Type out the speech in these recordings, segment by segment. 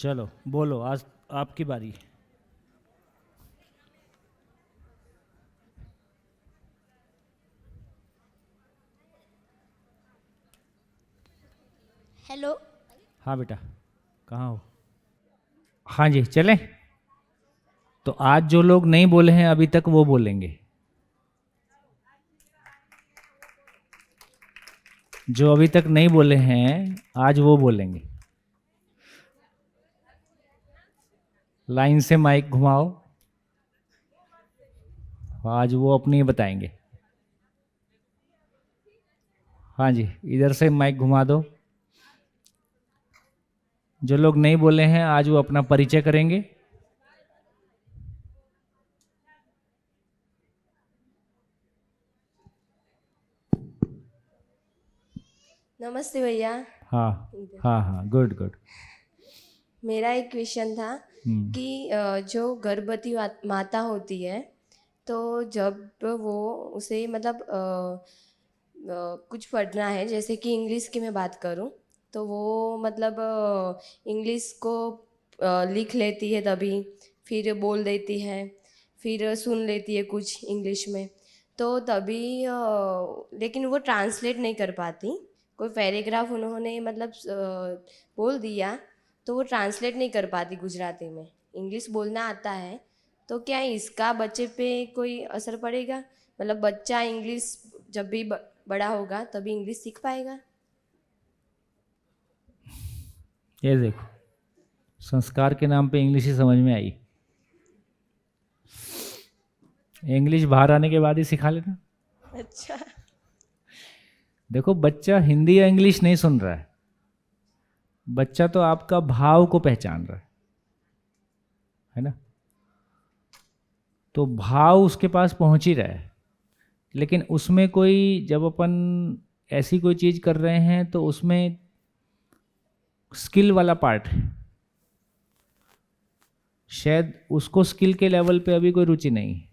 चलो बोलो, आज आपकी बारी। हेलो। हाँ बेटा, कहाँ हो? हाँ जी, चलें। तो आज जो लोग नहीं बोले हैं अभी तक वो बोलेंगे। जो अभी तक नहीं बोले हैं आज वो बोलेंगे। लाइन से माइक घुमाओ, आज वो अपनी बताएंगे। हाँ जी, इधर से माइक घुमा दो। जो लोग नहीं बोले हैं आज वो अपना परिचय करेंगे। नमस्ते भैया। हाँ हाँ हाँ, गुड गुड। मेरा एक क्वेश्चन था कि जो गर्भवती माता होती है, तो जब वो उसे मतलब कुछ पढ़ना है, जैसे कि इंग्लिश की मैं बात करूं, तो वो मतलब इंग्लिश को लिख लेती है, तभी फिर बोल देती है, फिर सुन लेती है कुछ इंग्लिश में, तो तभी लेकिन वो ट्रांसलेट नहीं कर पाती। कोई पैराग्राफ उन्होंने मतलब बोल दिया, तो वो ट्रांसलेट नहीं कर पाती गुजराती में। इंग्लिश बोलना आता है, तो क्या इसका बच्चे पे कोई असर पड़ेगा? मतलब बच्चा इंग्लिश जब भी बड़ा होगा तभी इंग्लिश सीख पाएगा? ये देखो, संस्कार के नाम पे इंग्लिश ही समझ में आई। इंग्लिश बाहर आने के बाद ही सिखा लेना। अच्छा। देखो, बच्चा हिंदी या इंग्लिश नहीं सुन रहा है, बच्चा तो आपका भाव को पहचान रहा है ना। तो भाव उसके पास पहुंच ही रहा है, लेकिन उसमें कोई, जब अपन ऐसी कोई चीज कर रहे हैं तो उसमें स्किल वाला पार्ट है। शायद उसको स्किल के लेवल पे अभी कोई रुचि नहीं है।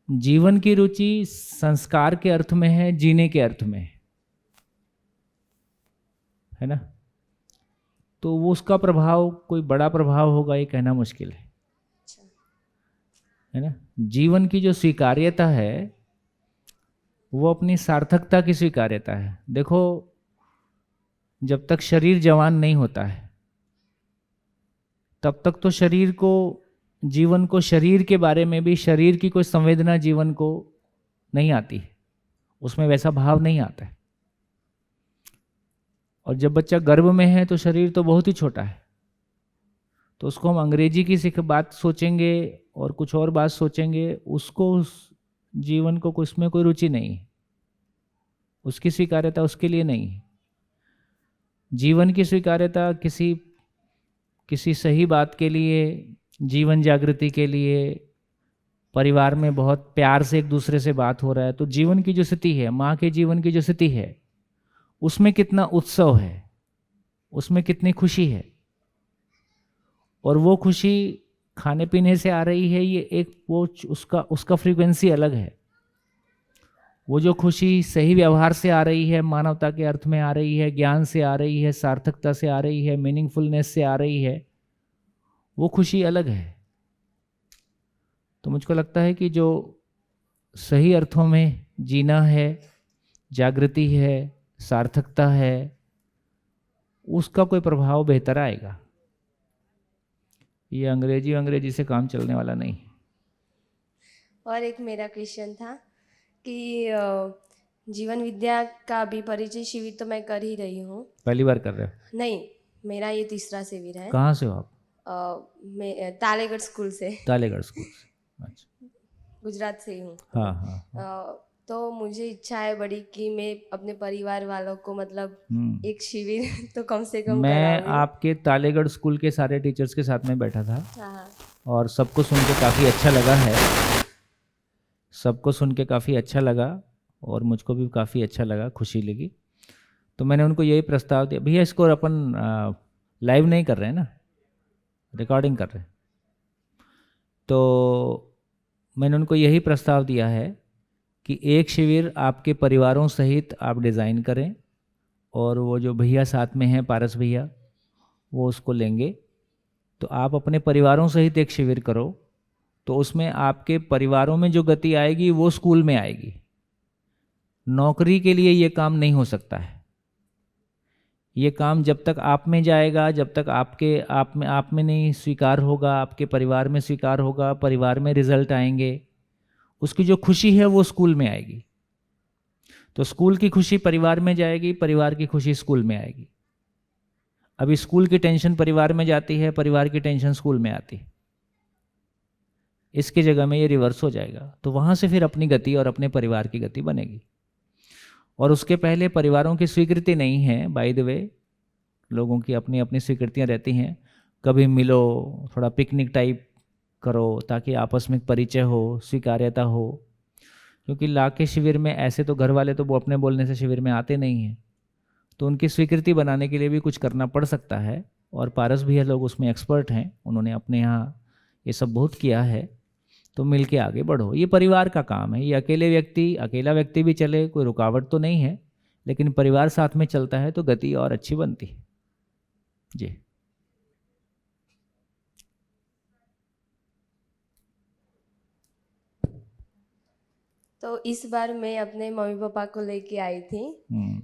जीवन की रुचि संस्कार के अर्थ में है, जीने के अर्थ में है ना। तो वो उसका प्रभाव, कोई बड़ा प्रभाव होगा ये कहना मुश्किल है ना। जीवन की जो स्वीकार्यता है वो अपनी सार्थकता की स्वीकार्यता है। देखो, जब तक शरीर जवान नहीं होता है तब तक तो शरीर को, जीवन को, शरीर के बारे में भी शरीर की कोई संवेदना जीवन को नहीं आती, उसमें वैसा भाव नहीं आता है। और जब बच्चा गर्भ में है तो शरीर तो बहुत ही छोटा है, तो उसको हम अंग्रेजी की सिख बात सोचेंगे और कुछ और बात सोचेंगे, उसको उस जीवन को उसमें कोई रुचि नहीं है, उसकी स्वीकार्यता उसके लिए नहीं है। जीवन की स्वीकार्यता किसी किसी सही बात के लिए, जीवन जागृति के लिए, परिवार में बहुत प्यार से एक दूसरे से बात हो रहा है, तो जीवन की जो स्थिति है, माँ के जीवन की जो स्थिति है, उसमें कितना उत्सव है, उसमें कितनी खुशी है, और वो खुशी खाने पीने से आ रही है, ये एक वो उसका उसका फ्रीक्वेंसी अलग है। वो जो खुशी सही व्यवहार से आ रही है, मानवता के अर्थ में आ रही है, ज्ञान से आ रही है, सार्थकता से आ रही है, मीनिंगफुलनेस से आ रही है, वो खुशी अलग है। तो मुझको लगता है कि जो सही अर्थों में जीना है, जागृति है, सार्थकता है, उसका कोई प्रभाव बेहतर आएगा। ये अंग्रेजी से काम चलने वाला नहीं। और एक मेरा क्वेश्चन था कि जीवन विद्या का भी परिचय शिविर तो मैं कर ही रही हूँ। पहली बार कर रहे हो? नहीं, मेरा ये तीसरा शिविर है। कहाँ से हो आप? मैं तालेगढ़ स्कूल से, तालेगढ़ स्कूल से? अच्छा। गुजरात से ही हूँ। हाँ हाँ हाँ। तो मुझे इच्छा है बड़ी कि मैं अपने परिवार वालों को मतलब एक शिविर तो कम से कम मैं कराऊँ। आपके तालेगढ़ स्कूल के सारे टीचर्स के साथ में बैठा था हाँ। और सबको सुन के काफ़ी अच्छा लगा है, सबको सुन के काफ़ी अच्छा लगा और मुझको भी काफ़ी अच्छा लगा, खुशी लगी। तो मैंने उनको यही प्रस्ताव दिया, भैया इसको अपन लाइव नहीं कर रहे हैं ना, रिकॉर्डिंग कर रहे हैं। तो मैंने उनको यही प्रस्ताव दिया है कि एक शिविर आपके परिवारों सहित आप डिज़ाइन करें, और वो जो भैया साथ में हैं, पारस भैया, वो उसको लेंगे। तो आप अपने परिवारों सहित एक शिविर करो, तो उसमें आपके परिवारों में जो गति आएगी वो स्कूल में आएगी। नौकरी के लिए ये काम नहीं हो सकता है। ये काम जब तक आप में जाएगा, जब तक आप में नहीं स्वीकार होगा, आपके परिवार में स्वीकार होगा, परिवार में रिजल्ट आएंगे, उसकी जो खुशी है वो स्कूल में आएगी। तो स्कूल की खुशी परिवार में जाएगी, परिवार की खुशी स्कूल में आएगी। अभी स्कूल की टेंशन परिवार में जाती है, परिवार की टेंशन स्कूल में आती है। इसकी जगह में ये रिवर्स हो जाएगा। तो वहाँ से फिर अपनी गति और अपने परिवार की गति बनेगी। और उसके पहले परिवारों की स्वीकृति नहीं है, बाय द वे, लोगों की अपनी अपनी स्वीकृतियाँ रहती हैं। कभी मिलो, थोड़ा पिकनिक टाइप करो, ताकि आपस में परिचय हो, स्वीकार्यता हो। क्योंकि ला के शिविर में ऐसे तो घर वाले तो वो अपने बोलने से शिविर में आते नहीं हैं, तो उनकी स्वीकृति बनाने के लिए भी कुछ करना पड़ सकता है। और पारस भैया लोग उसमें एक्सपर्ट हैं, उन्होंने अपने यहाँ ये सब बहुत किया है। तो मिल के आगे बढ़ो, ये परिवार का काम है। ये अकेला व्यक्ति भी चले, कोई रुकावट तो नहीं है, लेकिन परिवार साथ में चलता है तो गति और अच्छी बनती है। जी। तो इस बार मैं अपने मम्मी पापा को लेके आई थी,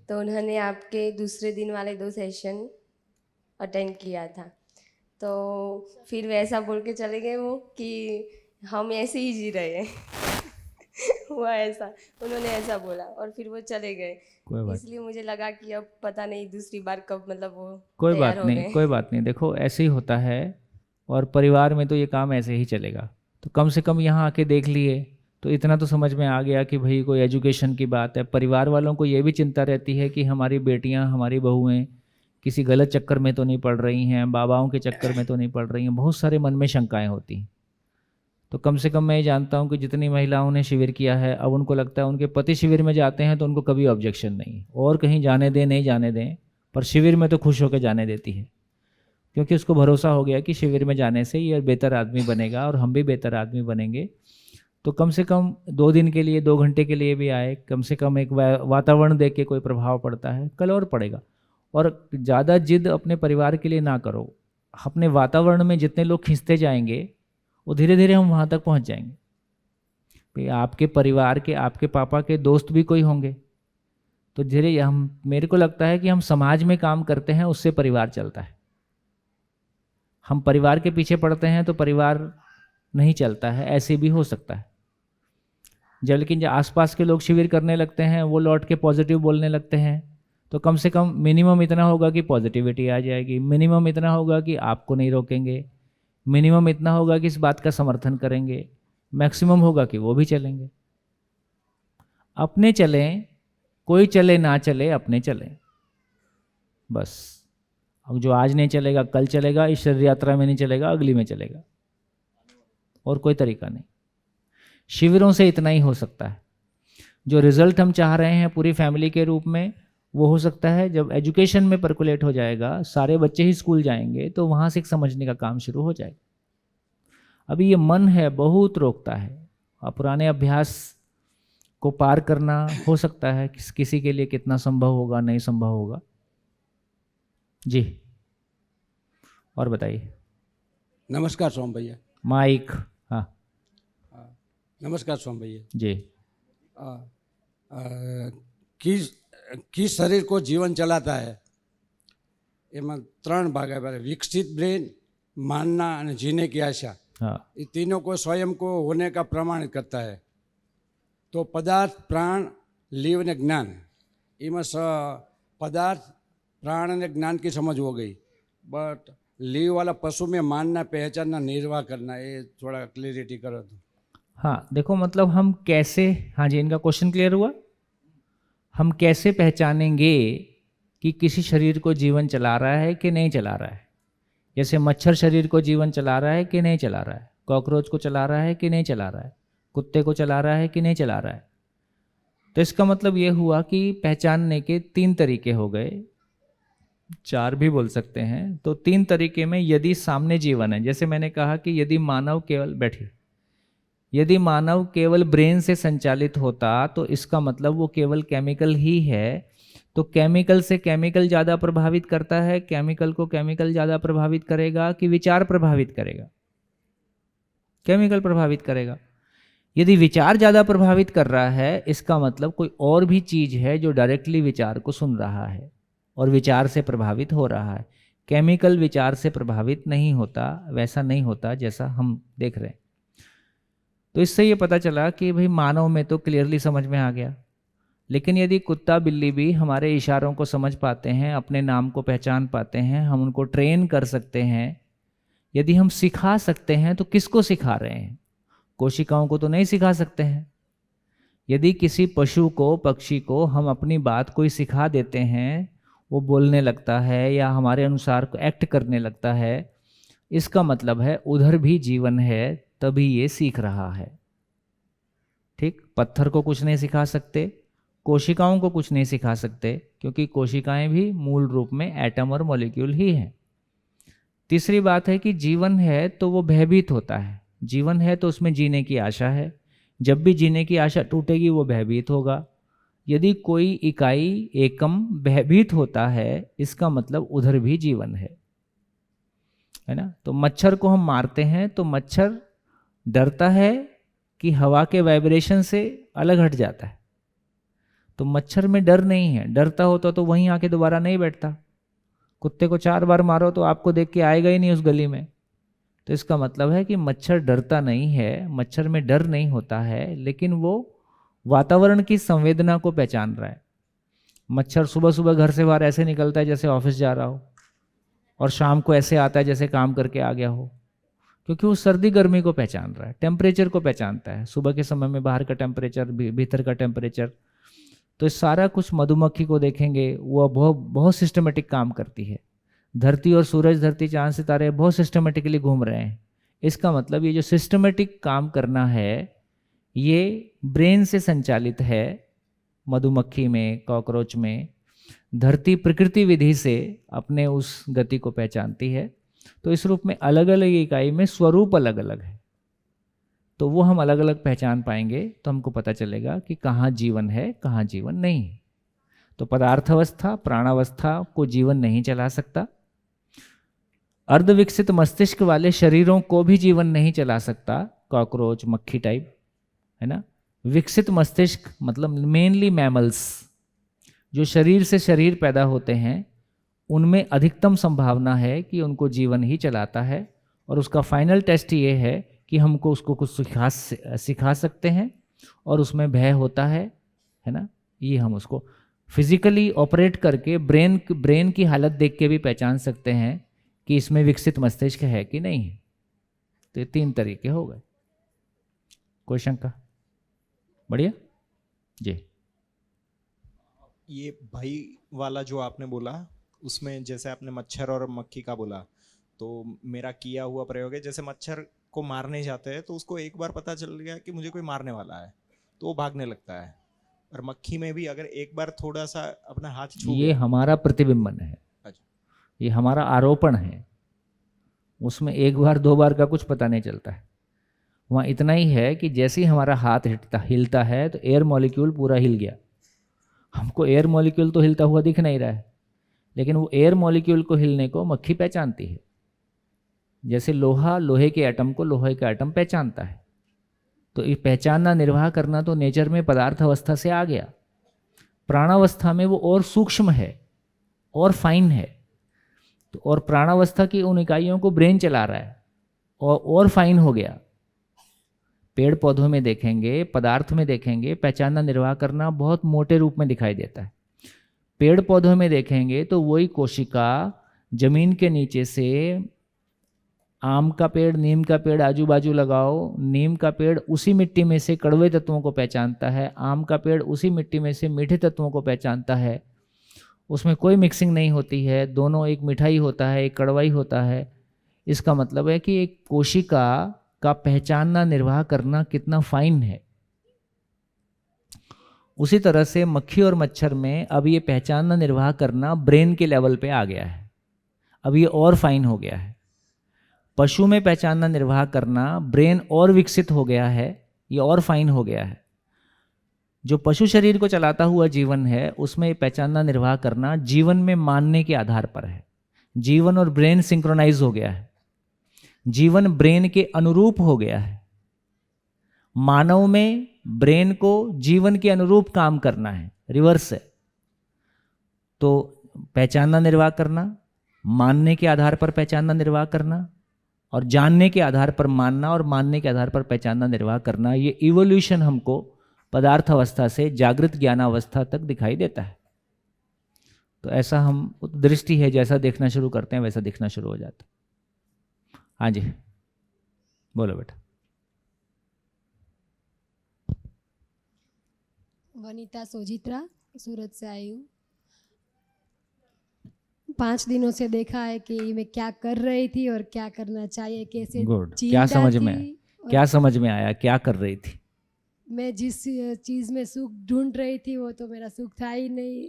तो उन्होंने आपके दूसरे दिन वाले 2 सेशन अटेंड किया था। तो फिर वैसा बोल के चले गए वो कि हम ऐसे ही जी रहे हैं। हुआ ऐसा, उन्होंने ऐसा बोला और फिर वो चले गए। इसलिए मुझे लगा कि अब पता नहीं दूसरी बार कब मतलब वो कोई तैयार बात हो नहीं, गए। कोई बात नहीं। देखो ऐसे ही होता है, और परिवार में तो ये काम ऐसे ही चलेगा। तो कम से कम यहाँ आके देख लिए तो इतना तो समझ में आ गया कि भाई कोई एजुकेशन की बात है। परिवार वालों को ये भी चिंता रहती है कि हमारी बेटियाँ, हमारी बहुएं किसी गलत चक्कर में तो नहीं पड़ रही हैं, बाबाओं के चक्कर में तो नहीं पड़ रही हैं। बहुत सारे मन में शंकाएं होती हैं। तो कम से कम मैं ये जानता हूँ कि जितनी महिलाओं ने शिविर किया है, अब उनको लगता है उनके पति शिविर में जाते हैं तो उनको कभी ऑब्जेक्शन नहीं, और कहीं जाने दें नहीं जाने दें, पर शिविर में तो खुश होकर जाने देती है। क्योंकि उसको भरोसा हो गया कि शिविर में जाने से ये बेहतर आदमी बनेगा और हम भी बेहतर आदमी बनेंगे। तो कम से कम 2 दिन के लिए, 2 घंटे के लिए भी आए, कम से कम एक वातावरण देख के कोई प्रभाव पड़ता है, कल और पड़ेगा। और ज़्यादा जिद अपने परिवार के लिए ना करो। अपने वातावरण में जितने लोग खींचते जाएंगे वो धीरे धीरे हम वहाँ तक पहुँच जाएंगे। भाई आपके परिवार के, आपके पापा के दोस्त भी कोई होंगे, तो धीरे मेरे को लगता है कि हम समाज में काम करते हैं, उससे परिवार चलता है। हम परिवार के पीछे पड़ते हैं तो परिवार नहीं चलता है, ऐसे भी हो सकता है। लेकिन जो आसपास के लोग शिविर करने लगते हैं, वो लौट के पॉजिटिव बोलने लगते हैं, तो कम से कम मिनिमम इतना होगा कि पॉजिटिविटी आ जाएगी, मिनिमम इतना होगा कि आपको नहीं रोकेंगे, मिनिमम इतना होगा कि इस बात का समर्थन करेंगे, मैक्सिमम होगा कि वो भी चलेंगे। अपने चलें, कोई चले ना चले, अपने चलें बस। अब जो आज नहीं चलेगा कल चलेगा, इस शरीर यात्रा में नहीं चलेगा अगली में चलेगा, और कोई तरीका नहीं। शिविरों से इतना ही हो सकता है। जो रिजल्ट हम चाह रहे हैं पूरी फैमिली के रूप में, वो हो सकता है जब एजुकेशन में परकुलेट हो जाएगा, सारे बच्चे ही स्कूल जाएंगे, तो वहाँ से समझने का काम शुरू हो जाएगा। अभी ये मन है बहुत रोकता है, और पुराने अभ्यास को पार करना हो सकता है किसी के लिए कितना संभव होगा, नहीं संभव होगा। जी, और बताइए। नमस्कार सोम भैया। माइक। हाँ, नमस्कार सोम भैया जी। किस शरीर को जीवन चलाता है એમાં 3 ભાગ આવે, विकसित ब्रेन, मानना और जीने की आशा। हाँ, ये तीनों को स्वयं को होने का प्रमाणित करता है। तो पदार्थ, प्राण, लिव ने ज्ञान, इनमें पदार्थ, प्राण और ज्ञान की समझ हो गई, बट लिव वाला पशु में मानना, पहचानना, निर्वाह करना, ये थोड़ा क्लियरिटी करो तो। हाँ, देखो मतलब हम कैसे, हाँ जी, इनका क्वेश्चन क्लियर हुआ। हम कैसे पहचानेंगे कि किसी शरीर को जीवन चला रहा है कि नहीं चला रहा है। जैसे मच्छर शरीर को जीवन चला रहा है कि नहीं चला रहा है, कॉकरोच को चला रहा है कि नहीं चला रहा है, कुत्ते को चला रहा है कि नहीं चला रहा है। तो इसका मतलब ये हुआ कि पहचानने के 3 तरीके हो गए, 4 भी बोल सकते हैं। तो 3 तरीके में यदि सामने जीवन है, जैसे मैंने कहा कि यदि मानव केवल बैठिए, यदि मानव केवल ब्रेन से संचालित होता तो इसका मतलब वो केवल केमिकल ही है। तो केमिकल से केमिकल ज़्यादा प्रभावित करता है, केमिकल को केमिकल ज़्यादा प्रभावित करेगा कि विचार प्रभावित करेगा? केमिकल प्रभावित करेगा। यदि विचार ज़्यादा प्रभावित कर रहा है, इसका मतलब कोई और भी चीज़ है जो डायरेक्टली विचार को सुन रहा है और विचार से प्रभावित हो रहा है। केमिकल विचार से प्रभावित नहीं होता, वैसा नहीं होता जैसा हम देख रहे हैं। तो इससे ये पता चला कि भाई मानव में तो क्लियरली समझ में आ गया, लेकिन यदि कुत्ता बिल्ली भी हमारे इशारों को समझ पाते हैं, अपने नाम को पहचान पाते हैं, हम उनको ट्रेन कर सकते हैं, यदि हम सिखा सकते हैं तो किसको सिखा रहे हैं? कोशिकाओं को तो नहीं सिखा सकते हैं। यदि किसी पशु को, पक्षी को हम अपनी बात कोई सिखा देते हैं, वो बोलने लगता है या हमारे अनुसार एक्ट करने लगता है, इसका मतलब है उधर भी जीवन है, तभी ये सीख रहा है। ठीक, पत्थर को कुछ नहीं सिखा सकते, कोशिकाओं को कुछ नहीं सिखा सकते, क्योंकि कोशिकाएं भी मूल रूप में एटम और मॉलिक्यूल ही हैं। तीसरी बात है कि जीवन है तो वो भयभीत होता है। जीवन है तो उसमें जीने की आशा है। जब भी जीने की आशा टूटेगी वो भयभीत होगा। यदि कोई इकाई, एकम भयभीत होता है, इसका मतलब उधर भी जीवन है ना। तो मच्छर को हम मारते हैं तो मच्छर डरता है कि हवा के वाइब्रेशन से अलग हट जाता है। तो मच्छर में डर नहीं है, डरता होता तो वहीं आके दोबारा नहीं बैठता। कुत्ते को 4 बार मारो तो आपको देख के आएगा ही नहीं उस गली में। तो इसका मतलब है कि मच्छर डरता नहीं है, मच्छर में डर नहीं होता है, लेकिन वो वातावरण की संवेदना को पहचान रहा है। मच्छर सुबह सुबह घर से बाहर ऐसे निकलता है जैसे ऑफिस जा रहा हो, और शाम को ऐसे आता है जैसे काम करके आ गया हो, क्योंकि वो सर्दी गर्मी को पहचान रहा है, टेम्परेचर को पहचानता है। सुबह के समय में बाहर का टेम्परेचर, भीतर का टेम्परेचर, तो इस सारा कुछ मधुमक्खी को देखेंगे, वो बहुत सिस्टमेटिक काम करती है। धरती और सूरज, धरती, चांद, सितारे बहुत सिस्टमेटिकली घूम रहे हैं। इसका मतलब ये जो सिस्टमेटिक काम करना है, ये ब्रेन से संचालित है। मधुमक्खी में, कॉकरोच में, धरती प्रकृति विधि से अपने उस गति को पहचानती है। तो इस रूप में अलग अलग इकाई में स्वरूप अलग अलग है, तो वो हम अलग अलग पहचान पाएंगे तो हमको पता चलेगा कि कहाँ जीवन है, कहाँ जीवन नहीं है। तो पदार्थावस्था, प्राणावस्था को जीवन नहीं चला सकता। अर्धविकसित मस्तिष्क वाले शरीरों को भी जीवन नहीं चला सकता, कॉकरोच, मक्खी टाइप, है ना। विकसित मस्तिष्क मतलब मेनली मैमल्स, जो शरीर से शरीर पैदा होते हैं, उनमें अधिकतम संभावना है कि उनको जीवन ही चलाता है। और उसका फाइनल टेस्ट ये है कि हमको उसको कुछ सिखा सकते हैं और उसमें भय होता है ना। ये हम उसको फिजिकली ऑपरेट करके ब्रेन की हालत देख के भी पहचान सकते हैं कि इसमें विकसित मस्तिष्क है कि नहीं है। तो ये 3 तरीके हो गए। कोई शंका? बढ़िया जी। ये भाई वाला जो आपने बोला, उसमें जैसे आपने मच्छर और मक्खी का बोला, तो मेरा किया हुआ प्रयोग है, जैसे मच्छर को मारने जाते हैं तो उसको एक बार पता चल गया कि मुझे कोई मारने वाला है तो वो भागने लगता है। और मक्खी में भी अगर एक बार थोड़ा सा अपना हाथ छू, ये हमारा प्रतिबिंबन है। अच्छा, ये हमारा आरोपण है। उसमें 1 बार 2 बार का कुछ पता नहीं चलता है। वहाँ इतना ही है कि जैसे ही हमारा हाथ हिलता है तो एयर मॉलिक्यूल पूरा हिल गया। हमको एयर मॉलिक्यूल तो हिलता हुआ दिख नहीं रहा है, लेकिन वो एयर मॉलिक्यूल को हिलने को मक्खी पहचानती है। जैसे लोहे के एटम को लोहे का एटम पहचानता है। तो ये पहचानना, निर्वाह करना तो नेचर में पदार्थ अवस्था से आ गया। प्राणावस्था में वो और सूक्ष्म है और फाइन है। तो और प्राणावस्था की उन इकाइयों को ब्रेन चला रहा है और फाइन हो गया। पेड़ पौधों में देखेंगे, पदार्थ में देखेंगे, पहचानना, निर्वाह करना बहुत मोटे रूप में दिखाई देता है। पेड़ पौधों में देखेंगे तो वही कोशिका जमीन के नीचे से, आम का पेड़, नीम का पेड़ आजू बाजू लगाओ, नीम का पेड़ उसी मिट्टी में से कड़वे तत्वों को पहचानता है, आम का पेड़ उसी मिट्टी में से मीठे तत्वों को पहचानता है। उसमें कोई मिक्सिंग नहीं होती है, दोनों, एक मिठाई होता है, एक कड़वाई होता है। इसका मतलब है कि एक कोशिका का पहचानना, निर्वाह करना कितना फाइन है। उसी तरह से मक्खी और मच्छर में अब ये पहचानना, निर्वाह करना ब्रेन के लेवल पे आ गया है। अब ये और फाइन हो गया है। पशु में पहचानना, निर्वाह करना ब्रेन और विकसित हो गया है, ये और फाइन हो गया है। जो पशु शरीर को चलाता हुआ जीवन है उसमें पहचानना निर्वाह करना जीवन में मानने के आधार पर है। जीवन और ब्रेन सिंक्रोनाइज हो गया है, जीवन ब्रेन के अनुरूप हो गया है। मानव में ब्रेन को जीवन के अनुरूप काम करना है, रिवर्स है। तो पहचानना निर्वाह करना, मानने के आधार पर पहचानना निर्वाह करना, और जानने के आधार पर मानना और मानने के आधार पर पहचानना निर्वाह करना, ये इवोल्यूशन हमको पदार्थ अवस्था से जागृत ज्ञानावस्था तक दिखाई देता है। तो ऐसा हम दृष्टि है, जैसा देखना शुरू करते हैं वैसा दिखना शुरू हो जाता है। हाँ जी, बोलो बेटा। वनीता सोजित्रा, सूरत से आई हूँ। 5 दिनों से देखा है कि मैं क्या कर रही थी और क्या करना चाहिए, कैसे गुड। जीना क्या समझ में थी आया? और क्या समझ में आया? क्या कर रही थी? मैं जिस चीज़ में सुख ढूंढ रही थी वो तो मेरा सुख था ही नहीं।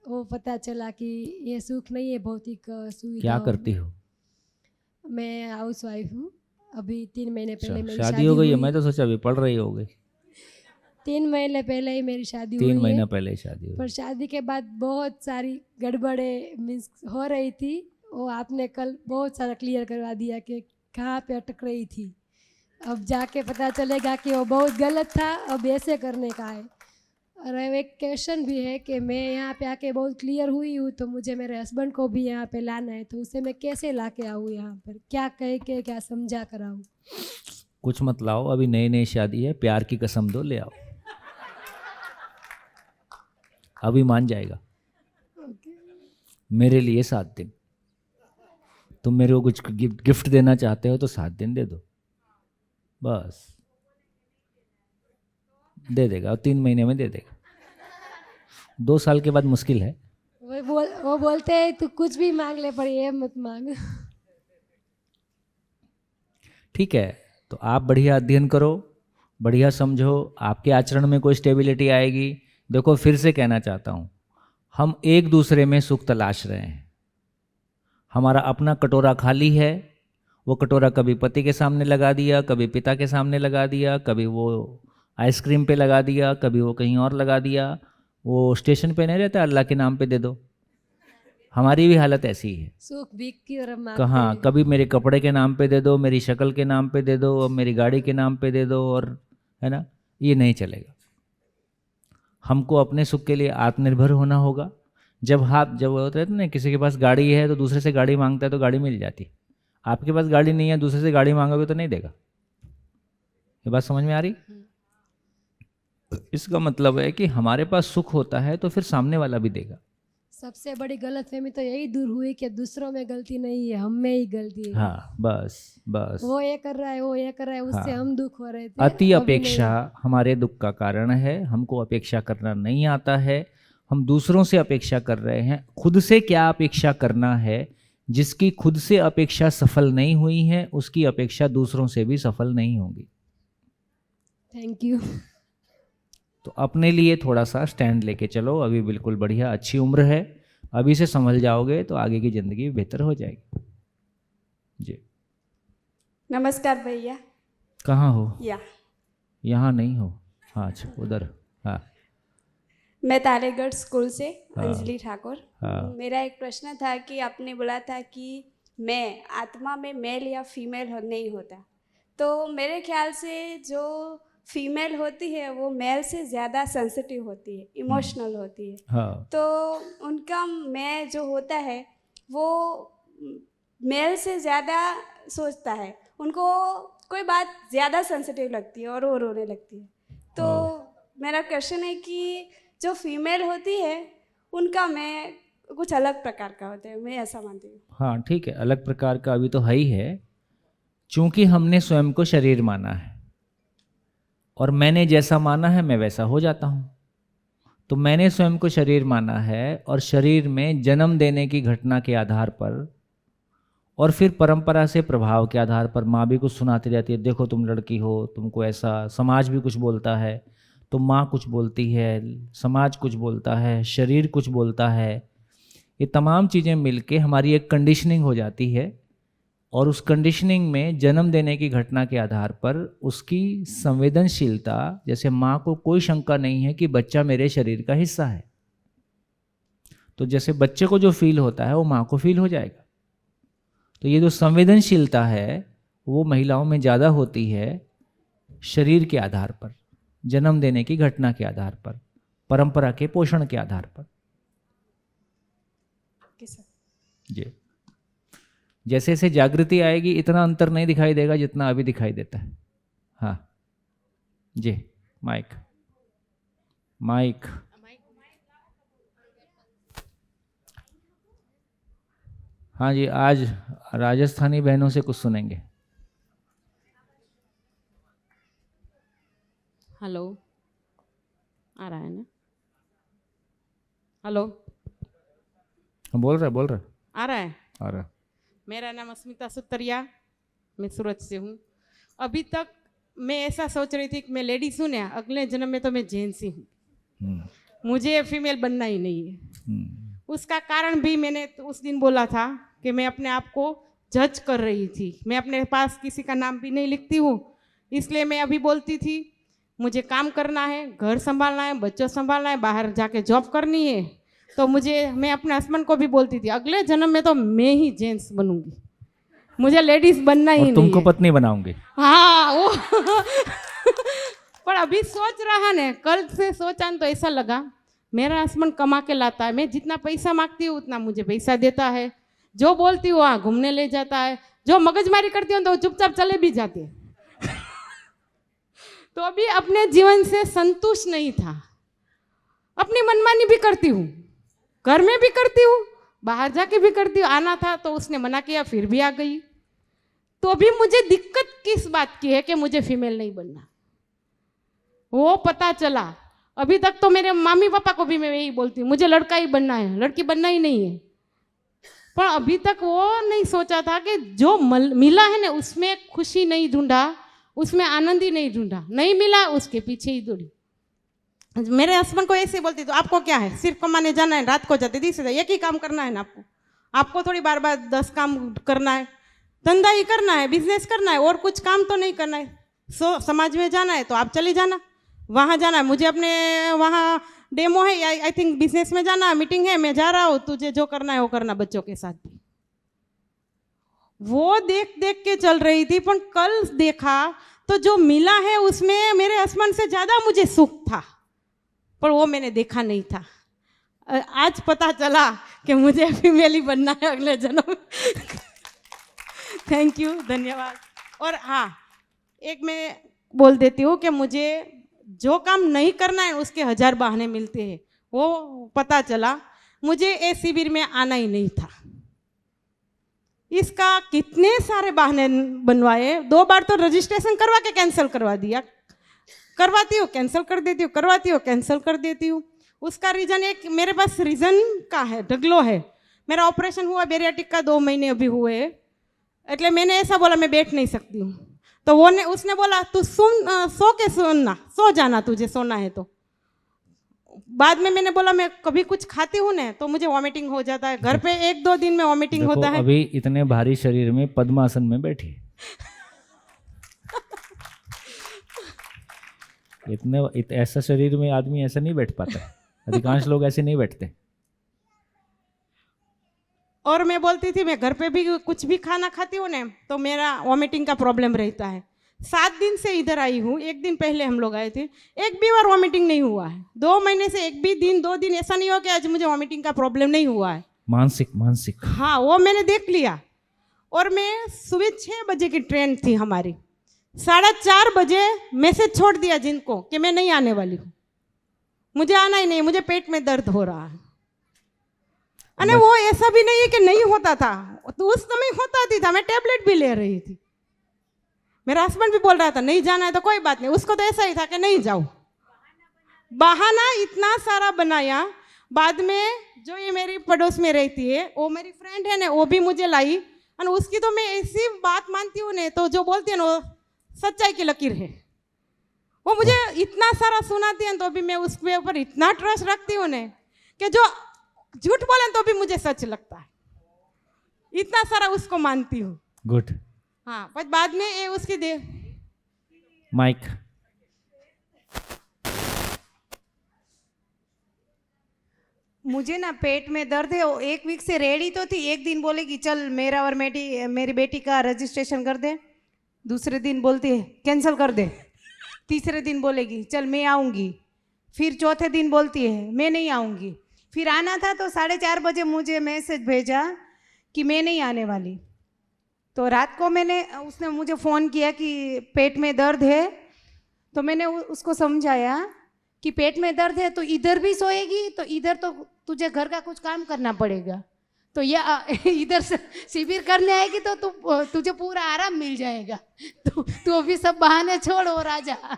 वो पता चला कि ये सुख नहीं है, भौतिक सुविधा। क्या करती हो? मैं हाउस वाइफ हूँ। अभी 3 महीने पहले मेरी शादी हो गई है? हुई। मैं तो सोचा अभी पढ़ रही हो गई। 3 महीने पहले ही मेरी शादी 3 हुई महीना है। पहले ही शादी हुई। पर शादी के बाद बहुत सारी गड़बड़े मीन्स हो रही थी। वो आपने कल बहुत सारा क्लियर करवा दिया कि कहाँ पे अटक रही थी। अब जाके पता चलेगा कि वो बहुत गलत था, अब ऐसे करने का है। और एक क्वेश्चन भी है कि मैं यहाँ पे आके बहुत क्लियर हुई हूँ, तो मुझे मेरे हस्बैंड को भी यहाँ पे लाना है, तो उसे मैं कैसे ला के आऊँ यहाँ पर? क्या कह के क्या समझा कर आऊँ? कुछ मत लाओ, अभी नई नई शादी है, प्यार की कसम दो, ले आओ, अभी मान जाएगा। मेरे लिए 7 दिन। तुम मेरे को कुछ गिफ्ट देना चाहते हो तो 7 दिन दे दो, बस दे देगा, और 3 महीने में दे देगा। 2 साल के बाद मुश्किल है। वो बोलते हैं तू कुछ भी मांग ले, पर ये मत मांग। ठीक है, तो आप बढ़िया अध्ययन करो, बढ़िया समझो, आपके आचरण में कोई स्टेबिलिटी आएगी। देखो, फिर से कहना चाहता हूँ, हम एक दूसरे में सुख तलाश रहे हैं। हमारा अपना कटोरा खाली है, वो कटोरा कभी पति के सामने लगा दिया, कभी पिता के सामने लगा दिया, कभी वो आइसक्रीम पे लगा दिया, कभी वो कहीं और लगा दिया। वो स्टेशन पे नहीं रहता, अल्लाह के नाम पे दे दो। हमारी भी हालत ऐसी ही है। सुख भीख की और कहाँ, कभी मेरे कपड़े के नाम पे दे दो, मेरी शक्ल के नाम पे दे दो, और मेरी गाड़ी के नाम पे दे दो, और है ना, ये नहीं चलेगा। हमको अपने सुख के लिए आत्मनिर्भर होना होगा। जब होता है ना, किसी के पास गाड़ी है तो दूसरे से गाड़ी मांगता है तो गाड़ी मिल जाती। आपके पास गाड़ी नहीं है, दूसरे से गाड़ी मांगोगे तो नहीं देगा। ये बात समझ में आ रही? इसका मतलब है कि हमारे पास सुख होता है तो फिर सामने वाला भी देगा। सबसे बड़ी गलतफहमी तो यही दूर हुई कि दूसरों में गलती नहीं है, हम में ही गलती है। हाँ, बस बस। वो ये कर रहा है, वो ये कर रहा है, उससे हाँ। हम दुख हो रहे थे। अति अभी अपेक्षा हमारे दुख का कारण है। हमको अपेक्षा करना नहीं आता है। हम दूसरों से अपेक्षा कर रहे हैं। खुद से क्या अपेक्षा करना है? जिसकी खुद से अपेक्षा सफल नहीं हुई है, उसकी अपेक्षा दूसरों से भी सफल नहीं होगी। Thank you. तो अपने लिए थोड़ा सा स्टैंड लेके चलो। अभी बिल्कुल बढ़िया, अच्छी उम्र है, अभी से संभल जाओगे तो आगे की ज़िंदगी बेहतर हो जाएगी। जी, नमस्कार भैया। कहाँ हो? या यहाँ नहीं हो? हाँ, अच्छा, उधर। हाँ मैं तालेगढ़ स्कूल से हाँ। अंजलि ठाकुर। हाँ। मेरा एक प्रश्न था कि आपने बोला था कि मैं आत्मा में मेल या फीमेल नहीं होता, तो मेरे ख्याल से जो फीमेल होती है वो मेल से ज़्यादा सेंसिटिव होती है, इमोशनल होती है। हाँ तो उनका मैं जो होता है वो मेल से ज़्यादा सोचता है, उनको कोई बात ज़्यादा सेंसिटिव लगती है और वो रोने लगती है। तो मेरा क्वेश्चन है कि जो फीमेल होती है उनका मैं कुछ अलग प्रकार का होता है, मैं ऐसा मानती हूँ। हाँ, ठीक है, अलग प्रकार का अभी तो है ही है। चूंकि हमने स्वयं को शरीर माना है और मैंने जैसा माना है मैं वैसा हो जाता हूँ। तो मैंने स्वयं को शरीर माना है और शरीर में जन्म देने की घटना के आधार पर और फिर परंपरा से प्रभाव के आधार पर माँ भी कुछ सुनाती रहती है, देखो तुम लड़की हो, तुमको ऐसा, समाज भी कुछ बोलता है, तो माँ कुछ बोलती है, समाज कुछ बोलता है, शरीर कुछ बोलता है। ये तमाम चीज़ें मिलके हमारी एक कंडीशनिंग हो जाती है और उस कंडीशनिंग में जन्म देने की घटना के आधार पर उसकी संवेदनशीलता, जैसे माँ को कोई शंका नहीं है कि बच्चा मेरे शरीर का हिस्सा है, तो जैसे बच्चे को जो फील होता है वो माँ को फील हो जाएगा। तो ये जो संवेदनशीलता है वो महिलाओं में ज़्यादा होती है शरीर के आधार पर, जन्म देने की घटना के आधार पर, परंपरा के पोषण के आधार पर। जी, जैसे जैसे जागृति आएगी इतना अंतर नहीं दिखाई देगा जितना अभी दिखाई देता है। हाँ जी, माइक माइक। हाँ जी, आज राजस्थानी बहनों से कुछ सुनेंगे। हेलो, आ रहा है ना? हेलो, बोल रहा आ रहा है? आ रहा। मेरा नाम अस्मिता सुतरिया, मैं सूरत से हूँ। अभी तक मैं ऐसा सोच रही थी कि मैं लेडीज हूँ ना, अगले जन्म में तो मैं जेंट्स ही हूँ, मुझे फीमेल बनना ही नहीं है। उसका कारण भी मैंने तो उस दिन बोला था कि मैं अपने आप को जज कर रही थी। मैं अपने पास किसी का नाम भी नहीं लिखती हूँ, इसलिए मैं अभी बोलती थी मुझे काम करना है, घर संभालना है, बच्चों संभालना है, बाहर जाके जॉब करनी है। तो मैं अपने हस्बैंड को भी बोलती थी अगले जन्म में तो मैं ही जेंट्स बनूंगी, मुझे लेडीज बनना ही नहीं है। तुमको पत्नी बनाऊंगी। हाँ वो पर अभी सोच रहा ने, कल से सोचा तो ऐसा लगा मेरा हस्बैंड कमा के लाता है, मैं जितना पैसा मांगती हूँ उतना मुझे पैसा देता है, जो बोलती हूँ वहाँ घूमने ले जाता है, जो मगजमारी करती हूँ तो चुपचाप चले भी जाते हैं। तो अभी अपने जीवन से संतुष्ट नहीं था, अपनी मनमानी भी करती हूँ, घर में भी करती हूँ, बाहर जाके भी करती हूँ। आना था तो उसने मना किया, फिर भी आ गई। तो अभी मुझे दिक्कत किस बात की है कि मुझे फीमेल नहीं बनना, वो पता चला। अभी तक तो मेरे मम्मी पापा को भी मैं यही बोलती हूँ मुझे लड़का ही बनना है, लड़की बनना ही नहीं है। पर अभी तक वो नहीं सोचा था कि जो मिला है ना उसमें खुशी नहीं ढूंढा, उसमें आनंद ही नहीं ढूंढा, नहीं मिला उसके पीछे ही दौड़ी। मेरे हस्बैंड को ऐसे बोलती तो आपको क्या है, सिर्फ कमाने जाना है, रात को जाते दिन से एक ही काम करना है ना आपको थोड़ी बार बार 10 काम करना है, धंधा ही करना है, बिजनेस करना है, और कुछ काम तो नहीं करना है। समाज में जाना है तो आप चली जाना, वहाँ जाना है, मुझे अपने वहाँ डेमो है, आई थिंक बिजनेस में जाना, मीटिंग है, मैं जा रहा हूँ, तुझे जो करना है वो करना, बच्चों के साथ भी। वो देख देख के चल रही थी, पर कल देखा तो जो मिला है उसमें मेरे हस्बैंड से ज़्यादा मुझे सुख था, पर वो मैंने देखा नहीं था। आज पता चला कि मुझे फीमेल ही बनना है अगले जन्म। थैंक यू, धन्यवाद। और हाँ, एक मैं बोल देती हूँ कि मुझे जो काम नहीं करना है उसके 1000 बहाने मिलते हैं, वो पता चला। मुझे इस शिविर में आना ही नहीं था, इसका कितने सारे बहाने बनवाए। 2 बार तो रजिस्ट्रेशन करवा के कैंसिल करवा दिया, करवाती हूँ कैंसिल कर देती हूँ, करवाती हूँ कैंसिल कर देती हूँ। उसका रीज़न एक मेरे पास रीज़न का है, ढगलो है। मेरा ऑपरेशन हुआ बेरियाटिक का, 2 महीने अभी हुए, એટલે मैंने ऐसा बोला मैं बैठ नहीं सकती हूँ। तो उसने बोला तू सो के सोना, सो जाना तुझे सोना है तो। बाद में मैंने बोला मैं कभी कुछ खाती हूँ ना तो मुझे वॉमिटिंग हो जाता है, घर पे 1-2 दिन में वॉमिटिंग होता है। अभी इतने भारी शरीर में पद्मासन में बैठी ऐसा शरीर में आदमी ऐसा नहीं बैठ पाता, अधिकांश लोग ऐसे नहीं बैठते। और मैं बोलती थी मैं घर पे भी कुछ भी खाना खाती हूँ ना तो मेरा वॉमिटिंग का प्रॉब्लम रहता है। 7 दिन से इधर आई हूँ, 1 दिन पहले हम लोग आए थे, एक भी बार वॉमिटिंग नहीं हुआ है। 2 महीने से एक भी दिन 2 दिन ऐसा नहीं हुआ कि आज मुझे वॉमिटिंग का प्रॉब्लम नहीं हुआ है। मानसिक हाँ, वो मैंने देख लिया। और मैं सुबह 6 बजे की ट्रेन थी हमारी, 4:30 बजे मैसेज छोड़ दिया जिनको कि मैं नहीं आने वाली हूँ, मुझे आना ही नहीं, मुझे पेट में दर्द हो रहा है। अरे वो ऐसा भी नहीं है कि नहीं होता था, तो उस समय होता था, मैं टेबलेट भी ले रही थी। मेरा हस्बैंड भी बोल रहा था नहीं जाना है तो कोई बात नहीं, उसको तो ऐसा ही था कि नहीं जाओ। बहाना इतना सारा बनाया। बाद में जो ये मेरी पड़ोस में रहती है, वो मेरी फ्रेंड है ना, वो भी मुझे लाई, और उसकी तो मैं ऐसी बात मानती हूँ ना, तो जो बोलती है ना वो सच्चाई की लकीर है। वो मुझे इतना सारा सुनाती है तो अभी मैं उसके ऊपर इतना ट्रस्ट रखती हूँ ना कि जो झूठ बोले तो भी मुझे सच लगता है, इतना सारा उसको मानती हूँ। गुड। हाँ पर बाद में ये उसकी दे माइक। मुझे ना पेट में दर्द है, वो 1 वीक से रेडी तो थी। एक दिन बोलेगी चल मेरा और मेरी बेटी का रजिस्ट्रेशन कर दे, दूसरे दिन बोलती है कैंसिल कर दे, तीसरे दिन बोलेगी चल मैं आऊँगी, फिर चौथे दिन बोलती है मैं नहीं आऊँगी। फिर आना था तो 4:30 बजे मुझे मैसेज भेजा कि मैं नहीं आने वाली। तो रात को उसने मुझे फ़ोन किया कि पेट में दर्द है, तो मैंने उसको समझाया कि पेट में दर्द है तो इधर भी सोएगी तो इधर तो तुझे घर का कुछ काम करना पड़ेगा, तो इधर से शिविर करने आएगी तो तुझे पूरा आराम मिल जाएगा, तू अभी सब बहाने छोड़ और आ जा।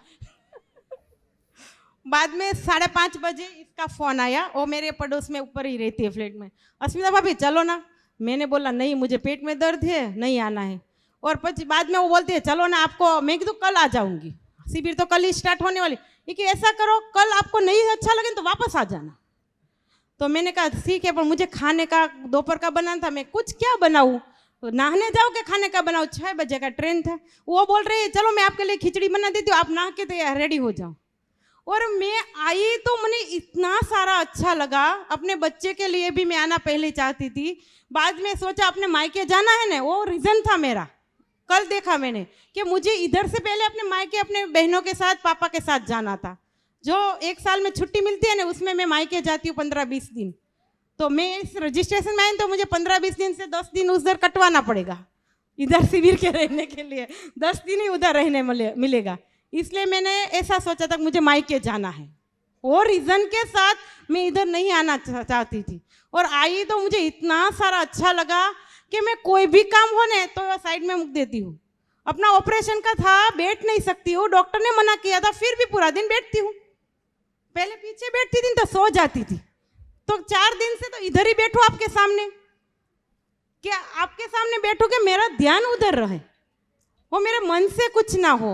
बाद में 5:30 बजे इसका फ़ोन आया, वो मेरे पड़ोस में ऊपर ही रहती है फ्लैट में, अस्मिता भाभी चलो ना। मैंने बोला नहीं मुझे पेट में दर्द है, नहीं आना है। और પછી बाद में वो बोलती है चलो ना आपको, मैं तो कल आ जाऊंगी, शिविर तो कल ही स्टार्ट होने वाली। लेकिन ऐसा करो कल आपको नहीं अच्छा लगे तो वापस आ जाना। तो मैंने कहा ठीक है, पर मुझे खाने का दोपहर का बनाना था, मैं कुछ क्या बनाऊँ, नहाने जाओ के खाने का बनाओ, 6 बजे का ट्रेन था। वो बोल रही है चलो मैं आपके लिए खिचड़ी बना देती हूँ, आप नहा के तो रेडी हो जाओ। और मैं आई तो मुझे इतना सारा अच्छा लगा, अपने बच्चे के लिए भी मैं आना पहले चाहती थी। बाद में सोचा अपने मायके जाना है ना, वो रीज़न था मेरा। कल देखा मैंने कि मुझे इधर से पहले अपने मायके अपने बहनों के साथ पापा के साथ जाना था। जो 1 साल में छुट्टी मिलती है ना, उसमें मैं मायके जाती हूँ 15-20 दिन। तो मैं इस रजिस्ट्रेशन में आई तो मुझे 15-20 दिन से 10 दिन उधर कटवाना पड़ेगा, इधर शिविर के रहने के लिए 10 दिन ही उधर रहने मिलेगा। इसलिए मैंने ऐसा सोचा था कि मुझे मायके जाना है, और रीज़न के साथ मैं इधर नहीं आना चाहती थी। और आई तो मुझे इतना सारा अच्छा लगा कि मैं कोई भी काम होने तो साइड में मुक देती हूँ। अपना ऑपरेशन का था, बैठ नहीं सकती हूँ, डॉक्टर ने मना किया था, फिर भी पूरा दिन बैठती हूँ। पहले पीछे बैठती थी तो सो जाती थी, तो 4 दिन से तो इधर ही बैठो आपके सामने, क्या आपके सामने बैठो कि मेरा ध्यान उधर रहे, वो मेरे मन से कुछ ना हो,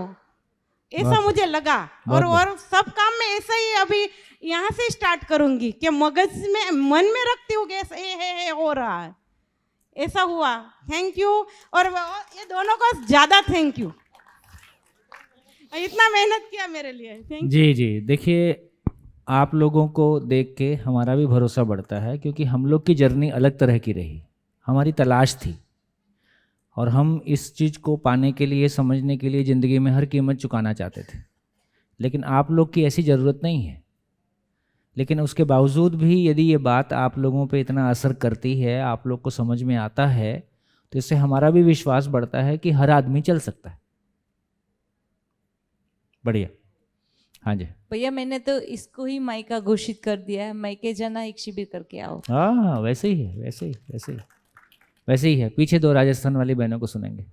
ऐसा मुझे लगा। और सब काम में ऐसा ही अभी यहाँ से स्टार्ट करूंगी कि मगज में मन में रखती हूँ कि ऐसा हो रहा है, ऐसा हुआ। Thank you. और ये दोनों को ज़्यादा थैंक यू, इतना मेहनत किया मेरे लिए। थैंक जी जी, देखिए आप लोगों को देख के हमारा भी भरोसा बढ़ता है, क्योंकि हम लोग की जर्नी अलग तरह की रही, हमारी तलाश थी, और हम इस चीज़ को पाने के लिए, समझने के लिए ज़िंदगी में हर कीमत चुकाना चाहते थे। लेकिन आप लोग की ऐसी ज़रूरत नहीं है। लेकिन उसके बावजूद भी यदि ये बात आप लोगों पे इतना असर करती है, आप लोग को समझ में आता है, तो इससे हमारा भी विश्वास बढ़ता है कि हर आदमी चल सकता है। बढ़िया। हाँ जी भैया, मैंने तो इसको ही मायका घोषित कर दिया है, मायके जाना एक शिविर करके आओ। हाँ, वैसे ही है, वैसे ही है। पीछे 2 राजस्थान वाली बहनों को सुनेंगे।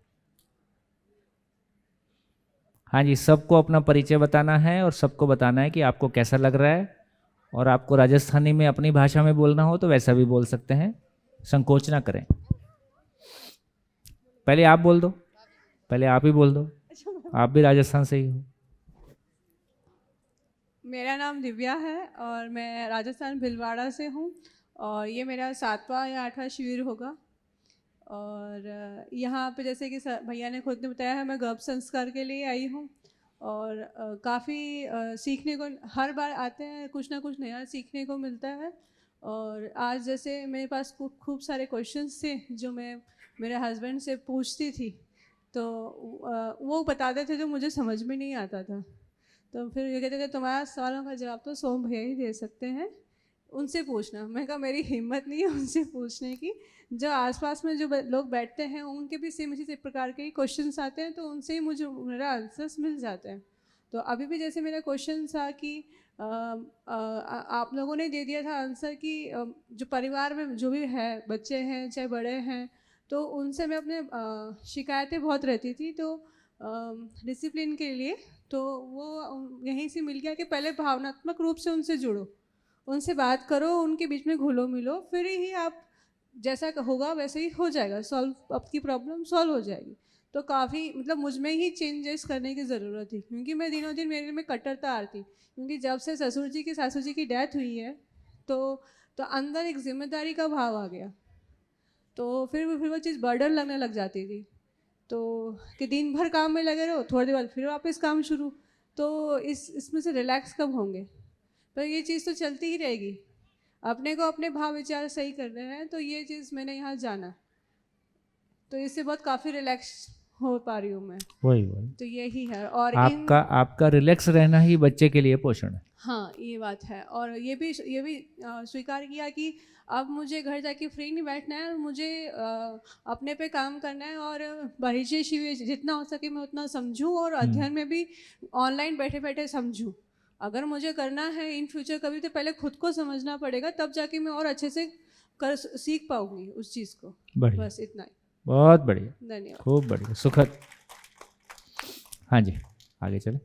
हाँ जी, सबको अपना परिचय बताना है और सबको बताना है कि आपको कैसा लग रहा है, और आपको राजस्थानी में अपनी भाषा में बोलना हो तो वैसा भी बोल सकते हैं, संकोच ना करें। पहले आप बोल दो, पहले आप ही बोल दो, आप भी राजस्थान से ही हो। मेरा नाम दिव्या है और मैं राजस्थान भिलवाड़ा से हूँ, और ये मेरा 7वां या 8वां शिविर होगा। और यहाँ पे जैसे कि भैया ने खुद ने बताया है, मैं गर्भ संस्कार के लिए आई हूँ, और काफ़ी सीखने को हर बार आते हैं, कुछ ना कुछ नया सीखने को मिलता है। और आज जैसे मेरे पास खूब सारे क्वेश्चंस थे जो मैं मेरे हस्बैंड से पूछती थी, तो वो बताते थे जो मुझे समझ में नहीं आता था। तो फिर ये कहते थे तुम्हारा सवालों का जवाब तो सोम भैया ही दे सकते हैं, उनसे पूछना। मैं कहा मेरी हिम्मत नहीं है उनसे पूछने की, जो आसपास में जो लोग बैठते हैं उनके भी सेम इसी प्रकार के ही क्वेश्चंस आते हैं, तो उनसे ही मुझे मेरा आंसर्स मिल जाते हैं। तो अभी भी जैसे मेरा क्वेश्चन था कि आप लोगों ने दे दिया था आंसर कि जो परिवार में जो भी है, बच्चे हैं चाहे बड़े हैं, तो उनसे मैं अपने शिकायतें बहुत रहती थी, तो डिसिप्लिन के लिए, तो वो यहीं से मिल गया कि पहले भावनात्मक रूप से उनसे जुड़ो, उनसे बात करो, उनके बीच में घुलो मिलो, फिर ही आप जैसा होगा वैसे ही हो जाएगा, सॉल्व आपकी प्रॉब्लम सॉल्व हो जाएगी। तो काफ़ी मतलब मुझ में ही चेंजेस करने की ज़रूरत थी, क्योंकि मैं दिनों दिन मेरे में कट्टरता आ रही थी, क्योंकि जब से ससुर जी की सासू जी की डेथ हुई है तो अंदर एक जिम्मेदारी का भाव आ गया, तो फिर वो चीज़ बर्डन लगने लग जाती थी। तो कि दिन भर काम में लगे रहो, थोड़ी देर बाद फिर वापस काम शुरू, तो इसमें से रिलैक्स कब होंगे? पर ये चीज़ तो चलती ही रहेगी। अपने को अपने भाव विचार सही करने हैं, तो ये चीज़ मैंने यहाँ जाना, तो इससे बहुत काफ़ी रिलैक्स हो पा रही हूँ मैं। वही तो यही है। और आपका रिलैक्स रहना ही बच्चे के लिए पोषण है। हाँ, ये बात है। और ये भी स्वीकार किया कि अब मुझे घर जाके फ्री नहीं बैठना है, और मुझे अपने पे काम करना है, और परिचय शिविर जितना हो सके मैं उतना समझूं, और अध्ययन में भी ऑनलाइन बैठे बैठे समझूं। अगर मुझे करना है इन फ्यूचर कभी, तो पहले खुद को समझना पड़ेगा, तब जाके मैं और अच्छे से सीख पाऊंगी उस चीज़ को। बढ़िया, बस इतना ही। बहुत बढ़िया, धन्यवाद। खूब बढ़िया, सुखद। हाँ जी, आगे चले,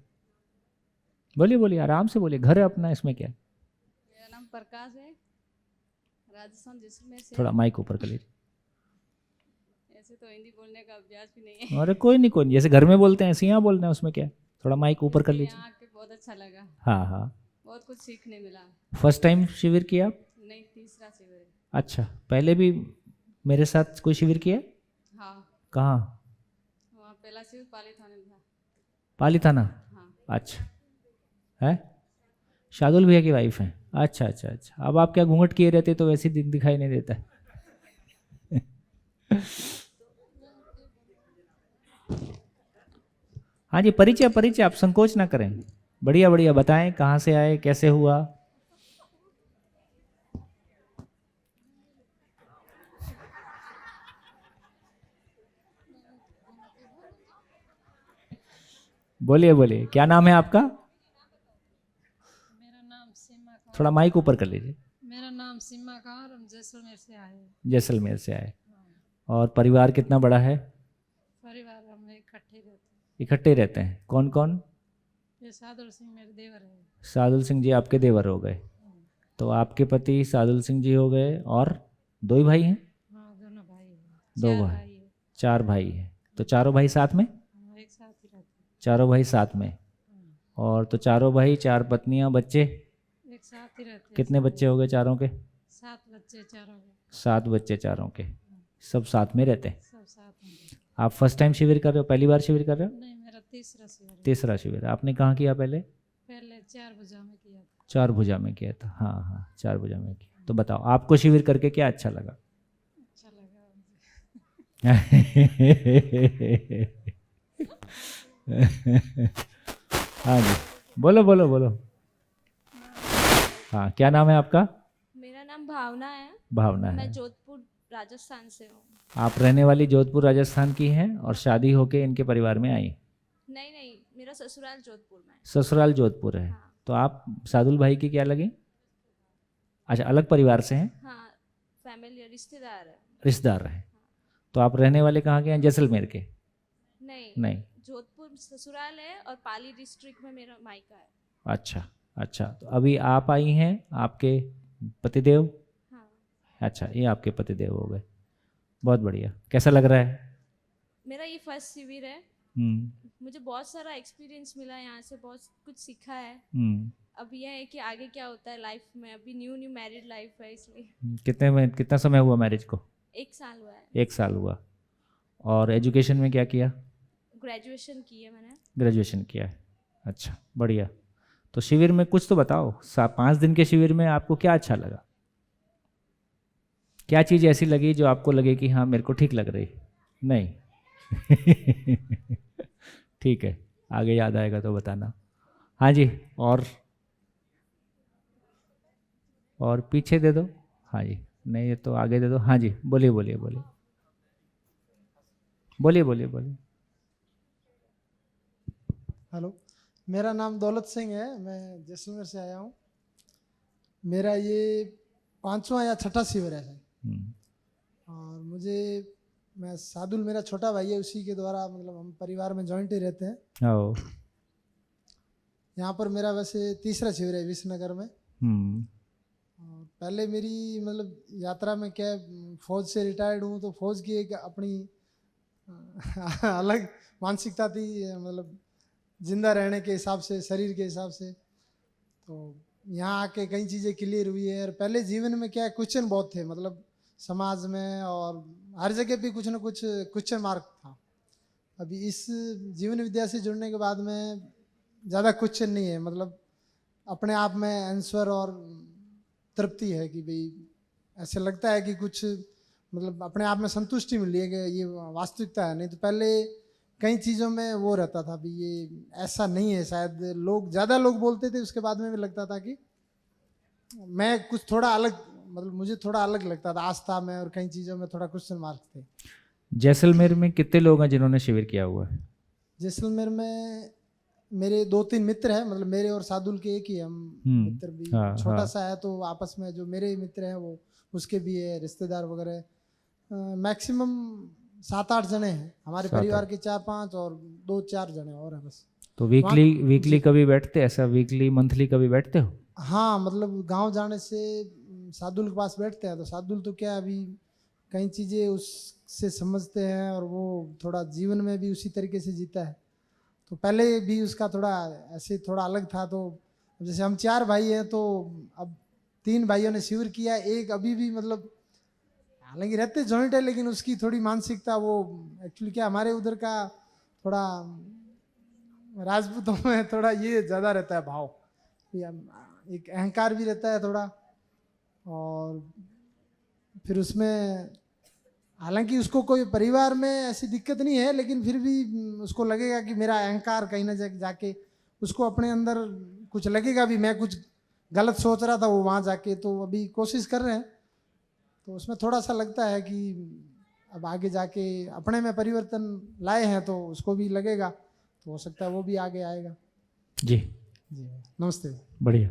बोलिए बोलिए, आराम से बोलिए, घर है अपना, इसमें क्या है। मेरा नाम प्रकाश है, राजस्थान जैसलमेर से। थोड़ा माइक ऊपर कर लीजिए। ऐसे तो हिंदी बोलने का अभ्यास भी नहीं है। अरे कोई नहीं, कोई नहीं, जैसे घर में बोलते हैं ऐसे यहाँ बोलना है, उसमें क्या है, थोड़ा माइक ऊपर कर लीजिए। यहाँ आके बहुत अच्छा लगा, हाँ हाँ। बहुत कुछ सीखने मिला। फर्स्ट टाइम शिविर किया आप? नहीं, तीसरा शिविर है। अच्छा, पहले भी मेरे साथ कोई शिविर किया? हाँ, कहाँ? वहाँ पहला शिविर पाली थाने में था। पाली थाना? हाँ। अच्छा है, शार्दुल भैया की वाइफ हैं। अच्छा अच्छा अच्छा, अब आप क्या घूंघट किए रहते तो वैसे दिन दिखाई नहीं देता। हाँ जी, परिचय परिचय, आप संकोच ना करें, बढ़िया बढ़िया बताएं, कहाँ से आए, कैसे हुआ। बोलिए बोलिए, क्या नाम है आपका? मेरा नाम सीमा कौर। थोड़ा माइक ऊपर कर लीजिए। मेरा नाम सीमा कौर, हम जैसलमेर से आए हैं। जैसलमेर से आए। और परिवार कितना बड़ा है? परिवार हम इकट्ठे रहते हैं। इकट्ठे रहते हैं, कौन कौन? ये सादुल सिंह मेरे देवर है। सादुल सिंह जी आपके देवर हो गए, तो आपके पति सादुल सिंह जी हो गए, और दो ही भाई हैं? हाँ, दोनों भाई हैं। दो चार भाई, है। 4 भाई हैं, तो चारों भाई साथ में? हाँ, एक साथ ही रहते हैं। चारों भाई साथ में, और तो चारों भाई, 4 पत्नियां, बच्चे एक साथ ही रहते हैं। कितने बच्चे हो गए चारों के? 7 बच्चे चारों के। 7 बच्चे चारों के, सब साथ में रहते हैं। सब साथ में। आप फर्स्ट टाइम शिविर कर रहे हो, पहली बार शिविर कर रहे हो? नहीं, मेरा तीसरा शिविर है। तीसरा शिविर। आपने कहाँ किया पहले? पहले 4 भुजा में किया था। 4 भुजा में किया था, हाँ हाँ, 4 भुजा में किया। तो बताओ आपको शिविर करके क्या अच्छा लगा? अच्छा लगा मुझे। हाँ जी, बोलो बोलो बोलो। हाँ, क्या नाम है आपका? मेरा नाम भावना है। भावना मैं है। जोधपुर राजस्थान से हूँ। आप रहने वाली जोधपुर राजस्थान की हैं, और शादी होके इनके परिवार में आई? नहीं नहीं, मेरा ससुराल जोधपुर में है। ससुराल जोधपुर है। हाँ। तो आप सादुल भाई की क्या लगी? अच्छा, अलग परिवार से हैं? हाँ, फैमिली रिश्तेदार है। रिश्तेदार हैं। तो आप रहने वाले कहाँ के हैं? जैसलमेर के? नहीं नहीं। जोधपुर ससुराल है, और पाली डिस्ट्रिक्ट में मेरा मायका है। अच्छा अच्छा, तो अभी आप आई हैं, आपके पतिदेव? हाँ। अच्छा, ये आपके पतिदेव हो गए, बहुत बढ़िया। कैसा लग रहा है? मेरा ये फर्स्ट शिविर है। मुझे बहुत सारा एक्सपीरियंस मिला यहाँ से, बहुत कुछ सीखा है। अब यह है कि आगे क्या होता है लाइफ में। अभी न्यू मैरिड लाइफ है, इसलिए। कितना समय हुआ मैरिज को? 1 साल हुआ है। 1 साल हुआ। और एजुकेशन में क्या किया? ग्रेजुएशन की है मैंने। ग्रेजुएशन किया है, अच्छा बढ़िया। तो शिविर में कुछ तो बताओ, 5 दिन के शिविर में आपको क्या अच्छा लगा? क्या चीज़ ऐसी लगी जो आपको लगे कि हाँ मेरे को ठीक लग रही? नहीं। ठीक है, आगे याद आएगा तो बताना। हाँ जी, और पीछे दे दो। हाँ जी, नहीं ये तो आगे दे दो। हाँ जी, बोलिए बोलिए बोलिए बोलिए बोलिए बोलिए। हेलो, मेरा नाम दौलत सिंह है, मैं जैसलमेर से आया हूँ। मेरा ये 5वां या 6ठा शिविर है सर। और मैं सादुल मेरा छोटा भाई है, उसी के द्वारा मतलब हम परिवार में जॉइंट ही रहते हैं। आओ। यहाँ पर मेरा वैसे तीसरा शिविर है विश्वनगर में। और पहले मेरी मतलब यात्रा में क्या, फौज से रिटायर्ड हूँ, तो फौज की एक अपनी अलग मानसिकता थी, मतलब जिंदा रहने के हिसाब से, शरीर के हिसाब से। तो यहाँ आके कई चीज़ें क्लियर हुई है। और पहले जीवन में क्या क्वेश्चन बहुत थे, मतलब समाज में और हर जगह पे कुछ ना कुछ क्वेश्चन मार्क था। अभी इस जीवन विद्या से जुड़ने के बाद में ज़्यादा क्वेश्चन नहीं है, मतलब अपने आप में आंसर और तृप्ति है कि भाई ऐसे लगता है कि कुछ मतलब अपने आप में संतुष्टि मिल रही है कि ये वास्तविकता है। नहीं तो पहले कई चीज़ों में वो रहता था भी ये ऐसा नहीं है, शायद लोग ज़्यादा लोग बोलते थे, उसके बाद में भी लगता था कि मैं कुछ थोड़ा अलग, मतलब मुझे थोड़ा अलग लगता था आस्था में, और कई चीज़ों में थोड़ा क्वेश्चन मार्क थे। जैसलमेर में कितने लोग हैं जिन्होंने शिविर किया हुआ है? जैसलमेर में मेरे 2-3 मित्र हैं, मतलब मेरे और सादुल के एक ही हम मित्र भी, हाँ, छोटा हाँ। सा है तो आपस में जो मेरे मित्र हैं वो उसके भी है, रिश्तेदार वगैरह मैक्सिमम 7-8 जने हैं हमारे 7-8 परिवार के, 4-5 और 2-4 जने और हैं बस। तो वीकली जी। कभी बैठते, ऐसा वीकली मंथली कभी बैठते हो? हाँ, मतलब गांव जाने से सादुल के पास बैठते हैं, तो सादुल तो क्या अभी कई चीज़ें उससे समझते हैं और वो थोड़ा जीवन में भी उसी तरीके से जीता है। तो पहले भी उसका थोड़ा ऐसे थोड़ा अलग था, तो जैसे हम 4 भाई हैं तो अब 3 भाइयों ने शिविर किया, एक अभी भी मतलब हालांकि रहते जॉइंट है लेकिन उसकी थोड़ी मानसिकता वो एक्चुअली क्या हमारे उधर का थोड़ा राजपूतों में थोड़ा ये ज़्यादा रहता है भाव, एक अहंकार भी रहता है थोड़ा, और फिर उसमें हालांकि उसको कोई परिवार में ऐसी दिक्कत नहीं है, लेकिन फिर भी उसको लगेगा कि मेरा अहंकार कहीं ना जाके उसको अपने अंदर कुछ लगेगा भी मैं कुछ गलत सोच रहा था वो वहाँ जाके, तो अभी कोशिश कर रहे हैं, तो उसमें थोड़ा सा लगता है कि अब आगे जाके अपने में परिवर्तन लाए हैं तो उसको भी लगेगा, तो हो सकता है वो भी आगे आएगा। जी जी नमस्ते। बढ़िया।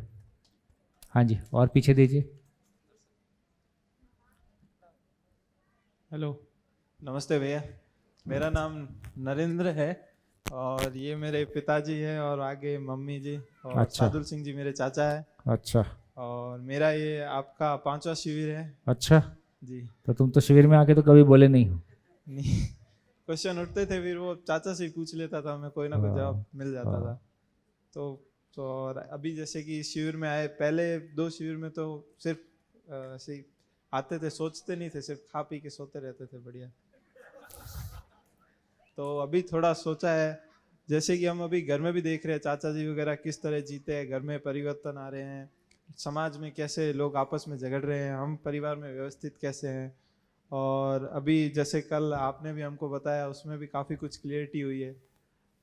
हाँ जी, और पीछे दीजिए। हेलो, नमस्ते भैया, मेरा नाम नरेंद्र है और ये मेरे पिताजी है और आगे मम्मी जी और अच्छा। सादुल सिंह जी मेरे चाचा है। अच्छा और मेरा ये आपका 5वां शिविर है। अच्छा जी। तो तुम तो शिविर में आके तो कभी बोले नहीं हो। नहीं, क्वेश्चन उठते थे फिर वो चाचा से ही पूछ लेता था मैं, कोई ना कोई जवाब मिल जाता था। तो और अभी जैसे कि शिविर में आए, पहले 2 शिविर में तो सिर्फ ऐसे ही आते थे, सोचते नहीं थे, सिर्फ खा पी के सोते रहते थे, बढ़िया। तो अभी थोड़ा सोचा है, जैसे कि हम अभी घर में भी देख रहे हैं चाचा जी वगैरह किस तरह जीते हैं, घर में परिवर्तन आ रहे हैं, समाज में कैसे लोग आपस में झगड़ रहे हैं, हम परिवार में व्यवस्थित कैसे हैं। और अभी जैसे कल आपने भी हमको बताया उसमें भी काफ़ी कुछ क्लियरिटी हुई है,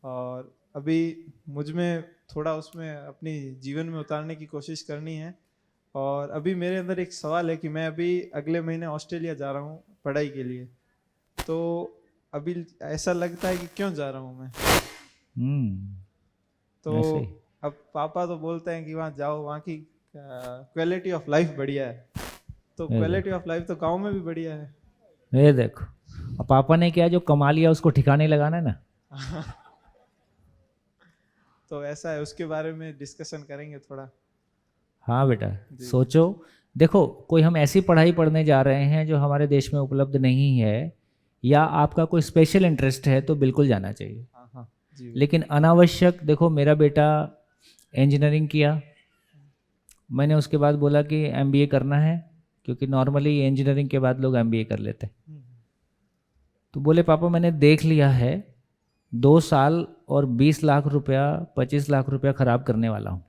और अभी मुझ में थोड़ा उसमें अपनी जीवन में उतारने की कोशिश करनी है। और अभी मेरे अंदर एक सवाल है कि मैं अभी अगले महीने ऑस्ट्रेलिया जा रहा हूँ पढ़ाई के लिए, तो अभी ऐसा लगता है कि क्यों जा रहा हूँ मैं। तो ऐसे ही। अब पापा तो बोलते हैं कि वहाँ जाओ, वहाँ की क्वालिटी ऑफ लाइफ बढ़िया है, तो क्वालिटी ऑफ लाइफ तो गांव में भी बढ़िया है। ये देखो, अब पापा ने क्या जो कमा लिया उसको ठिकाने लगाना है ना। तो ऐसा है, उसके बारे में डिस्कशन करेंगे थोड़ा। हाँ बेटा, सोचो। देखो, कोई हम ऐसी पढ़ाई पढ़ने जा रहे हैं जो हमारे देश में उपलब्ध नहीं है, या आपका कोई स्पेशल इंटरेस्ट है तो बिल्कुल जाना चाहिए। हाँ जी। लेकिन अनावश्यक, देखो मेरा बेटा इंजीनियरिंग किया, मैंने उसके बाद बोला कि एमबीए करना है, क्योंकि नॉर्मली इंजीनियरिंग के बाद लोग एमबीए कर लेते हैं। तो बोले पापा मैंने देख लिया है 2 साल और 20 लाख रुपया 25 लाख रुपया ख़राब करने वाला हूँ।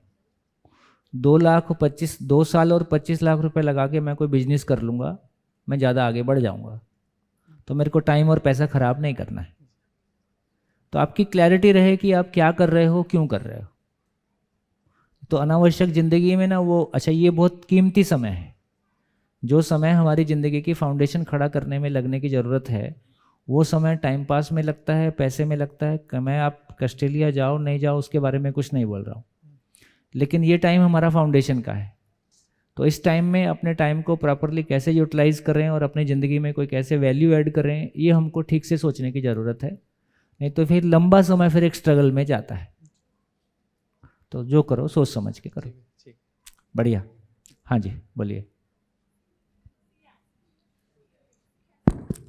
2 साल और 25 लाख रुपए लगा के मैं कोई बिजनेस कर लूँगा, मैं ज़्यादा आगे बढ़ जाऊँगा, तो मेरे को टाइम और पैसा ख़राब नहीं करना है। तो आपकी क्लैरिटी रहे कि आप क्या कर रहे हो, क्यों कर रहे हो। तो अनावश्यक ज़िंदगी में ना वो, अच्छा ये बहुत कीमती समय है, जो समय हमारी ज़िंदगी की फाउंडेशन खड़ा करने में लगने की ज़रूरत है, वो समय टाइम पास में लगता है, पैसे में लगता है। मैं आप ऑस्ट्रेलिया जाओ नहीं जाओ उसके बारे में कुछ नहीं बोल रहा हूँ, लेकिन ये टाइम हमारा फाउंडेशन का है। तो इस टाइम में अपने टाइम को प्रॉपरली कैसे यूटिलाइज करें और अपनी ज़िंदगी में कोई कैसे वैल्यू ऐड करें, ये हमको ठीक से सोचने की ज़रूरत है, नहीं तो फिर लंबा समय फिर एक स्ट्रगल में जाता है। तो जो करो सोच समझ के करो। बढ़िया। हाँ जी बोलिए।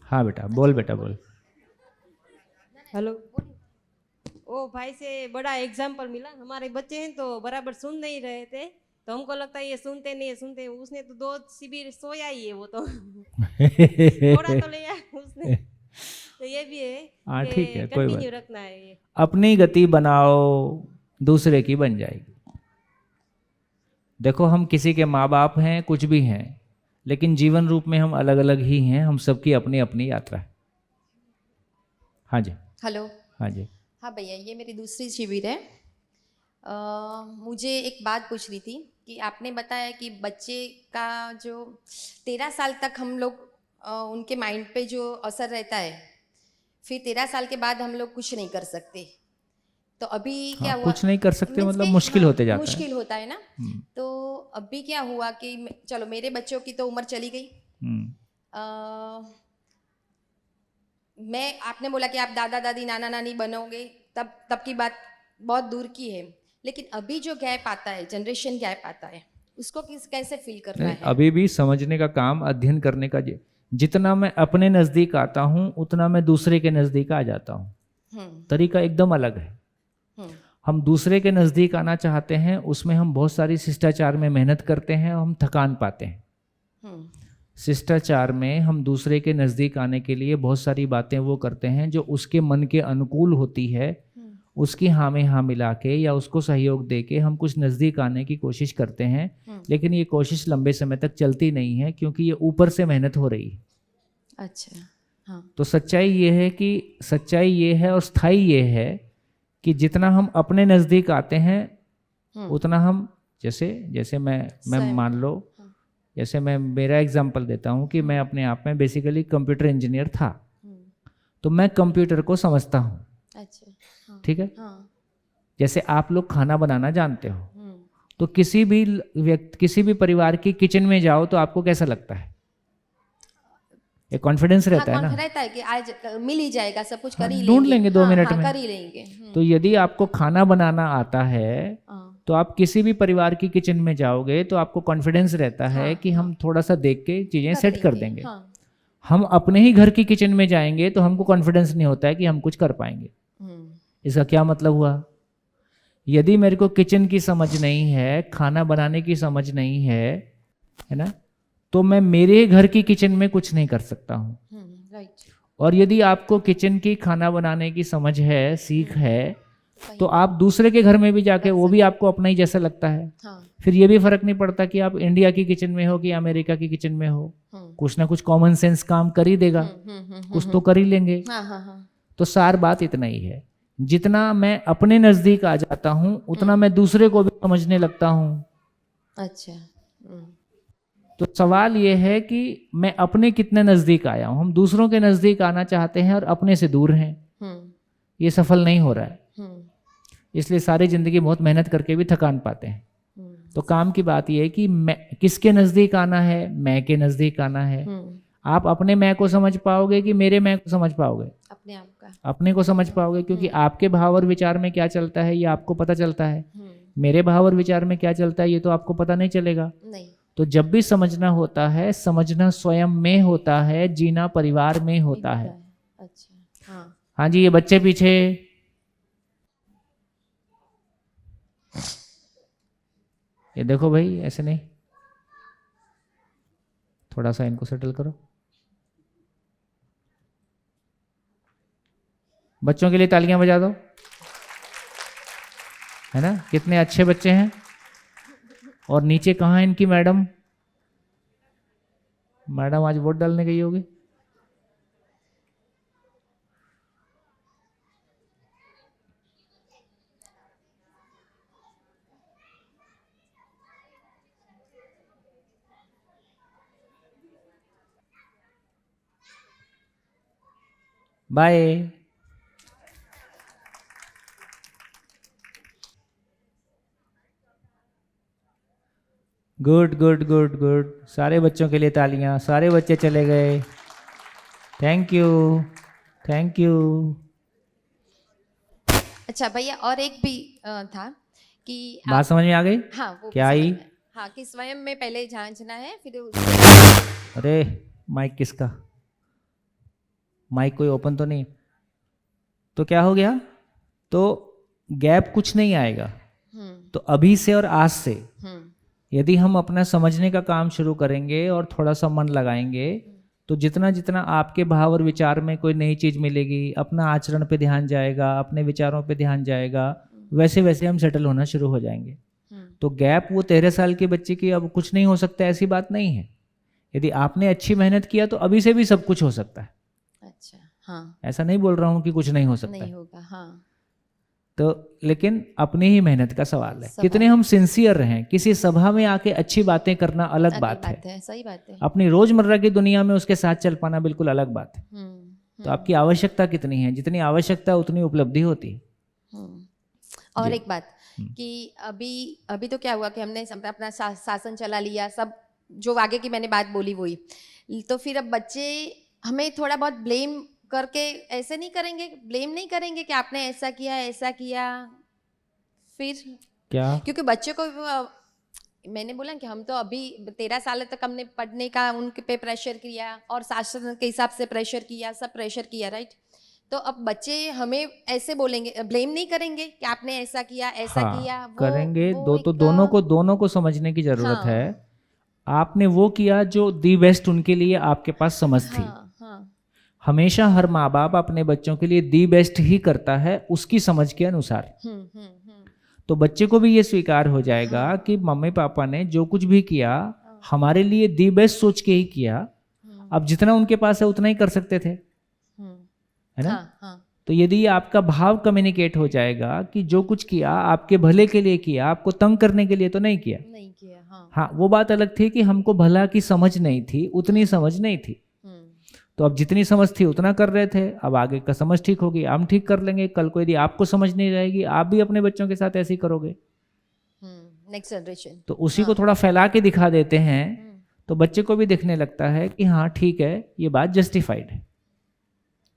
हाँ बेटा बोल, बेटा बोल। हेलो। ओ भाई से बड़ा एग्जाम्पल मिला, हमारे बच्चे हैं तो बराबर सुन नहीं रहे थे, तो हमको लगता है ये सुनते नहीं सुनते, उसने तो 2 शिविर सोया ही है वो तो। थोड़ा तो लिया उसने। तो ये भी है हाँ कि ठीक है, कोई बात कंटिन्यू रखना है ये। अपनी गति बनाओ, दूसरे की बन जाएगी। देखो हम किसी के माँ बाप हैं, कुछ भी हैं, लेकिन जीवन रूप में हम अलग अलग ही हैं। हम सबकी अपनी अपनी यात्रा है। हाँ जी। हेलो। हाँ जी। हाँ भैया, ये मेरी दूसरी शिविर है। मुझे एक बात पूछनी थी कि आपने बताया कि बच्चे का जो 13 साल तक हम लोग उनके माइंड पे जो असर रहता है, फिर 13 साल के बाद हम लोग कुछ नहीं कर सकते। तो अभी क्या हुआ? कुछ नहीं कर सकते Means मतलब कि मुश्किल होते जाता है। मुश्किल होता है ना। तो अभी क्या हुआ कि चलो मेरे बच्चों की तो उम्र चली गई। मैं आपने बोला कि आप दादा दादी नाना नानी बनोगे, तब की बात बहुत दूर की है। लेकिन अभी जो गैप आता है, जनरेशन गैप आता है, उसको कैसे फील करना है? अभी भी समझने का काम, अध्ययन करने का, जितना मैं अपने नज़दीक आता हूँ उतना मैं दूसरे के नज़दीक आ जाता हूँ। तरीका एकदम अलग है। हम दूसरे के नज़दीक आना चाहते हैं, उसमें हम बहुत सारी शिष्टाचार में मेहनत करते हैं और हम थकान पाते हैं। शिष्टाचार में हम दूसरे के नज़दीक आने के लिए बहुत सारी बातें वो करते हैं जो उसके मन के अनुकूल होती है। उसकी हाँ में हाँ मिला के या उसको सहयोग दे के हम कुछ नज़दीक आने की कोशिश करते हैं, लेकिन ये कोशिश लंबे समय तक चलती नहीं है क्योंकि ये ऊपर से मेहनत हो रही है। अच्छा। हाँ। तो सच्चाई ये है और स्थाई ये है कि जितना हम अपने नज़दीक आते हैं उतना हम जैसे मैं मान लो, जैसे मैं मेरा एग्जांपल देता हूँ कि मैं अपने आप में बेसिकली कंप्यूटर इंजीनियर था, तो मैं कंप्यूटर को समझता हूँ। अच्छा। हाँ। ठीक है। हाँ। जैसे आप लोग खाना बनाना जानते हो, तो किसी भी परिवार की किचन में जाओ तो आपको कैसा लगता है? एक कॉन्फिडेंस रहता है ना, रहता है कि आज मिल ही जाएगा, सब कुछ कर ही ढूंढ लेंगे 2 मिनट में। कर ही लेंगे। तो यदि आपको खाना बनाना आता है तो आप किसी भी परिवार की किचन में जाओगे तो आपको कॉन्फिडेंस रहता है कि हम थोड़ा सा देख के चीजें सेट कर देंगे। हम अपने ही घर की किचन में जाएंगे तो हमको कॉन्फिडेंस नहीं होता है कि हम कुछ कर पाएंगे। इसका क्या मतलब हुआ? यदि मेरे को किचन की समझ नहीं है, खाना बनाने की समझ नहीं है ना, तो मैं मेरे घर की किचन में कुछ नहीं कर सकता हूँ। और यदि आपको किचन की खाना बनाने की समझ है, सीख है, तो आप दूसरे के घर में भी जाके वो भी आपको अपना ही जैसा लगता है। फिर ये भी फर्क नहीं पड़ता कि आप इंडिया की किचन में हो कि अमेरिका की किचन में हो, कुछ ना कुछ कॉमन सेंस काम कर ही देगा, कुछ तो कर ही लेंगे। तो सार बात इतना ही है, जितना मैं अपने नजदीक आ जाता हूँ उतना मैं दूसरे को भी समझने लगता हूँ। अच्छा। तो सवाल ये है कि मैं अपने कितने नजदीक आया हूँ। हम दूसरों के नजदीक आना चाहते हैं और अपने से दूर हैं, ये सफल नहीं हो रहा है। इसलिए सारी जिंदगी बहुत मेहनत करके भी थकान पाते हैं। तो काम की बात यह है कि मैं किसके नजदीक आना है, मैं के नजदीक आना है। आप अपने मैं को समझ पाओगे कि मेरे मैं को समझ पाओगे? अपने आप का, अपने को समझ पाओगे, क्योंकि आपके भाव और विचार में क्या चलता है ये आपको पता चलता है। मेरे भाव और विचार में क्या चलता है ये तो आपको पता नहीं चलेगा। नहीं। तो जब भी समझना होता है, समझना स्वयं में होता है, जीना परिवार में होता है। अच्छा। हाँ। हाँ जी, ये बच्चे पीछे। ये देखो भाई, ऐसे नहीं, थोड़ा सा इनको सेटल करो। बच्चों के लिए तालियां बजा दो, है ना, कितने अच्छे बच्चे हैं। और नीचे कहाँ है इनकी मैडम? मैडम आज वोट डालने गई होगी। Bye. Good good good good, सारे बच्चों के लिए तालियां। सारे बच्चे चले गए, थैंक यू थैंक यू। अच्छा भैया, और एक भी था कि बात समझ में आ गई? हाँ, वो क्या आई? हाँ, कि स्वयं में पहले जांचना है, फिर अरे माइक किसका? माइक कोई ओपन तो नहीं? तो क्या हो गया? तो गैप कुछ नहीं आएगा। तो अभी से और आज से यदि हम अपना समझने का काम शुरू करेंगे और थोड़ा सा मन लगाएंगे तो जितना जितना आपके भाव और विचार में कोई नई चीज़ मिलेगी, अपना आचरण पे ध्यान जाएगा, अपने विचारों पे ध्यान जाएगा, वैसे वैसे हम सेटल होना शुरू हो जाएंगे। तो गैप वो 13 साल के बच्चे की अब कुछ नहीं हो सकता ऐसी बात नहीं है। यदि आपने अच्छी मेहनत किया तो अभी से भी सब कुछ हो सकता है। अच्छा, हाँ, ऐसा नहीं बोल रहा हूँ कि कुछ नहीं हो सकता नहीं है। होगा, हाँ। तो लेकिन अपनी ही मेहनत का सवाल है, कितने हम सिंसियर रहें। किसी सभा में आके अच्छी बातें करना अलग बात है, सही बात है। अपनी रोजमर्रा की दुनिया में उसके साथ चल पाना बिल्कुल अलग बात है। तो आपकी आवश्यकता कितनी है, जितनी आवश्यकता उतनी उपलब्धि होती है। और एक बात कि अभी तो क्या हुआ कि हमने अपना शासन चला लिया, सब जो आगे की मैंने बात बोली वही, तो फिर अब बच्चे हमें थोड़ा बहुत ब्लेम करके ऐसे नहीं करेंगे, ब्लेम नहीं करेंगे कि आपने ऐसा किया, फिर क्या, क्योंकि बच्चों को मैंने बोला कि हम तो अभी 13 साल तक हमने पढ़ने का उनके पे प्रेशर किया और शासन के हिसाब से प्रेशर किया, सब प्रेशर किया, राइट। तो अब बच्चे हमें ऐसे बोलेंगे, ब्लेम नहीं करेंगे कि आपने ऐसा किया, करेंगे। दोनों को समझने की जरूरत है। आपने वो किया जो दी बेस्ट उनके लिए आपके पास समझ थी। हमेशा हर माँ बाप अपने बच्चों के लिए दी बेस्ट ही करता है उसकी समझ के अनुसार। तो बच्चे को भी ये स्वीकार हो जाएगा कि मम्मी पापा ने जो कुछ भी किया हमारे लिए दी बेस्ट सोच के ही किया। अब जितना उनके पास है उतना ही कर सकते थे, है ना। तो यदि आपका भाव कम्युनिकेट हो जाएगा कि जो कुछ किया आपके भले के लिए किया, आपको तंग करने के लिए तो नहीं किया। हाँ, वो बात अलग थी कि हमको भला की समझ नहीं थी, उतनी समझ नहीं थी। तो अब जितनी समझ थी उतना कर रहे थे, अब आगे का समझ ठीक होगी, हम ठीक कर लेंगे। कल को यदि आपको समझ नहीं रहेगी, आप भी अपने बच्चों के साथ ऐसे ही करोगे। नेक्स्ट जनरेशन तो उसी को थोड़ा फैला के दिखा देते हैं, तो बच्चे को भी दिखने लगता है कि हाँ ठीक है, ये बात जस्टिफाइड है।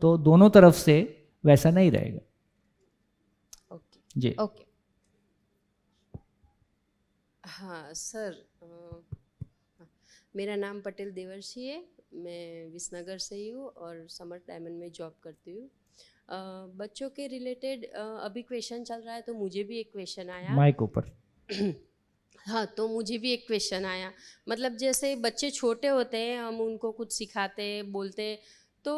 तो दोनों तरफ से वैसा नहीं रहेगा। जी ओके। हाँ सर, मेरा नाम पटेल देवर्षी है, मैं विसनगर से ही हूँ और समर डायमंड में जॉब करती हूँ। बच्चों के रिलेटेड अभी क्वेश्चन चल रहा है, तो मुझे भी एक क्वेश्चन आया माइक ऊपर। हाँ, तो मुझे भी एक क्वेश्चन आया, मतलब जैसे बच्चे छोटे होते हैं, हम उनको कुछ सिखाते बोलते, तो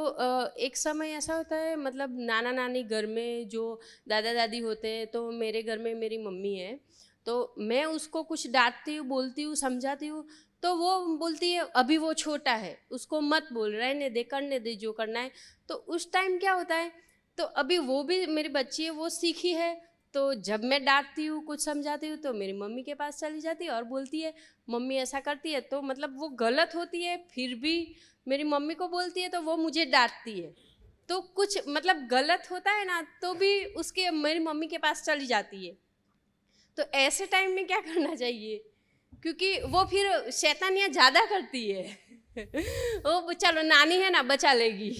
एक समय ऐसा होता है, मतलब नाना नानी घर में जो दादा दादी होते हैं, तो मेरे घर में मेरी मम्मी है, तो मैं उसको कुछ डांटती हूँ, बोलती हूँ, समझाती हूँ, तो वो बोलती है अभी वो छोटा है, उसको मत बोल, रहने दे, करने दे जो करना है। तो उस टाइम क्या होता है, तो अभी वो भी मेरी बच्ची है, वो सीखी है, तो जब मैं डांटती हूँ, कुछ समझाती हूँ, तो मेरी मम्मी के पास चली जाती है और बोलती है मम्मी ऐसा करती है, तो मतलब वो गलत होती है, फिर भी मेरी मम्मी को बोलती है, तो वो मुझे डांटती है। तो कुछ मतलब गलत होता है ना, तो भी उसके मेरी मम्मी के पास चली जाती है। तो ऐसे टाइम में क्या करना चाहिए, क्योंकि वो फिर शैतानियाँ ज़्यादा करती है। वो चलो नानी है ना, बचा लेगी।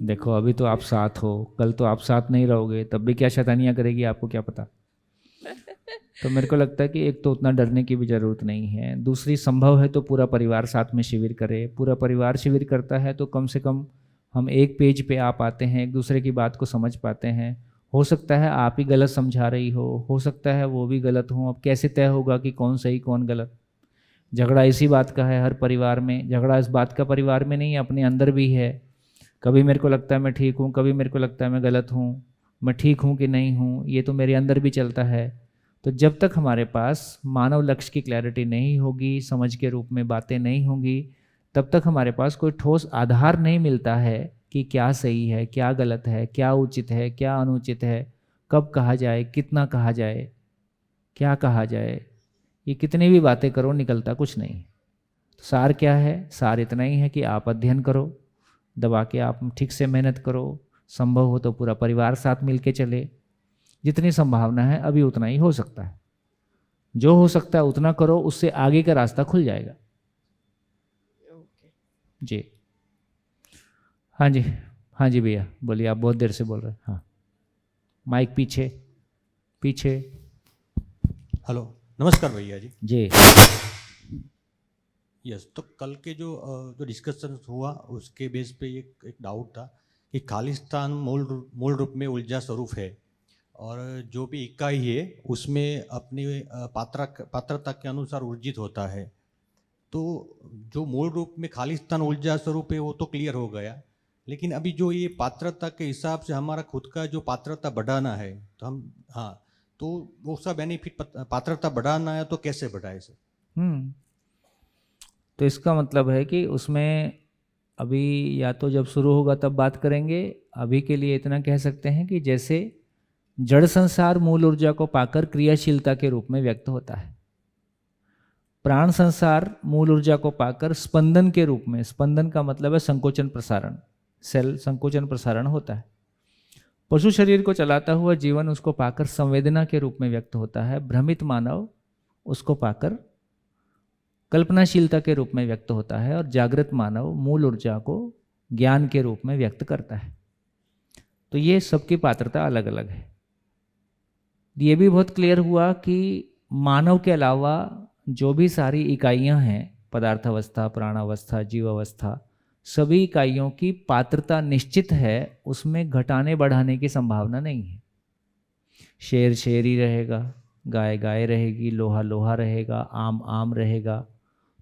देखो अभी तो आप साथ हो, कल तो आप साथ नहीं रहोगे, तब भी क्या शैतानियाँ करेगी आपको क्या पता। तो मेरे को लगता है कि एक तो उतना डरने की भी ज़रूरत नहीं है, दूसरी संभव है तो पूरा परिवार साथ में शिविर करे। पूरा परिवार शिविर करता है तो कम से कम हम एक पेज पे आ पाते हैं, एक दूसरे की बात को समझ पाते हैं। हो सकता है आप ही गलत समझा रही हो सकता है वो भी गलत हो। अब कैसे तय होगा कि कौन सही कौन गलत। झगड़ा इसी बात का है हर परिवार में, झगड़ा इस बात का परिवार में नहीं, अपने अंदर भी है। कभी मेरे को लगता है मैं ठीक हूँ, कभी मेरे को लगता है मैं गलत हूँ, मैं ठीक हूँ कि नहीं हूँ, ये तो मेरे अंदर भी चलता है। तो जब तक हमारे पास मानव लक्ष्य की क्लैरिटी नहीं होगी, समझ के रूप में बातें नहीं होंगी, तब तक हमारे पास कोई ठोस आधार नहीं मिलता है कि क्या सही है, क्या गलत है, क्या उचित है, क्या अनुचित है, कब कहा जाए, कितना कहा जाए, क्या कहा जाए। ये कितनी भी बातें करो निकलता कुछ नहीं। तो सार क्या है, सार इतना ही है कि आप अध्ययन करो, दबा के आप ठीक से मेहनत करो, संभव हो तो पूरा परिवार साथ मिल के चले। जितनी संभावना है अभी उतना ही हो सकता है, जो हो सकता है उतना करो, उससे आगे का रास्ता खुल जाएगा। जी हाँ जी, हाँ जी भैया बोलिए, आप बहुत देर से बोल रहे हैं। हाँ माइक पीछे पीछे। हेलो, नमस्कार भैया जी। जी यस, तो कल के जो डिस्कशन हुआ उसके बेस पे एक डाउट था कि खालिस्तान मूल रूप में ऊर्जा स्वरूप है और जो भी इकाई है उसमें अपनी पात्रता के अनुसार ऊर्जित होता है। तो जो मूल रूप में खालिस्तान ऊर्जा स्वरूप है वो तो क्लियर हो गया, लेकिन अभी जो ये पात्रता के हिसाब से हमारा खुद का जो पात्रता बढ़ाना है, तो हम हाँ तो वो सब बेनिफिट पात्रता बढ़ाना है तो कैसे बढ़ाए सर? तो इसका मतलब है कि उसमें अभी या तो जब शुरू होगा तब बात करेंगे। अभी के लिए इतना कह सकते हैं कि जैसे जड़ संसार मूल ऊर्जा को पाकर क्रियाशीलता के रूप में व्यक्त होता है, प्राण संसार मूल ऊर्जा को पाकर स्पंदन के रूप में, स्पंदन का मतलब है संकोचन प्रसारण, सेल संकोचन प्रसारण होता है। पशु शरीर को चलाता हुआ जीवन उसको पाकर संवेदना के रूप में व्यक्त होता है। भ्रमित मानव उसको पाकर कल्पनाशीलता के रूप में व्यक्त होता है, और जागृत मानव मूल ऊर्जा को ज्ञान के रूप में व्यक्त करता है। तो ये सबकी पात्रता अलग अलग है। ये भी बहुत क्लियर हुआ कि मानव के अलावा जो भी सारी इकाइयां हैं, पदार्थावस्था, प्राणावस्था, जीवावस्था, सभी इकाइयों की पात्रता निश्चित है, उसमें घटाने बढ़ाने की संभावना नहीं है। शेर शेर ही रहेगा, गाय गाय रहेगी, लोहा लोहा रहेगा, आम आम रहेगा,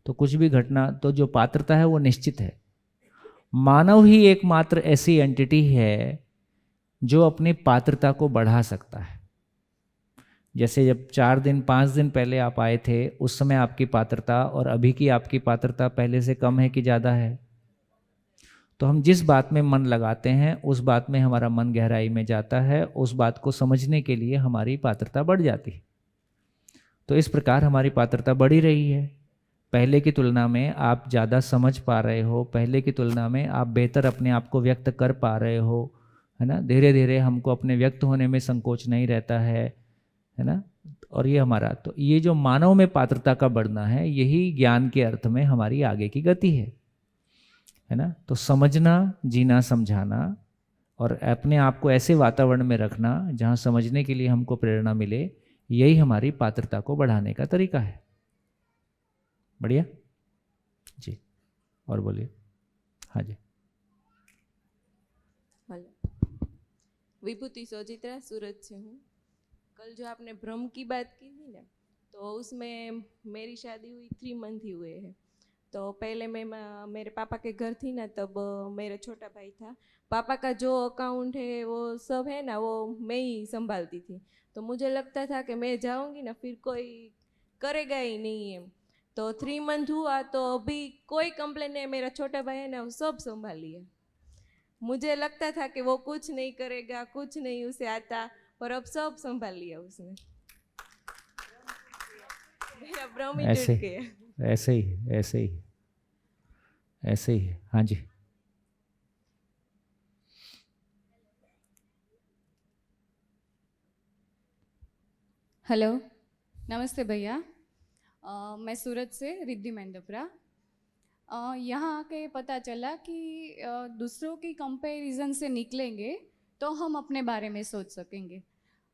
तो कुछ भी घटना, तो जो पात्रता है वो निश्चित है। मानव ही एकमात्र ऐसी एंटिटी है जो अपनी पात्रता को बढ़ा सकता है। जैसे जब 4 दिन 5 दिन पहले आप आए थे, उस समय आपकी पात्रता और अभी की आपकी पात्रता पहले से कम है कि ज़्यादा है? तो हम जिस बात में मन लगाते हैं उस बात में हमारा मन गहराई में जाता है, उस बात को समझने के लिए हमारी पात्रता बढ़ जाती है। तो इस प्रकार हमारी पात्रता बढ़ी रही है। पहले की तुलना में आप ज़्यादा समझ पा रहे हो, पहले की तुलना में आप बेहतर अपने आप को व्यक्त कर पा रहे हो, है ना। धीरे धीरे हमको अपने व्यक्त होने में संकोच नहीं रहता है ना। और ये हमारा, तो ये जो मानव में पात्रता का बढ़ना है, यही ज्ञान के अर्थ में हमारी आगे की गति है ना। तो समझना, जीना, समझाना और अपने आप को ऐसे वातावरण में रखना जहाँ समझने के लिए हमको प्रेरणा मिले, यही हमारी पात्रता को बढ़ाने का तरीका है। बढ़िया जी, और बोलिए। हाँ जी। हेलो, विभूति सोजित्रा, सूरत से हूँ। कल जो आपने भ्रम की बात की थी ना, तो उसमें मेरी शादी हुई 3 मंथ ही हुए हैं। तो पहले मैं मेरे पापा के घर थी ना, तब मेरा छोटा भाई था। पापा का जो अकाउंट है वो सब है ना, वो मैं ही संभालती थी। तो मुझे लगता था कि मैं जाऊंगी ना फिर कोई करेगा ही नहीं है। तो 3 मंथ हुआ तो अभी कोई कंप्लेन नहीं, मेरा छोटा भाई है ना वो सब संभाल लिया। मुझे लगता था कि वो कुछ नहीं करेगा, कुछ नहीं उसे आता, पर अब सब संभाल लिया उसने। मेरा भ्रम ही टूट गया। ऐसे ही है। हाँ जी। हेलो, नमस्ते भैया। मैं सूरत से रिद्धि मेंदपरा। यहाँ आके पता चला कि दूसरों की कंपैरिजन से निकलेंगे तो हम अपने बारे में सोच सकेंगे।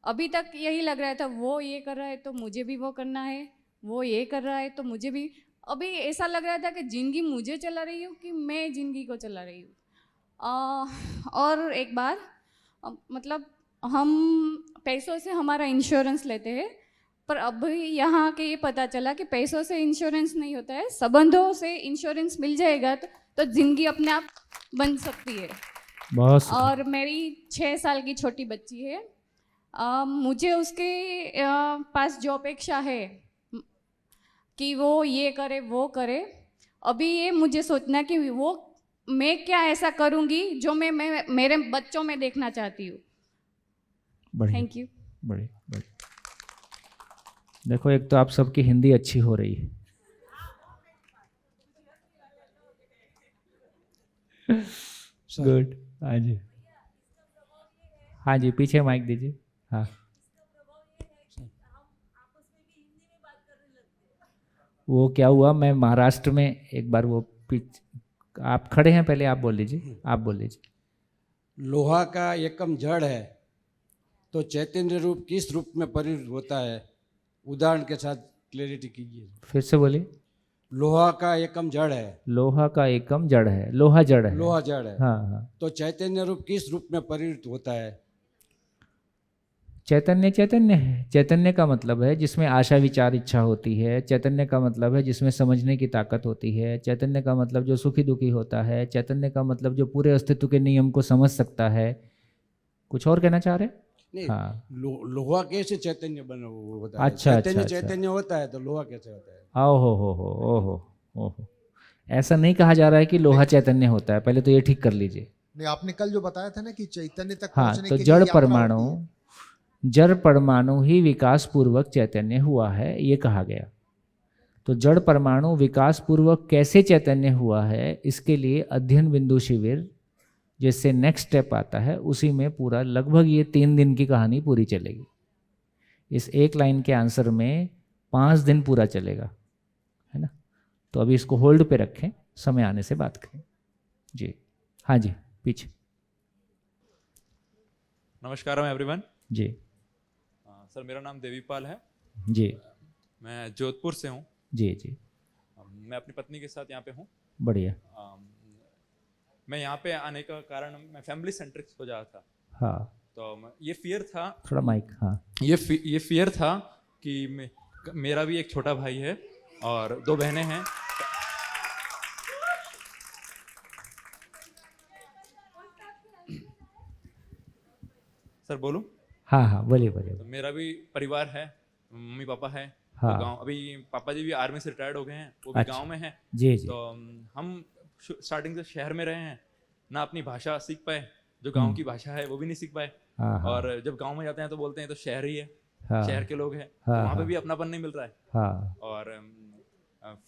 अभी तक यही लग रहा था, वो ये कर रहा है तो मुझे भी वो करना है, वो ये कर रहा है तो मुझे भी। अभी ऐसा लग रहा था कि ज़िंदगी मुझे चला रही हूँ कि मैं ज़िंदगी को चला रही हूँ। और एक बार मतलब हम पैसों से हमारा इंश्योरेंस लेते हैं, पर अब यहाँ के ये पता चला कि पैसों से इंश्योरेंस नहीं होता है, संबंधों से इंश्योरेंस मिल जाएगा तो ज़िंदगी अपने आप बन सकती है। और मेरी 6 साल की छोटी बच्ची है। मुझे उसके पास जो अपेक्षा है कि वो ये करे वो करे, अभी ये मुझे सोचना कि वो मैं क्या ऐसा करूँगी जो मैं मेरे बच्चों में देखना चाहती हूँ। Thank you. बढ़िया। देखो, एक तो आप सबकी हिंदी अच्छी हो रही है। गुड। हाँ जी, पीछे माइक दीजिए। हाँ, वो क्या हुआ, मैं महाराष्ट्र में एक बार वो आप खड़े हैं, पहले आप बोल लीजिए, आप बोल लीजिए। लोहा का एकम जड़ है तो चैतन्य रूप किस रूप में परिणत होता है? उदाहरण के साथ क्लैरिटी कीजिए। फिर से बोलिए। लोहा का एकम जड़ है। लोहा का एकम जड़ है। लोहा जड़ है। लोहा जड़ है। हाँ। तो चैतन्य रूप किस रूप में परिणत होता है? चैतन्य चैतन्य है। चैतन्य का मतलब है जिसमें आशा विचार इच्छा होती है। चैतन्य का मतलब है जिसमें समझने की ताकत होती है। चैतन्य का मतलब जो सुखी दुखी होता है। चैतन्य का मतलब जो पूरे अस्तित्व के नियम को समझ सकता है। कुछ और कहना चाह रहे हैं? नहीं, हाँ, लोहा कैसे चैतन्य बना होता है? अच्छा चैतन्य अच्छा अच्छा। चैतन्य होता है तो लोहा कैसे होता है? आओ हो ओहो ओहो, ऐसा नहीं कहा जा रहा है कि लोहा चैतन्य होता है। पहले तो ये ठीक कर लीजिए। नहीं, आपने कल जो बताया था ना कि चैतन्य तक हाँ, पहुंचने तो के जड़ लिए यात्रा परमाणु, होती है। जड़ परमाणु ही विकास पूर्वक चैतन्य हुआ है, ये कहा गया। तो जड़ परमाणु विकास पूर्वक कैसे चैतन्य हुआ है, इसके लिए अध्ययन बिंदु शिविर जिससे नेक्स्ट स्टेप आता है, उसी में पूरा लगभग ये 3 दिन की कहानी पूरी चलेगी। इस एक लाइन के आंसर में 5 दिन पूरा चलेगा, है ना। तो अभी इसको होल्ड पे रखें, समय आने से बात करें। जी हाँ जी, पीछे। नमस्कार एवरीवन। जी सर, मेरा नाम देवीपाल है जी। मैं जोधपुर से हूँ। जी जी, मैं अपनी पत्नी के साथ यहाँ पे हूँ। बढ़िया। मैं यहाँ पे आने का कारण, मैं फैमिली सेंट्रिक हो जा रहा था। हाँ, तो ये फियर था, थोड़ा माइक। हाँ, ये फियर था कि मेरा भी एक छोटा भाई है और 2 बहनें हैं। सर बोलूं? हाँ हाँ, बोलिए बोलिए। तो मेरा भी परिवार है, मम्मी पापा है। हाँ। तो गांव, अभी पापा जी भी आर्मी से रिटायर्ड हो गए हैं, वो भी अच्छा। गांव में हैं। जी जी। तो हम स्टार्टिंग से शहर में रहे हैं, ना अपनी भाषा सीख पाए, जो गांव की भाषा है वो भी नहीं सीख पाए। हाँ, हाँ। और जब गांव में जाते हैं तो बोलते हैं तो शहर ही है, हाँ। शहर के लोग हैं। हाँ, तो वहाँ पे हाँ। भी अपनापन नहीं मिल रहा है। हाँ। और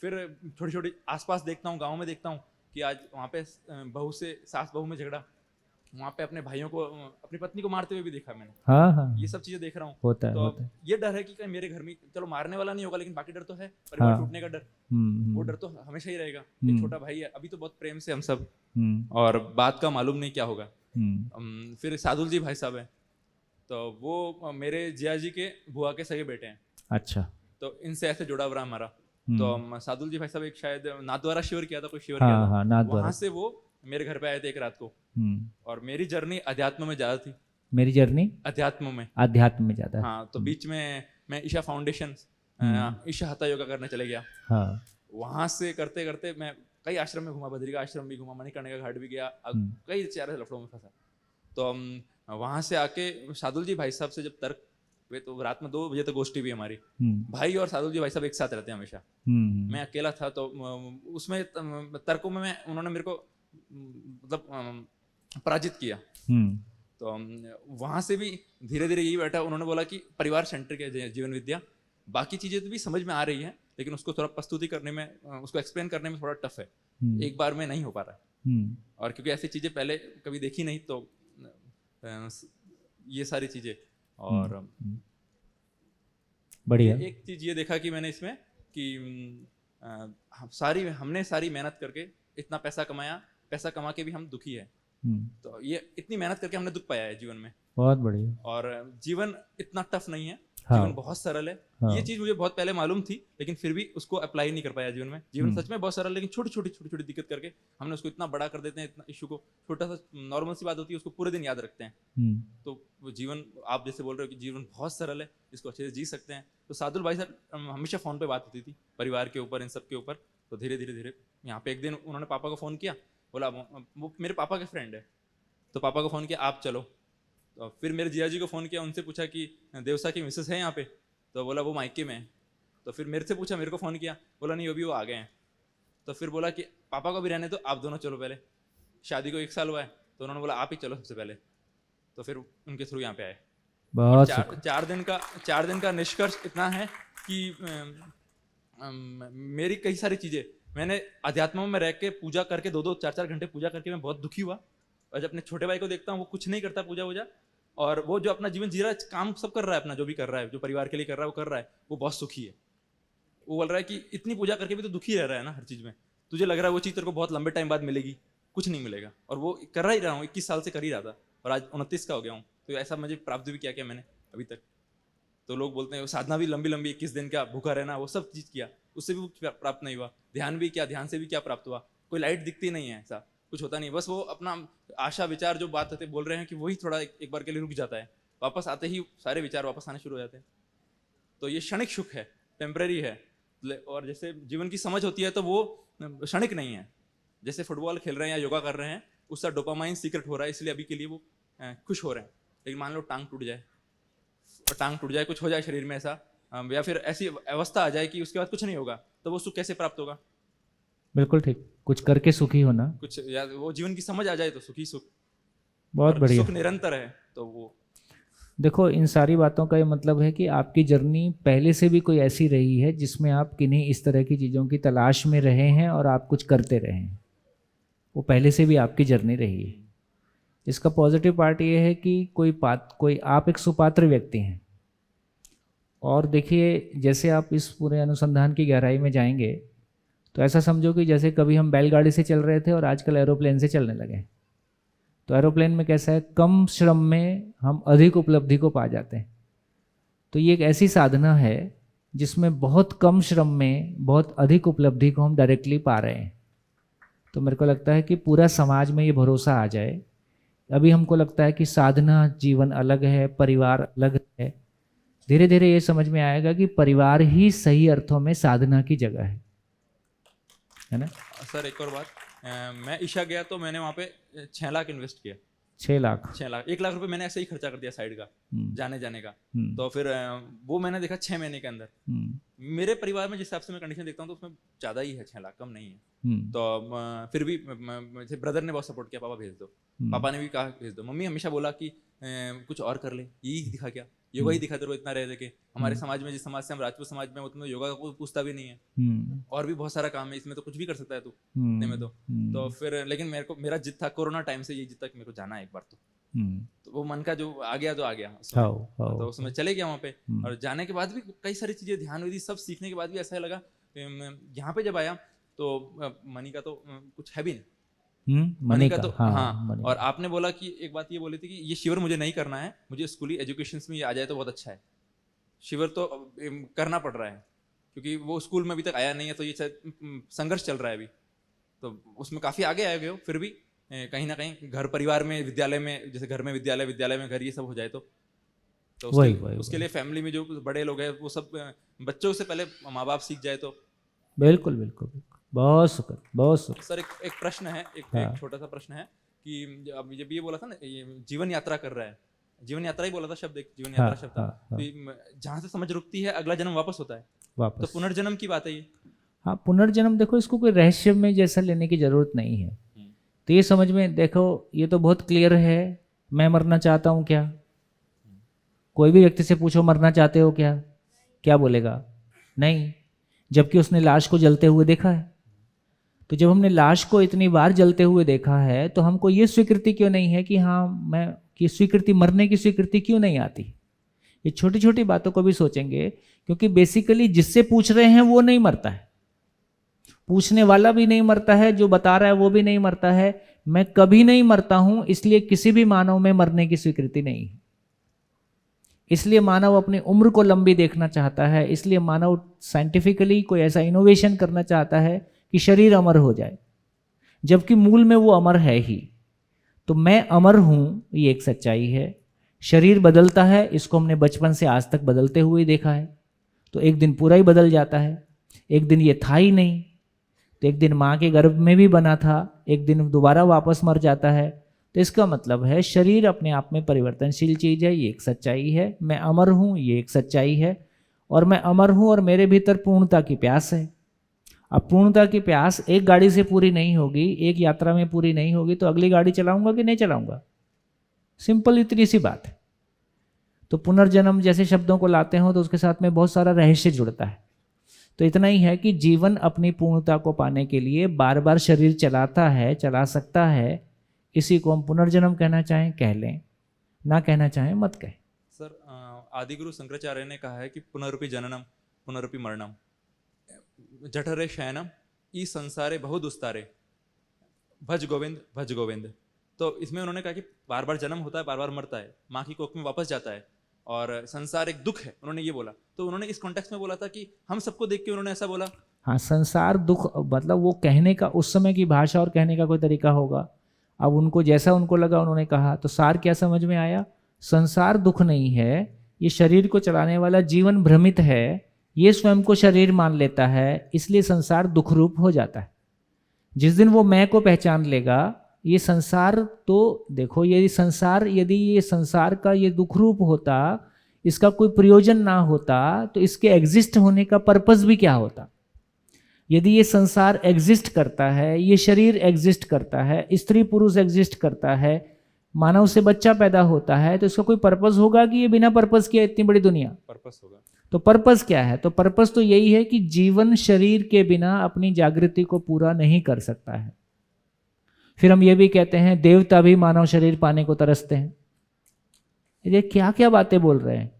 फिर छोटी छोटी आसपास देखता हूँ, गाँव में देखता हूँ कि आज वहाँ पे बहू से, सास बहू में झगड़ा, वहाँ पे अपने भाइयों को, अपनी पत्नी को मारते हुए भी देखा मैंने। हाँ हाँ, ये सब चीजें देख रहा हूँ। होता है, तो होता है। ये डर है कि कहीं मेरे घर में, चलो मारने वाला नहीं होगा लेकिन बाकी डर तो है, परिवार हाँ। टूटने का डर। वो डर तो हमेशा ही रहेगा। एक छोटा भाई है, अभी तो बहुत प्रेम से हम सब, और बात का मालूम नहीं क्या होगा। फिर सादुल जी भाई साहब हैं, तो वो मेरे जिया जी के बुआ के सगे बेटे हैं। अच्छा। तो इनसे ऐसे जुड़ा हुआ हमारा। तो सादुल जी भाई साहब एक शायद नाथद्वारा शिविर किया था, कोई शिविर हाँ, किया था। हाँ, नाथद्वारा। वहां से वो मेरे घर पे आए थे एक रात को। और मेरी जर्नी अध्यात्म में ज्यादा थी। मेरी जर्नी अध्यात्म में, अध्यात्म में ज्यादा है। हाँ। तो बीच में मैं ईशा फाउंडेशन, ईशा हता योगा करने चले गया। हाँ। वहां से करते करते मैं कई आश्रम में घूमा, बद्रिका आश्रम भी घूमा, मणिकर्णिका घाट भी गया, कई चार लफड़ों में फंसा। तो वहां से आके सादुल जी भाई साहब से जब तर्क हुए, तो रात में 2 बजे तक गोष्ठी भी हमारी। भाई और सादुल जी भाई साहब एक साथ रहते हैं हमेशा। मैं अकेला था, तो उसमें तर्कों में उन्होंने मेरे को मतलब पराजित किया। तो वहां से भी धीरे धीरे यही बैठा, उन्होंने बोला कि परिवार सेंट्रिक है जीवन विद्या, बाकी चीजें तो भी समझ में आ रही है लेकिन उसको थोड़ा प्रस्तुति करने में, उसको एक्सप्लेन करने में थोड़ा टफ है, एक बार में नहीं हो पा रहा है। और क्योंकि ऐसी चीजें पहले कभी देखी नहीं, तो ये सारी चीजें। और बढ़िया। एक चीज ये देखा कि मैंने इसमें कि हमने सारी मेहनत करके इतना पैसा कमाया, पैसा कमा के भी हम दुखी है। तो ये इतनी मेहनत करके हमने दुख पाया है जीवन में। बहुत बढ़िया। और जीवन इतना टफ नहीं है, हाँ। जीवन बहुत सरल है। हाँ। ये चीज मुझे बहुत पहले मालूम थी, लेकिन फिर भी उसको अप्लाई नहीं कर पाया जीवन में। जीवन सच में बहुत सरल, लेकिन छोटी छोटी दिक्कत करके हमने उसको इतना बड़ा कर देते हैं। इतना इशू को, छोटा सा नॉर्मल सी बात होती है, उसको पूरे दिन याद रखते हैं। तो वो जीवन, आप जैसे बोल रहे हो कि जीवन बहुत सरल है, इसको अच्छे से जी सकते हैं। तो सादुल भाई साहब हमेशा फोन पे बात होती थी, परिवार के ऊपर, इन सब के ऊपर। तो धीरे धीरे यहाँ पे एक दिन उन्होंने पापा को फोन किया, बोला वो मेरे पापा के फ्रेंड है, तो पापा को फोन किया आप चलो। तो फिर मेरे जिया जी को फ़ोन किया, उनसे पूछा कि देवसा की मिसेस है यहाँ पे, तो बोला वो मायके में है। तो फिर मेरे से पूछा, मेरे को फ़ोन किया, बोला नहीं अभी वो आ गए हैं। तो फिर बोला कि पापा को भी रहने तो आप दोनों चलो, पहले शादी को 1 साल हुआ है। तो उन्होंने बोला आप ही चलो सबसे पहले। तो फिर उनके थ्रू यहाँ पे आए। बहुत 4 दिन का निष्कर्ष इतना है कि मेरी कई सारी चीज़ें, मैंने अध्यात्म में रह के पूजा करके 2-2, 4-4 घंटे पूजा करके मैं बहुत दुखी हुआ। और जब अपने छोटे भाई को देखता हूँ, वो कुछ नहीं करता पूजा वूजा, और वो जो अपना जीवन जी रहा है, काम सब कर रहा है अपना, जो भी कर रहा है, जो परिवार के लिए कर रहा है वो कर रहा है, वो बहुत सुखी है। वो बोल रहा है कि इतनी पूजा करके भी तो दुखी रह रहा है ना हर चीज़ में, तुझे लग रहा है वो चीज़ तेरे को बहुत लंबे टाइम बाद मिलेगी, कुछ नहीं मिलेगा। और वो कर ही रहा हूँ, 21 साल से कर ही रहा था, और आज 29 का हो गया हूँ। तो ऐसा मुझे प्राप्त भी किया मैंने अभी तक। तो लोग बोलते हैं साधना भी लंबी 21 दिन का भूखा रहना, वो सब चीज़ किया, उससे भी प्राप्त नहीं हुआ। ध्यान भी किया, ध्यान से भी क्या प्राप्त हुआ? कोई लाइट दिखती नहीं है, ऐसा कुछ होता नहीं। बस वो अपना आशा विचार जो बात होते बोल रहे हैं कि वही थोड़ा एक बार के लिए रुक जाता है, वापस आते ही सारे विचार वापस आने शुरू हो जाते हैं। तो ये क्षणिक सुख है, टेम्परेरी है। और जैसे जीवन की समझ होती है तो वो क्षणिक नहीं है। जैसे फुटबॉल खेल रहे हैं या योगा कर रहे हैं, उसका डोपामाइन सीक्रेट हो रहा है, इसलिए अभी के लिए वो खुश हो रहे हैं। लेकिन मान लो टांग टूट जाए, और टांग टूट जाए, कुछ हो जाए शरीर में ऐसा, या फिर ऐसी अवस्था आ जाए कि उसके बाद कुछ नहीं होगा, तो वो सुख कैसे प्राप्त होगा? बिल्कुल ठीक, कुछ करके सुखी होना। कुछ या वो जीवन की समझ आ जाए तो सुखी सुख। बहुत बढ़िया। सुख निरंतर है तो वो देखो, इन सारी बातों का ये मतलब है कि आपकी जर्नी पहले से भी कोई ऐसी रही है जिसमें आप किन्हीं इस तरह की चीज़ों की तलाश में रहे हैं और आप कुछ करते रहे हैं। वो पहले से भी आपकी जर्नी रही है। इसका पॉजिटिव पार्ट ये है कि कोई आप एक सुपात्र व्यक्ति हैं। और देखिए, जैसे आप इस पूरे अनुसंधान की गहराई में जाएंगे तो ऐसा समझो कि जैसे कभी हम बैलगाड़ी से चल रहे थे और आजकल एरोप्लेन से चलने लगे। तो एरोप्लेन में कैसा है, कम श्रम में हम अधिक उपलब्धि को पा जाते हैं। तो ये एक ऐसी साधना है जिसमें बहुत कम श्रम में बहुत अधिक उपलब्धि को हम डायरेक्टली पा रहे हैं। तो मेरे को लगता है कि पूरा समाज में ये भरोसा आ जाए। अभी हमको लगता है कि साधना जीवन अलग है, परिवार अलग है। धीरे धीरे ये समझ में आएगा कि परिवार ही सही अर्थों में साधना की जगह है ना? सर एक और बात, मैं ईशा गया तो मैंने वहाँ पे 6 लाख इन्वेस्ट किया। 6 लाख 1 लाख रुपए मैंने ऐसे ही खर्चा कर दिया साइड का, जाने का। तो फिर वो मैंने देखा 6 महीने के अंदर मेरे परिवार में जिस हिसाब से मैं कंडीशन देखता हूँ तो उसमें ज़्यादा ही है, 6 लाख कम नहीं है। तो फिर भी मुझे ब्रदर ने बहुत सपोर्ट किया, पापा भेज दो। पापा ने भी कहा भेज दो। मम्मी हमेशा बोला कि कुछ और कर ले, यही दिखा क्या, योगा ही दिखा तेरे को इतना रह देके। हमारे समाज में, जिस समाज से हम राजपूत समाज में, उसमें योगा का कोई पूछता भी नहीं है। और भी बहुत सारा काम है इसमें, तो कुछ भी कर सकता है तू में तो फिर लेकिन मेरा जिद था, कोरोना टाइम से ये जिद था कि मेरे को जाना है एक बार तो वो मन का जो आ गया तो आ गया तो उसमें चले गया वहाँ पे। और जाने के बाद भी कई सारी चीजें ध्यान हुई थी, सब सीखने के बाद भी ऐसा लगा यहाँ पे जब आया तो मनी का तो कुछ है भी नहीं। मनी का तो हाँ। और आपने बोला कि एक बात ये बोली थी कि ये शिविर मुझे नहीं करना है, मुझे स्कूली एजुकेशन में ये आ जाए तो बहुत अच्छा है। शिविर तो करना पड़ रहा है क्योंकि वो स्कूल में अभी तक आया नहीं है, तो ये संघर्ष चल रहा है अभी, तो उसमें काफी आगे आए गए हो। फिर भी कहीं ना कहीं घर परिवार में, विद्यालय में, जैसे घर में विद्यालय, विद्यालय में घर, ये सब हो जाए तो उसके लिए फैमिली में जो बड़े लोग हैं वो सब बच्चों से पहले माँ बाप सीख जाए तो बिल्कुल बिल्कुल बिल्कुल। बहुत शुक्र, बहुत शुक्र। सर एक प्रश्न है, एक छोटा सा प्रश्न है कि अब जब ये बोला था ना, ये जीवन यात्रा कर रहा है, जीवन यात्रा ही बोला था शब्द, एक जीवन यात्रा शब्द था। जहाँ से समझ रुकती है अगला जन्म वापस होता है, तो पुनर्जन्म की बात है ये। हाँ, पुनर्जन्म देखो, इसको कोई रहस्य में जैसा लेने की जरूरत नहीं है। तो ये समझ में देखो, ये तो बहुत क्लियर है। मैं मरना चाहता हूँ क्या? कोई भी व्यक्ति से पूछो मरना चाहते हो क्या, क्या बोलेगा? नहीं, जबकि उसने लाश को जलते हुए देखा है। तो जब हमने लाश को इतनी बार जलते हुए देखा है तो हमको ये स्वीकृति क्यों नहीं है कि हाँ मैं, कि स्वीकृति, मरने की स्वीकृति क्यों नहीं आती? ये छोटी छोटी बातों को भी सोचेंगे, क्योंकि बेसिकली जिससे पूछ रहे हैं वो नहीं मरता है, पूछने वाला भी नहीं मरता है, जो बता रहा है वो भी नहीं मरता है। मैं कभी नहीं मरता हूं, इसलिए किसी भी मानव में मरने की स्वीकृति नहीं है। इसलिए मानव अपनी उम्र को लंबी देखना चाहता है, इसलिए मानव साइंटिफिकली कोई ऐसा इनोवेशन करना चाहता है कि शरीर अमर हो जाए, जबकि मूल में वो अमर है ही। तो मैं अमर हूं, ये एक सच्चाई है। शरीर बदलता है, इसको हमने बचपन से आज तक बदलते हुए देखा है। तो एक दिन पूरा ही बदल जाता है, एक दिन ये था ही नहीं, तो एक दिन माँ के गर्भ में भी बना था, एक दिन दोबारा वापस मर जाता है। तो इसका मतलब है शरीर अपने आप में परिवर्तनशील चीज़ है, ये एक सच्चाई है। मैं अमर हूँ, ये एक सच्चाई है। और मैं अमर हूँ और मेरे भीतर पूर्णता की प्यास है। अब पूर्णता की प्यास एक गाड़ी से पूरी नहीं होगी, एक यात्रा में पूरी नहीं होगी, तो अगली गाड़ी चलाऊंगा कि नहीं चलाऊंगा? सिंपल इतनी सी बात है। तो पुनर्जन्म जैसे शब्दों को लाते हो तो उसके साथ में बहुत सारा रहस्य जुड़ता है। तो इतना ही है कि जीवन अपनी पूर्णता को पाने के लिए बार बार शरीर चलाता है, चला सकता है। इसी को हम पुनर्जन्म कहना चाहें कह लें, ना कहना चाहें मत कहें। सर आदिगुरु शंकराचार्य ने कहा है कि पुनरुपि जननम पुनरुपि मरणम जठरे शयनम ई संसारे बहुदुस्तारे भज गोविंद भज गोविंद। तो इसमें उन्होंने कहा कि बार बार जन्म होता है, बार बार मरता है, माँ की कोख में वापस जाता है, और संसार एक दुख है, उन्होंने ये बोला। तो उन्होंने इस कॉन्टेक्स्ट में बोला था कि हम सबको देख के उन्होंने ऐसा बोला। हाँ, संसार दुख, मतलब वो कहने का उस समय की भाषा और कहने का कोई तरीका होगा। अब उनको जैसा उनको लगा उन्होंने कहा। तो सार क्या समझ में आया? संसार दुख नहीं है, ये शरीर को चलाने वाला जीवन भ्रमित है, ये स्वयं को शरीर मान लेता है, इसलिए संसार दुख रूप हो जाता है। जिस दिन वो मैं को पहचान लेगा, ये संसार तो देखो, यदि ये संसार का ये दुख रूप होता, इसका कोई प्रयोजन ना होता, तो इसके एग्जिस्ट होने का पर्पस भी क्या होता। यदि ये संसार एग्जिस्ट करता है, ये शरीर एग्जिस्ट करता है, स्त्री पुरुष एग्जिस्ट करता है, मानव से बच्चा पैदा होता है, तो इसका कोई पर्पस होगा कि ये बिना पर्पस के इतनी बड़ी दुनिया? पर्पस होगा। तो पर्पस क्या है? तो पर्पस तो यही है कि जीवन शरीर के बिना अपनी जागृति को पूरा नहीं कर सकता है। फिर हम ये भी कहते हैं देवता भी मानव शरीर पाने को तरसते हैं। ये क्या क्या बातें बोल रहे हैं?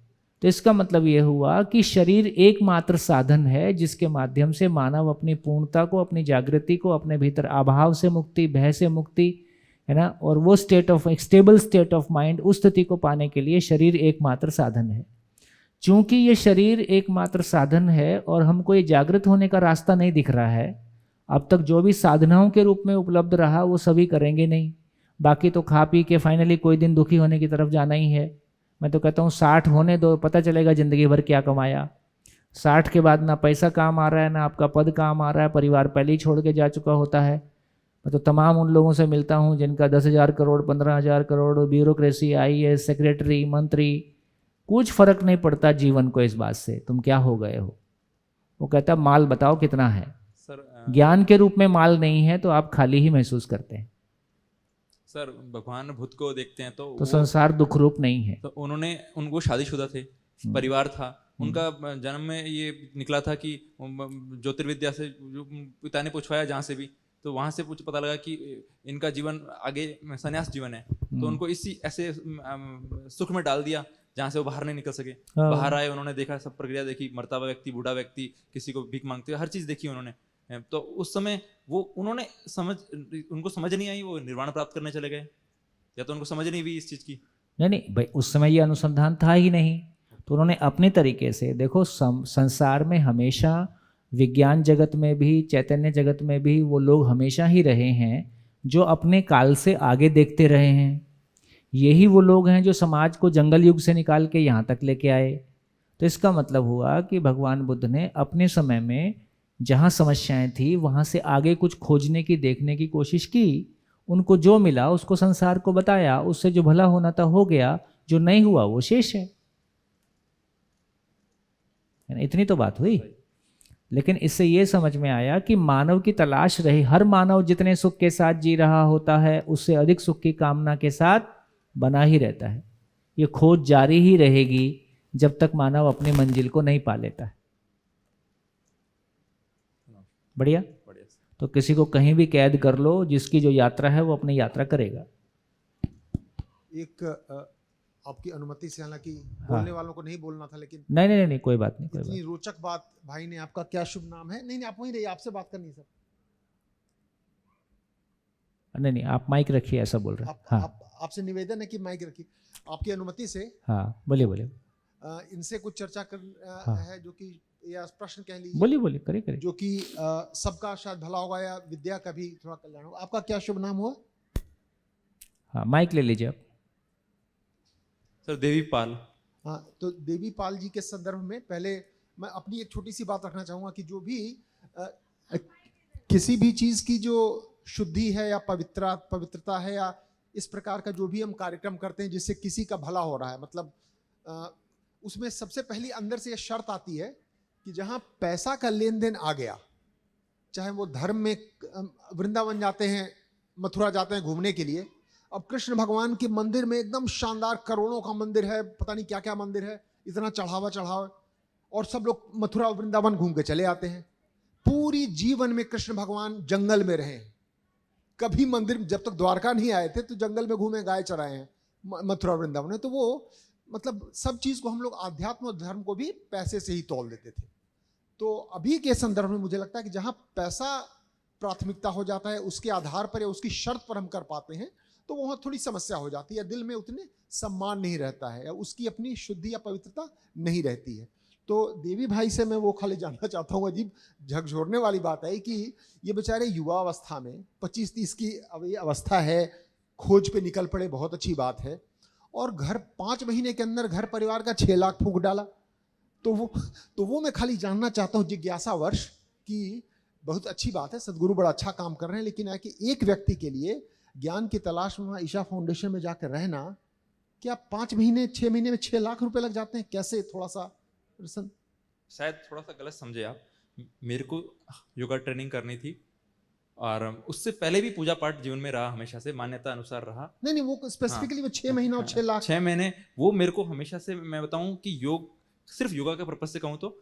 तो इसका मतलब ये हुआ कि शरीर एकमात्र साधन है जिसके माध्यम से मानव अपनी पूर्णता को, अपनी जागृति को, अपने भीतर अभाव से मुक्ति, भय से मुक्ति, है ना, और वो state of stable state of mind, उस स्थिति को पाने के लिए शरीर एकमात्र साधन है। चूंकि ये शरीर एकमात्र साधन है और हमको ये जागृत होने का रास्ता नहीं दिख रहा है, अब तक जो भी साधनाओं के रूप में उपलब्ध रहा वो सभी करेंगे नहीं, बाकी तो खा पी के फाइनली कोई दिन दुखी होने की तरफ जाना ही है। मैं तो कहता हूँ 60 होने दो, पता चलेगा ज़िंदगी भर क्या कमाया। 60 के बाद ना पैसा काम आ रहा है, ना आपका पद काम आ रहा है, परिवार पहले ही छोड़ के जा चुका होता है। मैं तो तमाम उन लोगों से मिलता हूँ जिनका 10,000 crore, 15,000 crore, bureaucracy, IAS, secretary, मंत्री, कुछ फर्क नहीं पड़ता जीवन को इस बात से तुम क्या हो गए हो। वो कहता माल बताओ कितना है। ज्ञान के रूप में माल नहीं है तो आप खाली ही महसूस करते हैं। सर भगवान बुद्ध को देखते हैं तो संसार दुख रूप नहीं है। तो उनको शादीशुदा थे, परिवार था, उनका जन्म में ये निकला था कि ज्योतिर्विद्या से जो पिता ने पूछवाया जहाँ से भी, तो वहाँ से पता लगा कि इनका जीवन आगे संन्यास जीवन है, तो उनको इसी ऐसे सुख में डाल दिया जहाँ से वो बाहर नहीं निकल सके। बाहर आए, उन्होंने देखा, सब प्रक्रिया देखी, मरता हुआ व्यक्ति, बूढ़ा व्यक्ति, किसी को भीख मांगते हुए, हर चीज़ देखी उन्होंने। तो उस समय उनको समझ नहीं आई, वो निर्वाण प्राप्त करने चले गए, या तो उनको समझ नहीं हुई इस चीज़ की। नहीं भाई, उस समय ये अनुसंधान था ही नहीं, तो उन्होंने अपने तरीके से देखो, संसार में हमेशा विज्ञान जगत में भी, चैतन्य जगत में भी वो लोग हमेशा ही रहे हैं जो अपने काल से आगे देखते रहे हैं। यही वो लोग हैं जो समाज को जंगल युग से निकाल के यहाँ तक लेके आए। तो इसका मतलब हुआ कि भगवान बुद्ध ने अपने समय में जहाँ समस्याएं थी वहाँ से आगे कुछ खोजने की, देखने की कोशिश की, उनको जो मिला उसको संसार को बताया, उससे जो भला होना था हो गया, जो नहीं हुआ वो शेष है। इतनी तो बात हुई। लेकिन इससे ये समझ में आया कि मानव की तलाश रही, हर मानव जितने सुख के साथ जी रहा होता है उससे अधिक सुख की कामना के साथ बना ही रहता है। ये खोज जारी ही रहेगी जब तक मानव अपनी मंजिल को नहीं पा लेता है। बढ़िया। तो किसी को कहीं भी कैद कर लो, जिसकी जो यात्रा है वो अपनी यात्रा करेगा। एक आपकी अनुमति से, हालांकि बोलने वालों को नहीं बोलना था, लेकिन नहीं कोई बात नहीं, इतनी रोचक बात। भाई ने, आपका क्या शुभ नाम है? नहीं आप वहीं रहिए, आपसे बात करनी है सर। नहीं आप माइक रखिए, ऐसा बोल रहे हैं। हाँ, आपसे निवेदन है कि माइक रखिए, आपकी अनुमति से। हाँ बोलिए। इनसे कुछ चर्चा कर है, जो कि या प्रश्न कह लीजिए। बोलिए करिए। जो कि सबका शायद भला होगा या विद्या का भी थोड़ा कल्याण होगा। आपका क्या शुभ नाम हुआ? हाँ माइक ले लीजिए आप। सर देवी पाल। हाँ, तो देवी पाल जी के संदर्भ में पहले मैं अपनी एक छोटी सी बात रखना चाहूँगा कि जो भी किसी भी चीज़ की जो शुद्धि है या पवित्रता है, या इस प्रकार का जो भी हम कार्यक्रम करते हैं जिससे किसी का भला हो रहा है, मतलब उसमें सबसे पहली अंदर से ये शर्त आती है कि जहाँ पैसा का लेन देन आ गया, चाहे वो धर्म में वृंदावन जाते हैं, मथुरा जाते हैं घूमने के लिए, अब कृष्ण भगवान के मंदिर में एकदम शानदार करोड़ों का मंदिर है, पता नहीं क्या क्या मंदिर है, इतना चढ़ावा, और सब लोग मथुरा वृंदावन घूम के चले आते हैं। पूरी जीवन में कृष्ण भगवान जंगल में रहे, कभी मंदिर, जब तक द्वारका नहीं आए थे तो जंगल में घूमे, गाय चराए हैं मथुरा वृंदावन में। तो वो मतलब सब चीज़ को हम लोग अध्यात्म और धर्म को भी पैसे से ही तौल देते थे। तो अभी के संदर्भ में मुझे लगता है कि जहाँ पैसा प्राथमिकता हो जाता है, उसके आधार पर या उसकी शर्त पर हम कर पाते हैं, तो वहाँ थोड़ी समस्या हो जाती है, या दिल में उतने सम्मान नहीं रहता है, या उसकी अपनी शुद्धि या पवित्रता नहीं रहती है। तो देवी भाई से मैं वो खाली जानना चाहता हूँ, अजीब झकझोरने वाली बात है कि ये बेचारे युवा अवस्था में 25-30 की अवस्था है, खोज पे निकल पड़े, बहुत अच्छी बात है, और घर 5 महीने के अंदर घर परिवार का 6 लाख फूंक डाला। तो वो मैं खाली जानना चाहता हूँ जिज्ञासावर्ष कि बहुत अच्छी बात है, सदगुरु बड़ा अच्छा काम कर रहे हैं, लेकिन है कि एक व्यक्ति के लिए ज्ञान की तलाश में ईशा फाउंडेशन में जाकर रहना, क्या 5 महीने 6 महीने में 6 लाख रुपए लग जाते हैं? कैसे? थोड़ा सा शायद थोड़ा सा गलत समझे आप। मेरे को योगा ट्रेनिंग करनी थी और उससे पहले भी पूजा पाठ जीवन में रहा, हमेशा से मान्यता अनुसार रहा। नहीं वो स्पेसिफिकली वो 6 महीना और 6 लाख 6 महीने वो मेरे को हमेशा से, मैं बताऊं कि योग सिर्फ योगा के पर्पज से कहूँ तो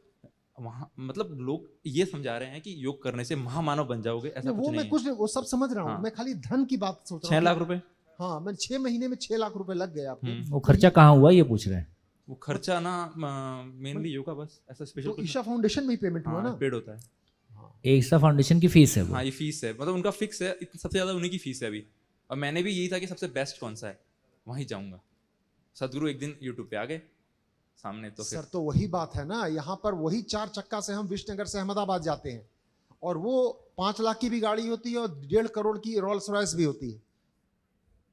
वहाँ मतलब लोग ये समझा रहे हैं कि योग करने से महामानव बन जाओगे, ऐसा कुछ नहीं है। वो सब समझ रहा हूँ। हाँ। मैं खाली धन की बात सोच रहा 6 हूँ। लाख रुपए। हाँ, मैं 6 महीने में 6 लाख रुपए लग गए आपको। वो खर्चा कहाँ हुआ ये पूछ रहे हैं। वो खर्चा ना मेनली योगा, बस ऐसा स्पेशल तो ईशा फाउंडेशन में ही पेमेंट हुआ ना? पेड होता है। ईशा फाउंडेशन की फीस है वो। हाँ, ये फीस है, मतलब उनका फिक्स है, सबसे ज्यादा उन्हीं की फीस है अभी। और मैंने भी यही था कि सबसे बेस्ट कौन सा है वहीं जाऊंगा। सदगुरु एक दिन यूट्यूब पे आ गए सामने, तो सर तो वही बात है ना, यहाँ पर वही 4 चक्का से हम विष्णुनगर से अहमदाबाद जाते हैं और वो 5 लाख की भी गाड़ी होती है और 1.5 करोड़ की रोल्स रॉयस भी होती है।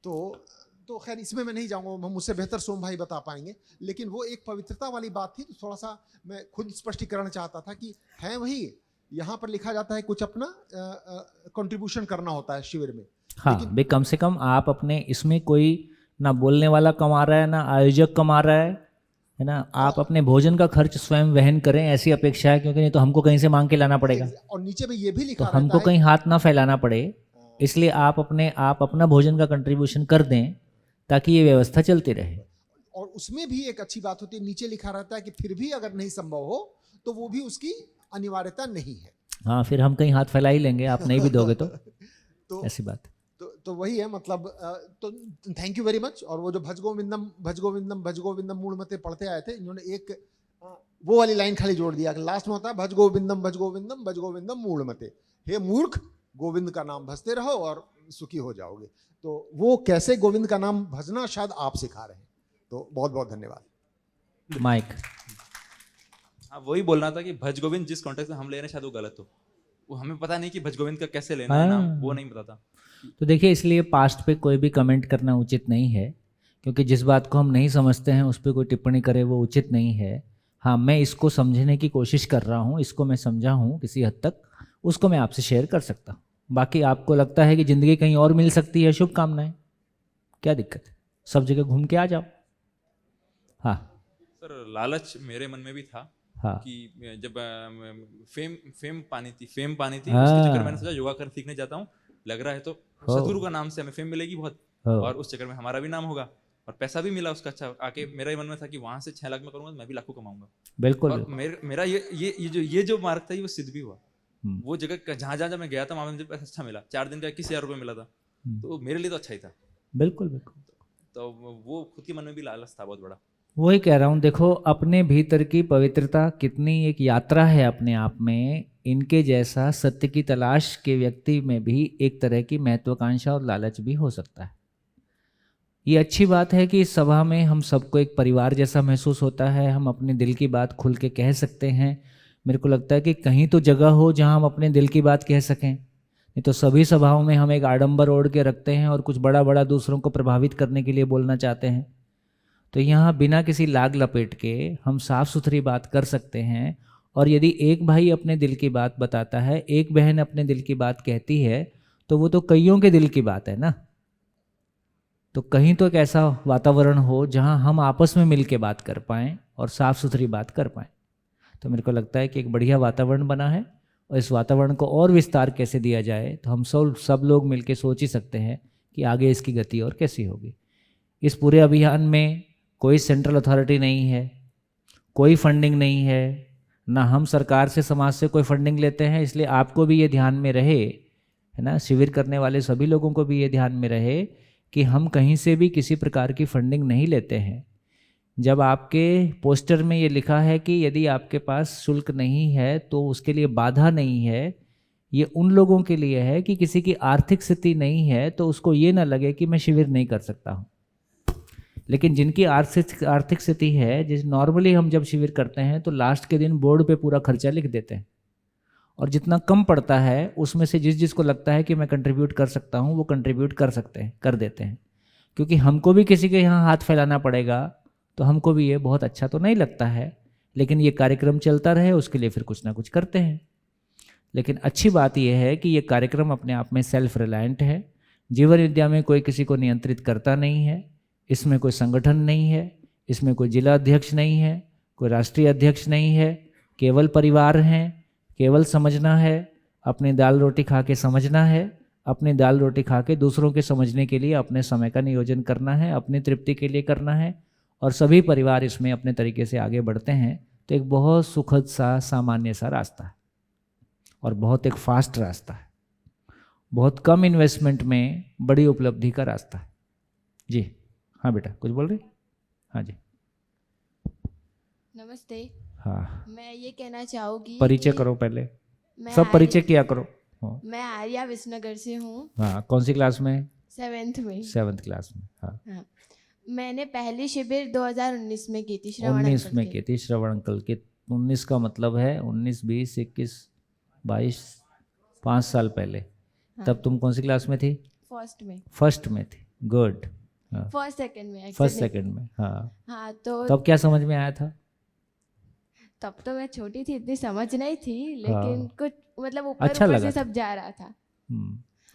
तो खैर इसमें मैं नहीं जाऊंगा, मुझसे बेहतर सोम भाई बता पाएंगे। लेकिन वो एक पवित्रता वाली बात थी, तो थोड़ा सा मैं खुद स्पष्टीकरण चाहता था कि है वही, यहाँ पर लिखा जाता है कुछ अपना कंट्रीब्यूशन करना होता है शिविर में। हाँ भाई, कम से कम आप अपने इसमें कोई ना बोलने वाला कमा रहा है ना आयोजक कमा रहा है ना, आप अपने भोजन का खर्च स्वयं वहन करें, ऐसी अपेक्षा है, क्योंकि नहीं तो हमको कहीं से मांग के लाना पड़ेगा और नीचे में ये भी तो लिखा रहता हमको है कहीं हाथ ना फैलाना पड़े। इसलिए आप अपना भोजन का कंट्रीब्यूशन कर दें ताकि ये व्यवस्था चलती रहे। और उसमें भी एक अच्छी बात होती है, नीचे लिखा रहता है कि फिर भी अगर नहीं संभव हो तो वो भी उसकी अनिवार्यता नहीं है। हाँ, फिर हम कहीं हाथ फैला ही लेंगे, आप नहीं भी दोगे तो ऐसी बात। तो वही है मतलब। तो थैंक यू वेरी मच। और वो जो भज गोविंदम भज गोविंदम भज गोविंदम मूलमते पढ़ते आए थे, इन्होंने एक वो वाली लाइन खाली जोड़ दिया कि लास्ट में होता है भज गोविंदम भज गोविंदम भज गोविंदम मूलमते, हे मूर्ख गोविंद का नाम भजते रहो और सुखी हो जाओगे। तो वो कैसे गोविंद का नाम भजना शायद आप सिखा रहे हैं। तो बहुत बहुत धन्यवाद। माइक। हाँ, वही बोलना था कि भज गोविंद जिस कॉन्टेक्स्ट में हम ले रहे हैं शायद वो गलत हो। वो हमें पता नहीं कि भज गोविंद का कैसे लेना है नाम, वो नहीं पता था। तो देखिए, इसलिए पास्ट पे कोई भी कमेंट करना उचित नहीं है, क्योंकि जिस बात को हम नहीं समझते हैं उस पर कोई टिप्पणी करे वो उचित नहीं है। हाँ, मैं इसको समझने की कोशिश कर रहा हूँ, इसको मैं समझा हूँ किसी हद तक, उसको मैं आपसे शेयर कर सकता हूँ। बाकी आपको लगता है कि ज़िंदगी कहीं और मिल सकती है, शुभकामनाएं, क्या दिक्कत है, सब जगह घूम के आ जाओ। हाँ सर, लालच मेरे मन में भी था। हाँ। कि जब फेम पानी थी उसके चक्कर में मैंने सोचा योगा कर सीखने जाता हूँ, लग रहा है तो सदगुरु का नाम से हमें फेम मिलेगी बहुत, और उस चक्कर में हमारा भी नाम होगा और पैसा भी मिला उसका अच्छा। आके मेरा ही मन में था कि वहां से 6 लाख में करूंगा तो मैं भी लाखों कमाऊंगा। बिल्कुल। और मेरा ये जो मार्ग था ये वो सिद्ध भी हुआ। वो जगह जहाँ मैं गया था वहां मुझे पैसा अच्छा मिला, 4 दिन का 21,000 रुपये मिला था, तो मेरे लिए तो अच्छा ही था। बिल्कुल बिल्कुल। तो वो खुद के मन में भी लालच था बहुत बड़ा। वही कह रहा हूँ, देखो अपने भीतर की पवित्रता कितनी एक यात्रा है अपने आप में। इनके जैसा सत्य की तलाश के व्यक्ति में भी एक तरह की महत्वाकांक्षा और लालच भी हो सकता है। ये अच्छी बात है कि इस सभा में हम सबको एक परिवार जैसा महसूस होता है, हम अपने दिल की बात खुल के कह सकते हैं। मेरे को लगता है कि कहीं तो जगह हो जहाँ हम अपने दिल की बात कह सकें, नहीं तो सभी सभाओं में हम एक आडंबर ओढ़ के रखते हैं और कुछ बड़ा बड़ा दूसरों को प्रभावित करने के लिए बोलना चाहते हैं। तो यहाँ बिना किसी लाग लपेट के हम साफ सुथरी बात कर सकते हैं। और यदि एक भाई अपने दिल की बात बताता है, एक बहन अपने दिल की बात कहती है, तो वो तो कईयों के दिल की बात है ना। तो कहीं तो एक ऐसा वातावरण हो जहाँ हम आपस में मिल के बात कर पाएँ और साफ सुथरी बात कर पाएँ। तो मेरे को लगता है कि एक बढ़िया वातावरण बना है, और इस वातावरण को और विस्तार कैसे दिया जाए तो हम सब लोग मिल के सोच ही सकते हैं कि आगे इसकी गति और कैसी होगी। इस पूरे अभियान में कोई सेंट्रल अथॉरिटी नहीं है, कोई फंडिंग नहीं है, ना हम सरकार से समाज से कोई फंडिंग लेते हैं। इसलिए आपको भी ये ध्यान में रहे, है ना, शिविर करने वाले सभी लोगों को भी ये ध्यान में रहे कि हम कहीं से भी किसी प्रकार की फंडिंग नहीं लेते हैं। जब आपके पोस्टर में ये लिखा है कि यदि आपके पास शुल्क नहीं है तो उसके लिए बाधा नहीं है, ये उन लोगों के लिए है कि किसी की आर्थिक स्थिति नहीं है तो उसको ये ना लगे कि मैं शिविर नहीं कर सकता हूँ। लेकिन जिनकी आर्थिक स्थिति है, जिस नॉर्मली हम जब शिविर करते हैं तो लास्ट के दिन बोर्ड पे पूरा खर्चा लिख देते हैं, और जितना कम पड़ता है उसमें से जिसको लगता है कि मैं कंट्रीब्यूट कर सकता हूँ वो कंट्रीब्यूट कर देते हैं। क्योंकि हमको भी किसी के यहाँ हाथ फैलाना पड़ेगा, तो हमको भी ये बहुत अच्छा तो नहीं लगता है, लेकिन ये कार्यक्रम चलता रहे उसके लिए फिर कुछ ना कुछ करते हैं। लेकिन अच्छी बात यह है कि ये कार्यक्रम अपने आप में सेल्फ रिलायंट है। जीवन विद्या में कोई किसी को नियंत्रित करता नहीं है, इसमें कोई संगठन नहीं है, इसमें कोई जिला अध्यक्ष नहीं है, कोई राष्ट्रीय अध्यक्ष नहीं है, केवल परिवार हैं। केवल समझना है, अपनी दाल रोटी खा के समझना है, अपनी दाल रोटी खा के दूसरों के समझने के लिए अपने समय का नियोजन करना है, अपनी तृप्ति के लिए करना है, और सभी परिवार इसमें अपने तरीके से आगे बढ़ते हैं। तो एक बहुत सुखद सा सामान्य सा रास्ता है और बहुत एक फास्ट रास्ता है, बहुत कम इन्वेस्टमेंट में बड़ी उपलब्धि का रास्ता है। जी हाँ बेटा, कुछ बोल रही? हाँ जी। नमस्ते। हाँ, मैं ये कहना चाहूँगी, परिचय करो पहले, मैं सब परिचय किया करो। हाँ, मैं आर्या विसनगर से हूँ। हाँ, कौन सी क्लास में? 7th में। 7th क्लास में। हाँ, हाँ, मैंने पहली शिविर 2019 में की थी श्रवण 19 अंकल में के। की थी श्रवण अंकल की। 19 का मतलब है 19, 20, 21, 22, 5 साल पहले। हाँ। तब तुम कौन सी क्लास में थी? फर्स्ट में। फर्स्ट में थी। गुड। हाँ, फर्स्ट सेकंड में। First actually। सेकंड में। हाँ, हाँ तो तब क्या समझ में आया था? तब तो मैं छोटी थी, इतनी समझ नहीं थी, लेकिन हाँ। कुछ मतलब ऊपर अच्छा ऊपर लगा से था। सब जा रहा था।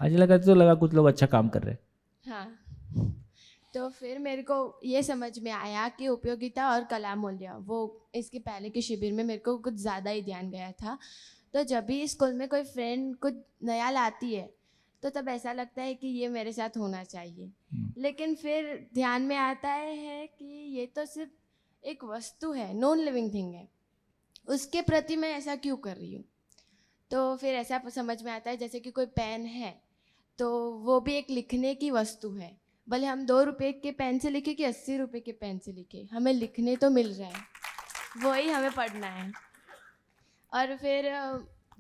आज लगा कुछ लोग अच्छा काम कर रहे हैं। हाँ, तो फिर मेरे को ये समझ में आया कि उपयोगिता और कला मूल्य, वो इसके पहले के शिविर में मेरे को कुछ ज़्यादा ही ध्यान गया था। तो जब भी स्कूल में कोई फ्रेंड कुछ नया लाती है तो तब ऐसा लगता है कि ये मेरे साथ होना चाहिए, लेकिन फिर ध्यान में आता है कि ये तो सिर्फ एक वस्तु है, नॉन लिविंग थिंग है, उसके प्रति मैं ऐसा क्यों कर रही हूँ। तो फिर ऐसा समझ में आता है जैसे कि कोई पेन है तो वो भी एक लिखने की वस्तु है, भले हम 2 रुपए के पेन से लिखे कि 80 रुपए के पेन से लिखे, हमें लिखने तो मिल रहा है, वही हमें पढ़ना है। और फिर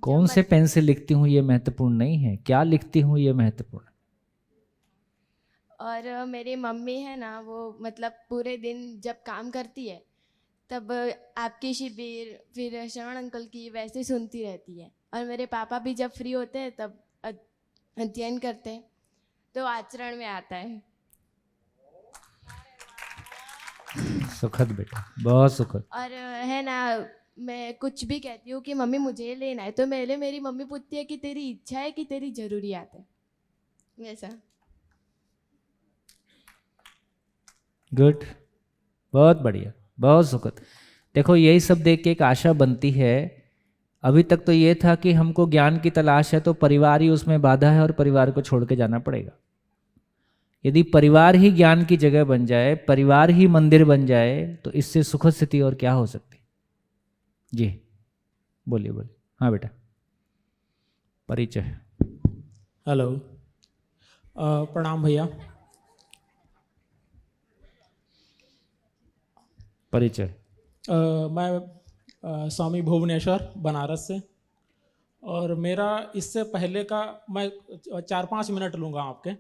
कौन से पेन से लिखती हूँ ये महत्वपूर्ण नहीं है, क्या लिखती हूँ ये महत्वपूर्ण है। और मेरी मम्मी है ना, वो मतलब पूरे दिन जब काम करती है तब आपकी शिविर फिर श्रवण अंकल की वैसे सुनती रहती है, और मेरे पापा भी जब फ्री होते हैं तब अध्ययन करते हैं, तो आचरण में आता है। सुखद बेटा, बहुत सुखद। और है ना, मैं कुछ भी कहती हूँ कि मम्मी मुझे ये लेना है, तो मेरी मम्मी पूछती है कि तेरी इच्छा है कि तेरी जरूरियात है, वैसा। गुड, बहुत बढ़िया, बहुत सुखद। देखो यही सब देख के एक आशा बनती है। अभी तक तो ये था कि हमको ज्ञान की तलाश है तो परिवार ही उसमें बाधा है और परिवार को छोड़ के जाना पड़ेगा। यदि परिवार ही ज्ञान की जगह बन जाए, परिवार ही मंदिर बन जाए, तो इससे सुखद स्थिति और क्या हो सकती। जी बोलिए बोलिए। हाँ बेटा, परिचय। हेलो, प्रणाम भैया। परिचय। मैं स्वामी भुवनेश्वर बनारस से, और मेरा इससे पहले का मैं 4-5 मिनट लूँगा आपके।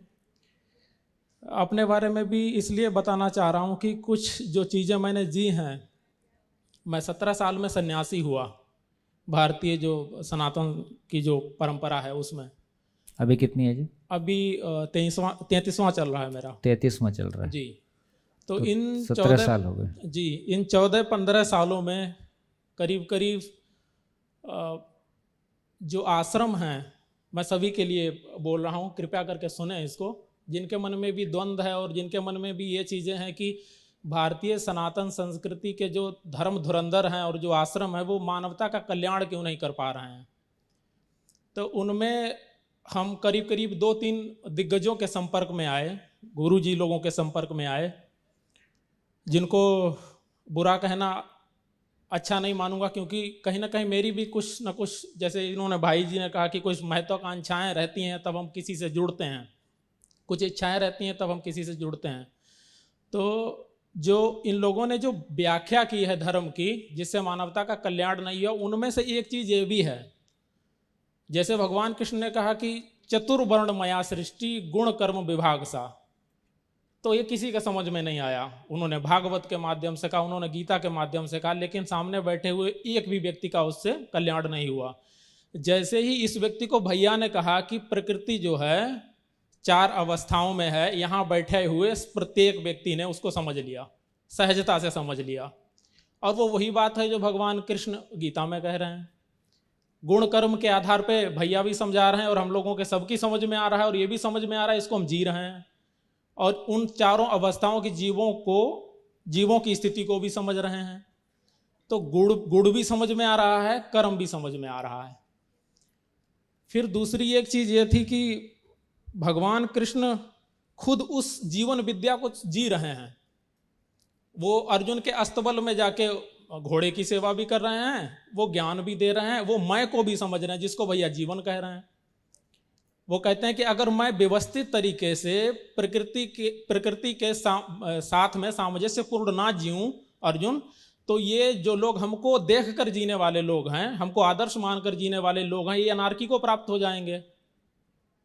अपने बारे में भी इसलिए बताना चाह रहा हूँ कि कुछ जो चीज़ें मैंने जी हैं, मैं 17 साल में सन्यासी हुआ, भारतीय जो सनातन की जो परंपरा है उसमें। अभी कितनी है जी? अभी 33वां चल रहा है मेरा। 33वां चल रहा है जी। तो इन 17 साल हो गए जी। इन 14-15 सालों में करीब करीब जो आश्रम हैं, मैं सभी के लिए बोल रहा हूँ, कृपया करके सुने इसको, जिनके मन में भी द्वंद्व है और जिनके मन में भी ये चीज़ें हैं कि भारतीय सनातन संस्कृति के जो धर्म धुरंधर हैं और जो आश्रम है वो मानवता का कल्याण क्यों नहीं कर पा रहे हैं। तो उनमें हम करीब करीब 2-3 दिग्गजों के संपर्क में आए, गुरुजी लोगों के संपर्क में आए, जिनको बुरा कहना अच्छा नहीं मानूंगा, क्योंकि कहीं ना कहीं मेरी भी कुछ ना कुछ, जैसे इन्होंने भाई जी ने कहा कि कुछ महत्वाकांक्षाएं रहती हैं तब हम किसी से जुड़ते हैं, कुछ इच्छाएं रहती हैं तब हम किसी से जुड़ते हैं। तो जो इन लोगों ने जो व्याख्या की है धर्म की, जिससे मानवता का कल्याण नहीं हो, उनमें से एक चीज़ ये भी है, जैसे भगवान कृष्ण ने कहा कि चतुर्वर्ण मया सृष्टि गुण कर्म विभाग सा, तो ये किसी का समझ में नहीं आया। उन्होंने भागवत के माध्यम से कहा, उन्होंने गीता के माध्यम से कहा, लेकिन सामने बैठे हुए एक भी व्यक्ति का उससे कल्याण नहीं हुआ। जैसे ही इस व्यक्ति को भैया ने कहा कि प्रकृति जो है 4 अवस्थाओं में है, यहाँ बैठे हुए प्रत्येक व्यक्ति ने उसको समझ लिया, सहजता से समझ लिया। और वो वही बात है जो भगवान कृष्ण गीता में कह रहे हैं। गुण कर्म के आधार पे भैया भी समझा रहे हैं और हम लोगों के सबकी समझ में आ रहा है, और ये भी समझ में आ रहा है, इसको हम जी रहे हैं। और उन 4 अवस्थाओं की जीवों की स्थिति को भी समझ रहे हैं। तो गुण भी समझ में आ रहा है, कर्म भी समझ में आ रहा है। फिर दूसरी एक चीज ये थी कि भगवान कृष्ण खुद उस जीवन विद्या को जी रहे हैं। वो अर्जुन के अस्तबल में जाके घोड़े की सेवा भी कर रहे हैं, वो ज्ञान भी दे रहे हैं, वो मैं को भी समझ रहे हैं, जिसको भैया जीवन कह रहे हैं। वो कहते हैं कि अगर मैं व्यवस्थित तरीके से प्रकृति के साथ में सामंजस्यपूर्ण ना जीऊं अर्जुन, तो ये जो लोग हमको देख कर जीने वाले लोग हैं, हमको आदर्श मानकर जीने वाले लोग हैं, ये अनार्की को प्राप्त हो जाएंगे।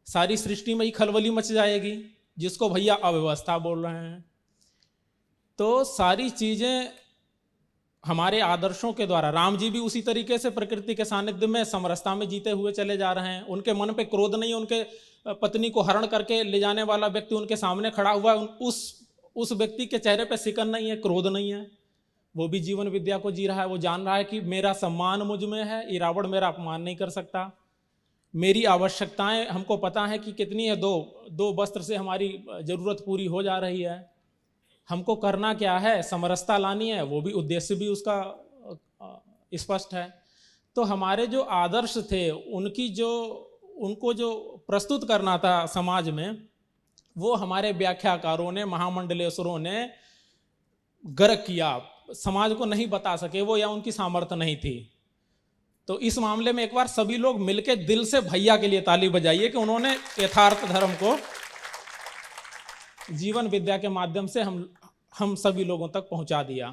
सारी सृष्टि में ही खलबली मच जाएगी, जिसको भैया अव्यवस्था बोल रहे हैं। तो सारी चीजें हमारे आदर्शों के द्वारा, राम जी भी उसी तरीके से प्रकृति के सानिध्य में समरसता में जीते हुए चले जा रहे हैं। उनके मन पे क्रोध नहीं, उनके पत्नी को हरण करके ले जाने वाला व्यक्ति उनके सामने खड़ा हुआ है, उस व्यक्ति के चेहरे पे सिकन नहीं है, क्रोध नहीं है। वो भी जीवन विद्या को जी रहा है। वो जान रहा है कि मेरा सम्मान मुझ में है, ये रावण मेरा अपमान नहीं कर सकता। मेरी आवश्यकताएं हमको पता है कि कितनी है, दो वस्त्र से हमारी जरूरत पूरी हो जा रही है। हमको करना क्या है, समरसता लानी है, वो भी उद्देश्य भी उसका स्पष्ट है। तो हमारे जो आदर्श थे उनको जो प्रस्तुत करना था समाज में, वो हमारे व्याख्याकारों ने, महामंडलेश्वरों ने गर्क किया, समाज को नहीं बता सके वो, या उनकी सामर्थ्य नहीं थी। तो इस मामले में एक बार सभी लोग मिलके दिल से भैया के लिए ताली बजाइए कि उन्होंने यथार्थ धर्म को जीवन विद्या के माध्यम से हम सभी लोगों तक पहुंचा दिया।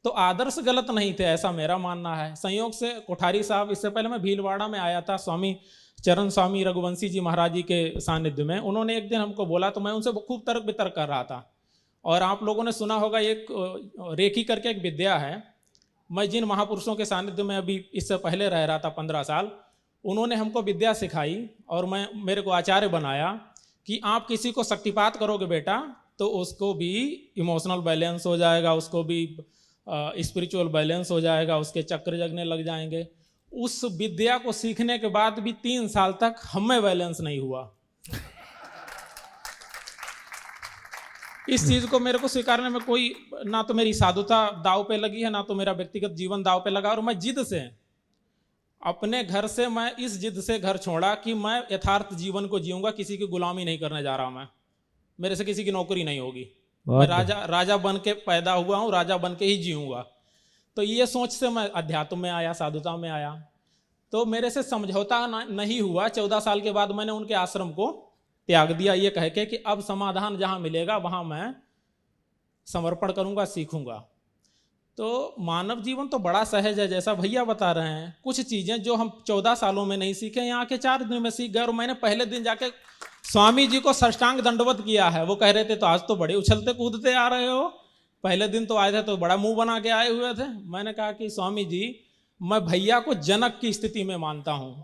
तो आदर्श गलत नहीं थे, ऐसा मेरा मानना है। संयोग से कोठारी साहब, इससे पहले मैं भीलवाड़ा में आया था स्वामी चरण स्वामी रघुवंशी जी महाराज जी के सानिध्य में। उन्होंने एक दिन हमको बोला, तो मैं उनसे खूब तर्क वितर्क कर रहा था। और आप लोगों ने सुना होगा, एक रेखी करके एक विद्या है। मैं जिन महापुरुषों के सानिध्य में अभी इससे पहले रह रहा था 15 साल, उन्होंने हमको विद्या सिखाई और मेरे को आचार्य बनाया कि आप किसी को शक्तिपात करोगे बेटा, तो उसको भी इमोशनल बैलेंस हो जाएगा, उसको भी स्पिरिचुअल बैलेंस हो जाएगा, उसके चक्र जगने लग जाएंगे। उस विद्या को सीखने के बाद भी 3 साल तक हमें बैलेंस नहीं हुआ। इस चीज को मेरे को स्वीकारने में कोई, ना तो मेरी साधुता दाव पे लगी है, ना तो मेरा व्यक्तिगत जीवन दाव पे लगा। और मैं जिद से अपने घर से, मैं इस जिद से घर छोड़ा कि मैं यथार्थ जीवन को जीऊंगा, किसी की गुलामी नहीं करने जा रहा। मैं, मेरे से किसी की नौकरी नहीं होगी, मैं राजा बन के पैदा हुआ हूँ, राजा बन के ही जीऊंगा। तो ये सोच से मैं अध्यात्म में आया, साधुता में आया। तो मेरे से समझौता नहीं हुआ। 14 साल के बाद मैंने उनके आश्रम को त्याग दिया, ये कह के कि अब समाधान जहां मिलेगा वहां मैं समर्पण करूंगा, सीखूंगा। तो मानव जीवन तो बड़ा सहज है, जैसा भैया बता रहे हैं। कुछ चीजें जो हम 14 सालों में नहीं सीखे, यहाँ के 4 दिन में सीख गए। और मैंने पहले दिन जाके स्वामी जी को साष्टांग दंडवत किया है। वो कह रहे थे, तो आज तो बड़े उछलते कूदते आ रहे हो, पहले दिन तो आए थे तो बड़ा मुंह बना के आए हुए थे। मैंने कहा कि स्वामी जी, मैं भैया को जनक की स्थिति में मानता हूं।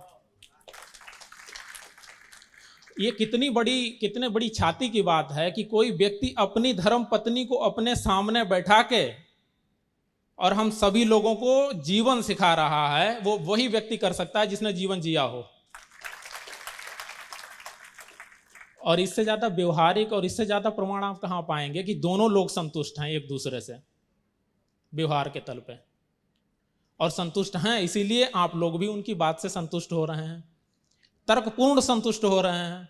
ये कितनी बड़ी छाती की बात है कि कोई व्यक्ति अपनी धर्म पत्नी को अपने सामने बैठा के और हम सभी लोगों को जीवन सिखा रहा है। वो वही व्यक्ति कर सकता है जिसने जीवन जिया हो। और इससे ज्यादा व्यवहारिक और इससे ज्यादा प्रमाण आप कहां पाएंगे कि दोनों लोग संतुष्ट हैं एक दूसरे से व्यवहार के तल पे, और संतुष्ट हैं इसीलिए आप लोग भी उनकी बात से संतुष्ट हो रहे हैं, तर्कपूर्ण संतुष्ट हो रहे हैं।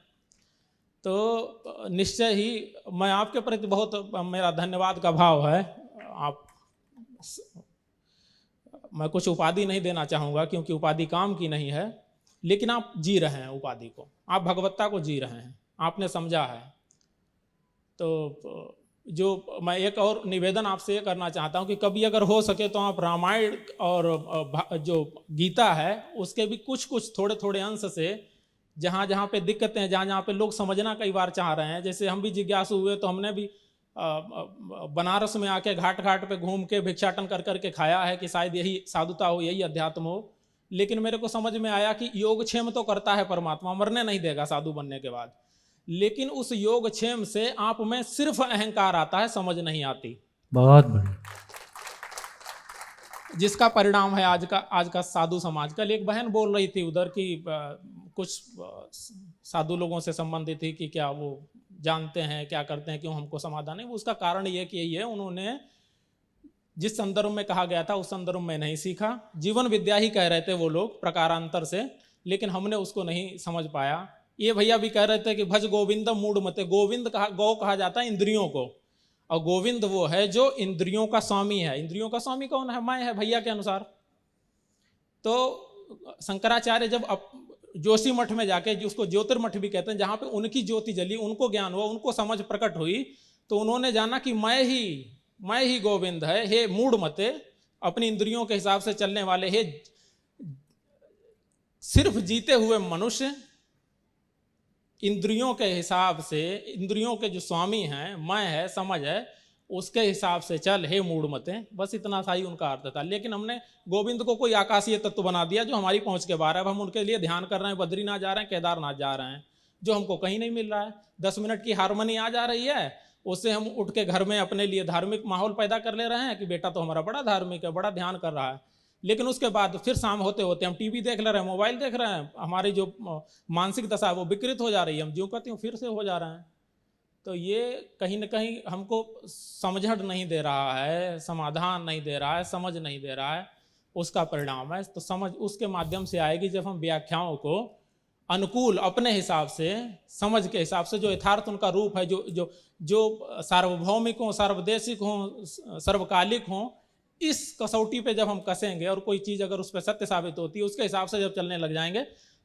तो निश्चय ही मैं आपके प्रति बहुत मेरा धन्यवाद का भाव है। मैं कुछ उपाधि नहीं देना चाहूँगा क्योंकि उपाधि काम की नहीं है, लेकिन आप जी रहे हैं उपाधि को, आप भगवत्ता को जी रहे हैं, आपने समझा है। तो जो मैं एक और निवेदन आपसे ये करना चाहता हूँ कि कभी अगर हो सके तो आप रामायण और जो गीता है उसके भी कुछ थोड़े अंश से जहाँ पे दिक्कतें हैं, जहाँ पे लोग समझना कई बार चाह रहे हैं, जैसे हम भी जिज्ञासु हुए तो हमने भी बनारस में आके घाट पे घूम के भिक्षाटन कर खाया है कि शायद यही साधुता हो, यही अध्यात्म हो। लेकिन मेरे को समझ में आया कि योगक्षेम तो करता है परमात्मा, मरने नहीं देगा साधु बनने के बाद, लेकिन उस योगक्षेम से आप में सिर्फ अहंकार आता है, समझ नहीं आती। बहुत बढ़िया। जिसका परिणाम है आज का साधु समाज। कल एक बहन बोल रही थी उधर की कुछ साधु लोगों से संबंधित थी कि क्या वो जानते हैं क्या करते हैं, क्यों हमको समाधान नहीं। उसका कारण ये कि यही है, उन्होंने जिस संदर्भ में कहा गया था उस संदर्भ में नहीं सीखा। जीवन विद्या ही कह रहे थे वो लोग प्रकारांतर से, लेकिन हमने उसको नहीं समझ पाया। ये भैया भी कह रहे थे कि भज गोविंद मूढ़ मते। गोविंद गौ कहा जाता है इंद्रियों को, और गोविंद वो है जो इंद्रियों का स्वामी है। इंद्रियों का स्वामी कौन है? मैं है भैया के अनुसार। तो शंकराचार्य जब जोशी मठ में जाके, जिसको ज्योतिर्मठ भी कहते हैं, जहां पे उनकी ज्योति जली, उनको ज्ञान हुआ, उनको समझ प्रकट हुई, तो उन्होंने जाना कि मैं ही गोविंद है। हे मूढ़ मते, अपनी इंद्रियों के हिसाब से चलने वाले, हे सिर्फ जीते हुए मनुष्य, इंद्रियों के हिसाब से, इंद्रियों के जो स्वामी हैं, मैं है, समझ है, उसके हिसाब से चल, हे मूढ़ मते। बस इतना सा ही उनका अर्थ था। लेकिन हमने गोविंद को कोई आकाशीय तत्व बना दिया जो हमारी पहुंच के बाहर है। अब हम उनके लिए ध्यान कर रहे हैं, बद्रीनाथ जा रहे हैं, केदारनाथ जा रहे हैं, जो हमको कहीं नहीं मिल रहा है। 10 मिनट की हारमोनी आ जा रही है, उससे हम उठ के घर में अपने लिए धार्मिक माहौल पैदा कर ले रहे हैं कि बेटा तो हमारा बड़ा धार्मिक है, बड़ा ध्यान कर रहा है। लेकिन उसके बाद फिर शाम होते होते हम टीवी देख ले रहे हैं, मोबाइल देख रहे हैं, हमारी जो मानसिक दशा है वो विकृत हो जा रही है, हम ज्यों कहती हूँ फिर से हो जा रहे हैं। तो ये कहीं ना कहीं हमको समझण नहीं दे रहा है, समाधान नहीं दे रहा है, समझ नहीं दे रहा है, उसका परिणाम है। तो समझ उसके माध्यम से आएगी जब हम व्याख्याओं को अनुकूल अपने हिसाब से, समझ के हिसाब से, जो यथार्थ उनका रूप है, जो सार्वभौमिक हो, सर्वदेशिक हो, सर्वकालिक हो, इस कसौटी पे जब हम कसेंगे और कोई चीज़ अगर उस पर सत्य साबित होती है, उसके हिसाब से जब चलने लग जाएंगे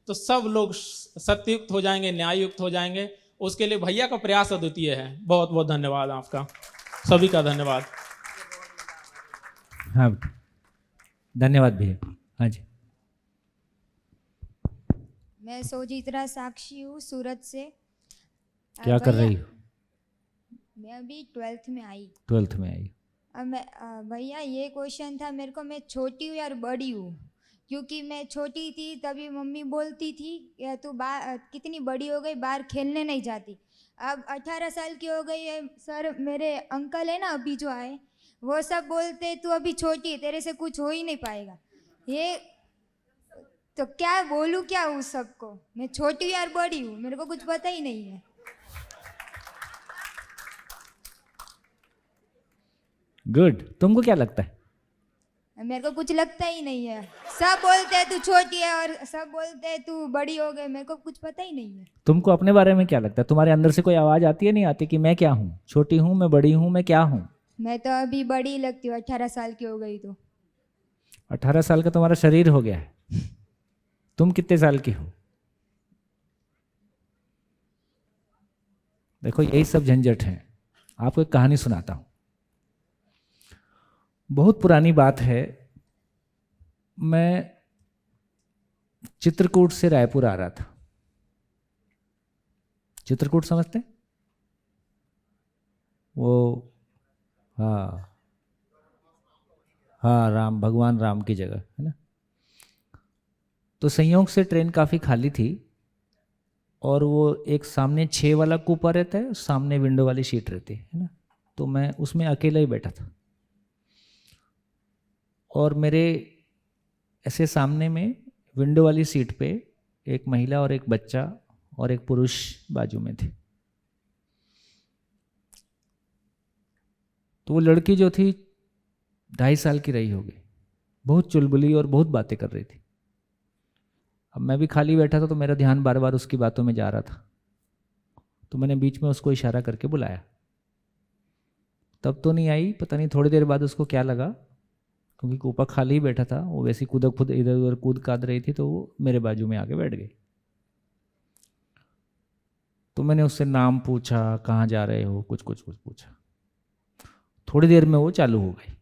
तो सब लोग सत्ययुक्त हो जाएंगे, न्याययुक्त हो जाएंगे। उसके लिए भैया का प्रयास अद्वितीय है। बहुत बहुत धन्यवाद आपका, सभी का धन्यवाद। हाँ धन्यवाद भैया। हाँ जी। मैं सोजित्रा साक्षी हूँ सूरत से। क्या कर रही हो? मैं अभी 12th में आई। 12th में आई। अब मैं भैया ये क्वेश्चन था मेरे को, मैं छोटी हूँ या बड़ी हूँ? क्योंकि मैं छोटी थी तभी मम्मी बोलती थी कि तू कितनी बड़ी हो गई, बाहर खेलने नहीं जाती। अब 18 साल की हो गई है सर, मेरे अंकल है ना अभी जो आए, वो सब बोलते तू अभी छोटी है, तेरे से कुछ हो ही नहीं पाएगा। ये तो क्या बोलूँ क्या उस सबको? मैं छोटी हूँ या बड़ी हूँ, मेरे को कुछ पता ही नहीं है। गुड। तुमको क्या लगता है? मेरे को कुछ लगता ही नहीं है। सब बोलते हैं तू छोटी है और सब बोलते हैं तू बड़ी हो गई, मेरे को कुछ पता ही नहीं है। तुमको अपने बारे में क्या लगता है? तुम्हारे अंदर से कोई आवाज आती है, नहीं आती कि मैं क्या हूँ, छोटी हूँ, मैं बड़ी हूँ, मैं क्या हूँ? मैं तो अभी बड़ी लगती हूँ, 18 साल की हो गई। तो 18 साल का तुम्हारा शरीर हो गया है। तुम कितने साल की हो? देखो यही सब झंझट है। आपको एक कहानी सुनाता हूँ। बहुत पुरानी बात है। मैं चित्रकूट से रायपुर आ रहा था। चित्रकूट समझते हैं? वो हाँ राम, भगवान राम की जगह है ना। तो संयोग से ट्रेन काफ़ी खाली थी और वो एक सामने 6 वाला कूपा रहता है, सामने विंडो वाली सीट रहती है ना। तो मैं उसमें अकेला ही बैठा था और मेरे ऐसे सामने में विंडो वाली सीट पे एक महिला और एक बच्चा और एक पुरुष बाजू में थे। तो वो लड़की जो थी 2.5 साल की रही होगी, बहुत चुलबुली और बहुत बातें कर रही थी। अब मैं भी खाली बैठा था तो मेरा ध्यान बार बार उसकी बातों में जा रहा था। तो मैंने बीच में उसको इशारा करके बुलाया, तब तो नहीं आई। पता नहीं थोड़ी देर बाद उसको क्या लगा, क्योंकि कूपा खाली ही बैठा था, वो वैसी कूदक खुद इधर उधर कूद काद रही थी, तो वो मेरे बाजू में आके बैठ गई। तो मैंने उससे नाम पूछा, कहाँ जा रहे हो, कुछ पूछा। थोड़ी देर में वो चालू हो गई,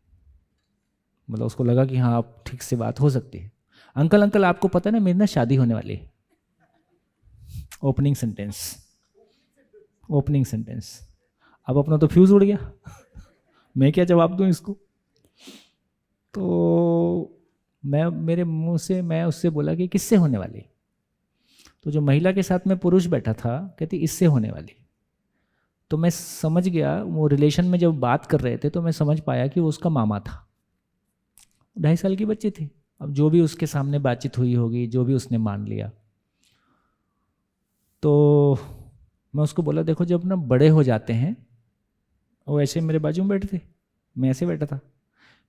मतलब उसको लगा कि हाँ अब ठीक से बात हो सकती है। अंकल आपको पता है ना मेरी ना शादी होने वाली है। Opening sentence. अब अपना तो फ्यूज उड़ गया। मैं क्या जवाब दूं इसको? तो मेरे मुंह से मैं उससे बोला कि किससे होने वाली? तो जो महिला के साथ में पुरुष बैठा था कहती इससे होने वाली। तो मैं समझ गया, वो रिलेशन में जब बात कर रहे थे तो मैं समझ पाया कि वो उसका मामा था। 2.5 साल की बच्ची थी। अब जो भी उसके सामने बातचीत हुई होगी, जो भी उसने मान लिया। तो मैं उसको बोला देखो जब ना बड़े हो जाते हैं, वो ऐसे मेरे बाजू में बैठे थे, मैं ऐसे बैठा था,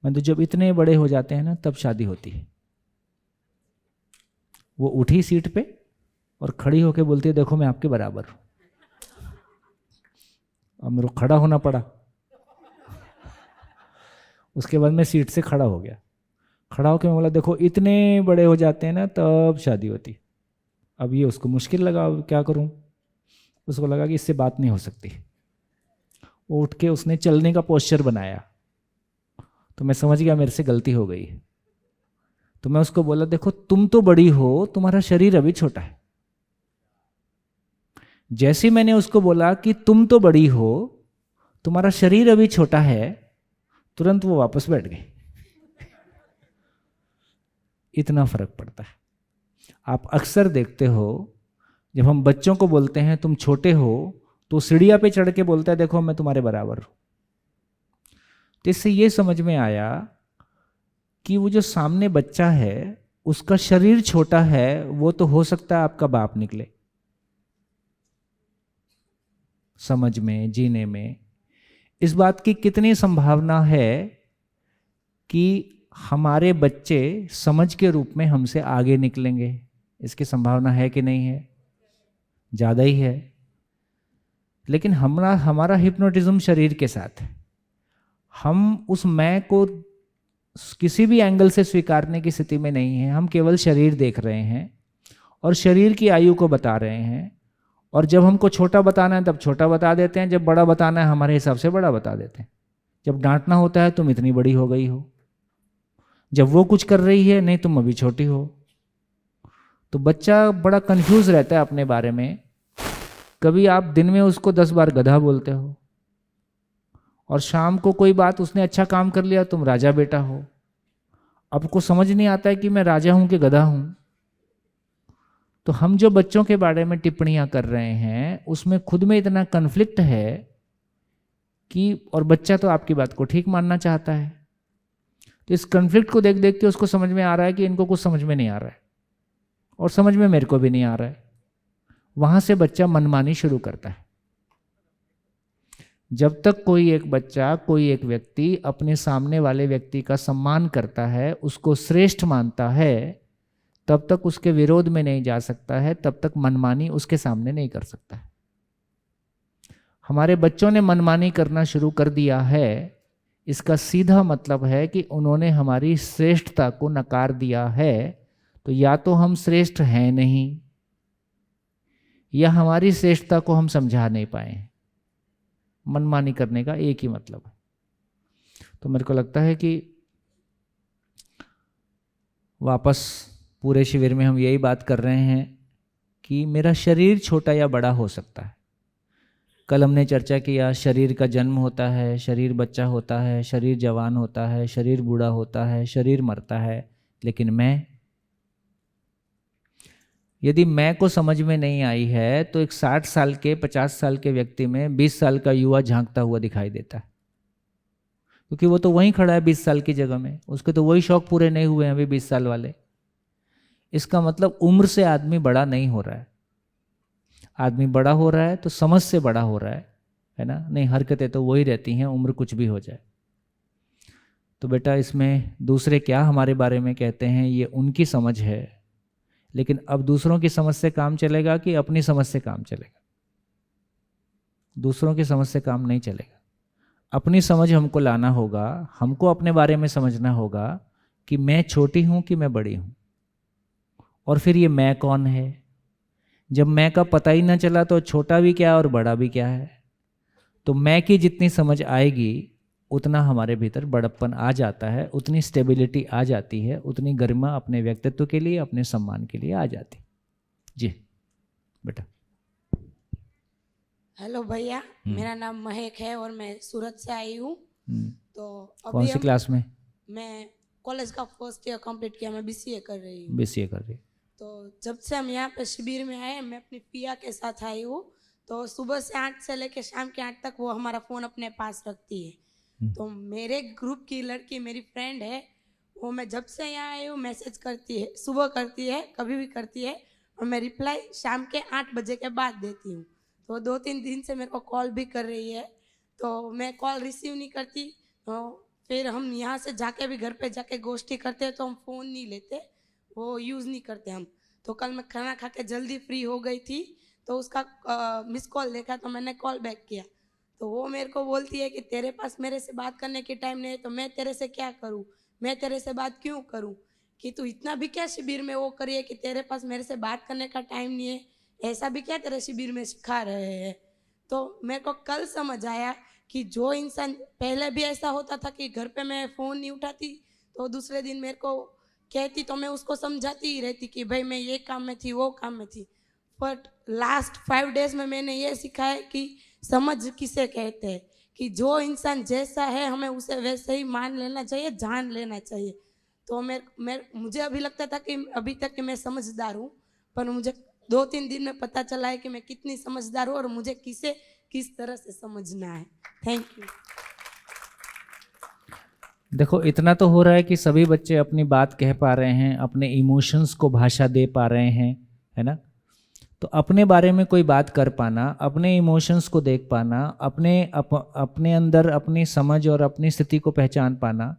मैं तो जब इतने बड़े हो जाते हैं ना तब शादी होती है। वो उठी सीट पे और खड़ी होके बोलती है देखो मैं आपके बराबर हूं। अब मेरे को खड़ा होना पड़ा। उसके बाद मैं सीट से खड़ा हो गया। खड़ा होकर मैं बोला देखो इतने बड़े हो जाते हैं ना तब शादी होती। अब ये उसको मुश्किल लगा, अब क्या करूं। उसको लगा कि इससे बात नहीं हो सकती। वो उठ के उसने चलने का पोस्चर बनाया। तो मैं समझ गया मेरे से गलती हो गई। तो मैं उसको बोला देखो तुम तो बड़ी हो, तुम्हारा शरीर अभी छोटा है। जैसे मैंने उसको बोला कि तुम तो बड़ी हो, तुम्हारा शरीर अभी छोटा है, तुरंत वो वापस बैठ गई। इतना फर्क पड़ता है। आप अक्सर देखते हो जब हम बच्चों को बोलते हैं तुम छोटे हो, तो सीढ़िया पे चढ़ के बोलता है देखो मैं तुम्हारे बराबर हूं। तो इससे ये समझ में आया कि वो जो सामने बच्चा है उसका शरीर छोटा है, वो तो हो सकता है आपका बाप निकले। समझ में, जीने में इस बात की कितनी संभावना है कि हमारे बच्चे समझ के रूप में हमसे आगे निकलेंगे? इसकी संभावना है कि नहीं है? ज़्यादा ही है। लेकिन हमारा हिप्नोटिज्म शरीर के साथ है। हम उस मैं को किसी भी एंगल से स्वीकारने की स्थिति में नहीं है। हम केवल शरीर देख रहे हैं और शरीर की आयु को बता रहे हैं। और जब हमको छोटा बताना है तब छोटा बता देते हैं, जब बड़ा बताना है हमारे हिसाब से बड़ा बता देते हैं। जब डांटना होता है तुम इतनी बड़ी हो गई हो, जब वो कुछ कर रही है नहीं तुम अभी छोटी हो। तो बच्चा बड़ा कंफ्यूज रहता है अपने बारे में। कभी आप दिन में उसको 10 बार गधा बोलते हो और शाम को कोई बात उसने अच्छा काम कर लिया तुम राजा बेटा हो। आपको समझ नहीं आता है कि मैं राजा हूं कि गधा हूं। तो हम जो बच्चों के बारे में टिप्पणियां कर रहे हैं उसमें खुद में इतना कन्फ्लिक्ट है कि, और बच्चा तो आपकी बात को ठीक मानना चाहता है। तो इस कन्फ्लिक्ट को देख देख के उसको समझ में आ रहा है कि इनको कुछ समझ में नहीं आ रहा है और समझ में मेरे को भी नहीं आ रहा है। वहां से बच्चा मनमानी शुरू करता है। जब तक कोई एक बच्चा, कोई एक व्यक्ति अपने सामने वाले व्यक्ति का सम्मान करता है, उसको श्रेष्ठ मानता है, तब तक उसके विरोध में नहीं जा सकता है, तब तक मनमानी उसके सामने नहीं कर सकता है। हमारे बच्चों ने मनमानी करना शुरू कर दिया है, इसका सीधा मतलब है कि उन्होंने हमारी श्रेष्ठता को नकार दिया है। तो या तो हम श्रेष्ठ हैं नहीं, या हमारी श्रेष्ठता को हम समझा नहीं पाए। मनमानी करने का एक ही मतलब है। तो मेरे को लगता है कि वापस पूरे शिविर में हम यही बात कर रहे हैं कि मेरा शरीर छोटा या बड़ा हो सकता है। कल हमने चर्चा किया, शरीर का जन्म होता है, शरीर बच्चा होता है, शरीर जवान होता है, शरीर बूढ़ा होता है, शरीर मरता है, लेकिन मैं, यदि मैं को समझ में नहीं आई है तो एक 60 साल के 50 साल के व्यक्ति में 20 साल का युवा झांकता हुआ दिखाई देता है। क्योंकि वो तो वहीं खड़ा है 20 साल की जगह में, उसके तो वही शौक पूरे नहीं हुए हैं अभी 20 साल वाले। इसका मतलब उम्र से आदमी बड़ा नहीं हो रहा है। आदमी बड़ा हो रहा है तो समझ से बड़ा हो रहा है ना? नहीं, हरकतें तो वही रहती हैं, उम्र कुछ भी हो जाए। तो बेटा इसमें दूसरे क्या हमारे बारे में कहते हैं ये उनकी समझ है, लेकिन अब दूसरों की समझ से काम चलेगा कि अपनी समझ से काम चलेगा? दूसरों की समझ से काम नहीं चलेगा। अपनी समझ हमको लाना होगा। हमको अपने बारे में समझना होगा कि मैं छोटी हूं कि मैं बड़ी हूं, और फिर ये मैं कौन है। जब मैं का पता ही ना चला तो छोटा भी क्या और बड़ा भी क्या है। तो मैं की जितनी समझ आएगी उतना हमारे भीतर बड़प्पन आ जाता है, उतनी स्टेबिलिटी आ जाती है, उतनी गरिमा अपने व्यक्तित्व के लिए, अपने सम्मान के लिए आ जाती। जी बेटा। हेलो भैया, मेरा नाम महक है और मैं सूरत से आई हूँ। तो कौन सी क्लास में? मैं कॉलेज का फर्स्ट ईयर कंप्लीट किया, मैं BCA कर रही हूँ। BCA कर रही। तो जब से हम यहाँ पे शिविर में आए, मैं अपनी पिया के साथ आई हूँ। तो सुबह से 8 से लेकर शाम के 8 तक वो हमारा फ़ोन अपने पास रखती है। तो मेरे ग्रुप की लड़की मेरी फ्रेंड है, वो मैं जब से यहाँ आई हूँ मैसेज करती है, सुबह करती है, कभी भी करती है, और मैं रिप्लाई शाम के 8 बजे के बाद देती हूँ। तो 2-3 दिन से मेरे को कॉल भी कर रही है, तो मैं कॉल रिसीव नहीं करती। तो फिर हम यहाँ से जाके भी घर पे जाके गोष्ठी करते हैं तो हम फ़ोन नहीं लेते, वो यूज़ नहीं करते हम। तो कल मैं खाना खा के जल्दी फ्री हो गई थी, तो उसका मिस कॉल देखा तो मैंने कॉल बैक किया। तो वो मेरे को बोलती है कि तेरे पास मेरे से बात करने की टाइम नहीं है, तो मैं तेरे से क्या करूँ, मैं तेरे से बात क्यों करूँ, कि तू इतना भी क्या शिविर में वो करिए कि तेरे पास मेरे से बात करने का टाइम नहीं है, ऐसा भी क्या तेरे शिविर में सिखा रहे हैं। तो मेरे को कल समझ आया कि जो इंसान पहले भी ऐसा होता था कि घर पे मैं फ़ोन नहीं उठाती, तो दूसरे दिन मेरे को कहती तो मैं उसको समझाती ही रहती कि भाई मैं ये काम में थी, वो काम में थी। बट लास्ट 5 डेज में मैंने ये सीखा है कि समझ किसे कहते हैं, कि जो इंसान जैसा है हमें उसे वैसे ही मान लेना चाहिए, जान लेना चाहिए। तो मुझे अभी लगता था कि अभी तक कि मैं समझदार हूँ, पर मुझे 2-3 दिन में पता चला है कि मैं कितनी समझदार हूँ और मुझे किसे किस तरह से समझना है। Thank you. देखो, इतना तो हो रहा है कि सभी बच्चे अपनी बात कह पा रहे हैं, अपने इमोशंस को भाषा दे पा रहे हैं, है ना। तो अपने बारे में कोई बात कर पाना, अपने इमोशंस को देख पाना, अपने अंदर अपनी समझ और अपनी स्थिति को पहचान पाना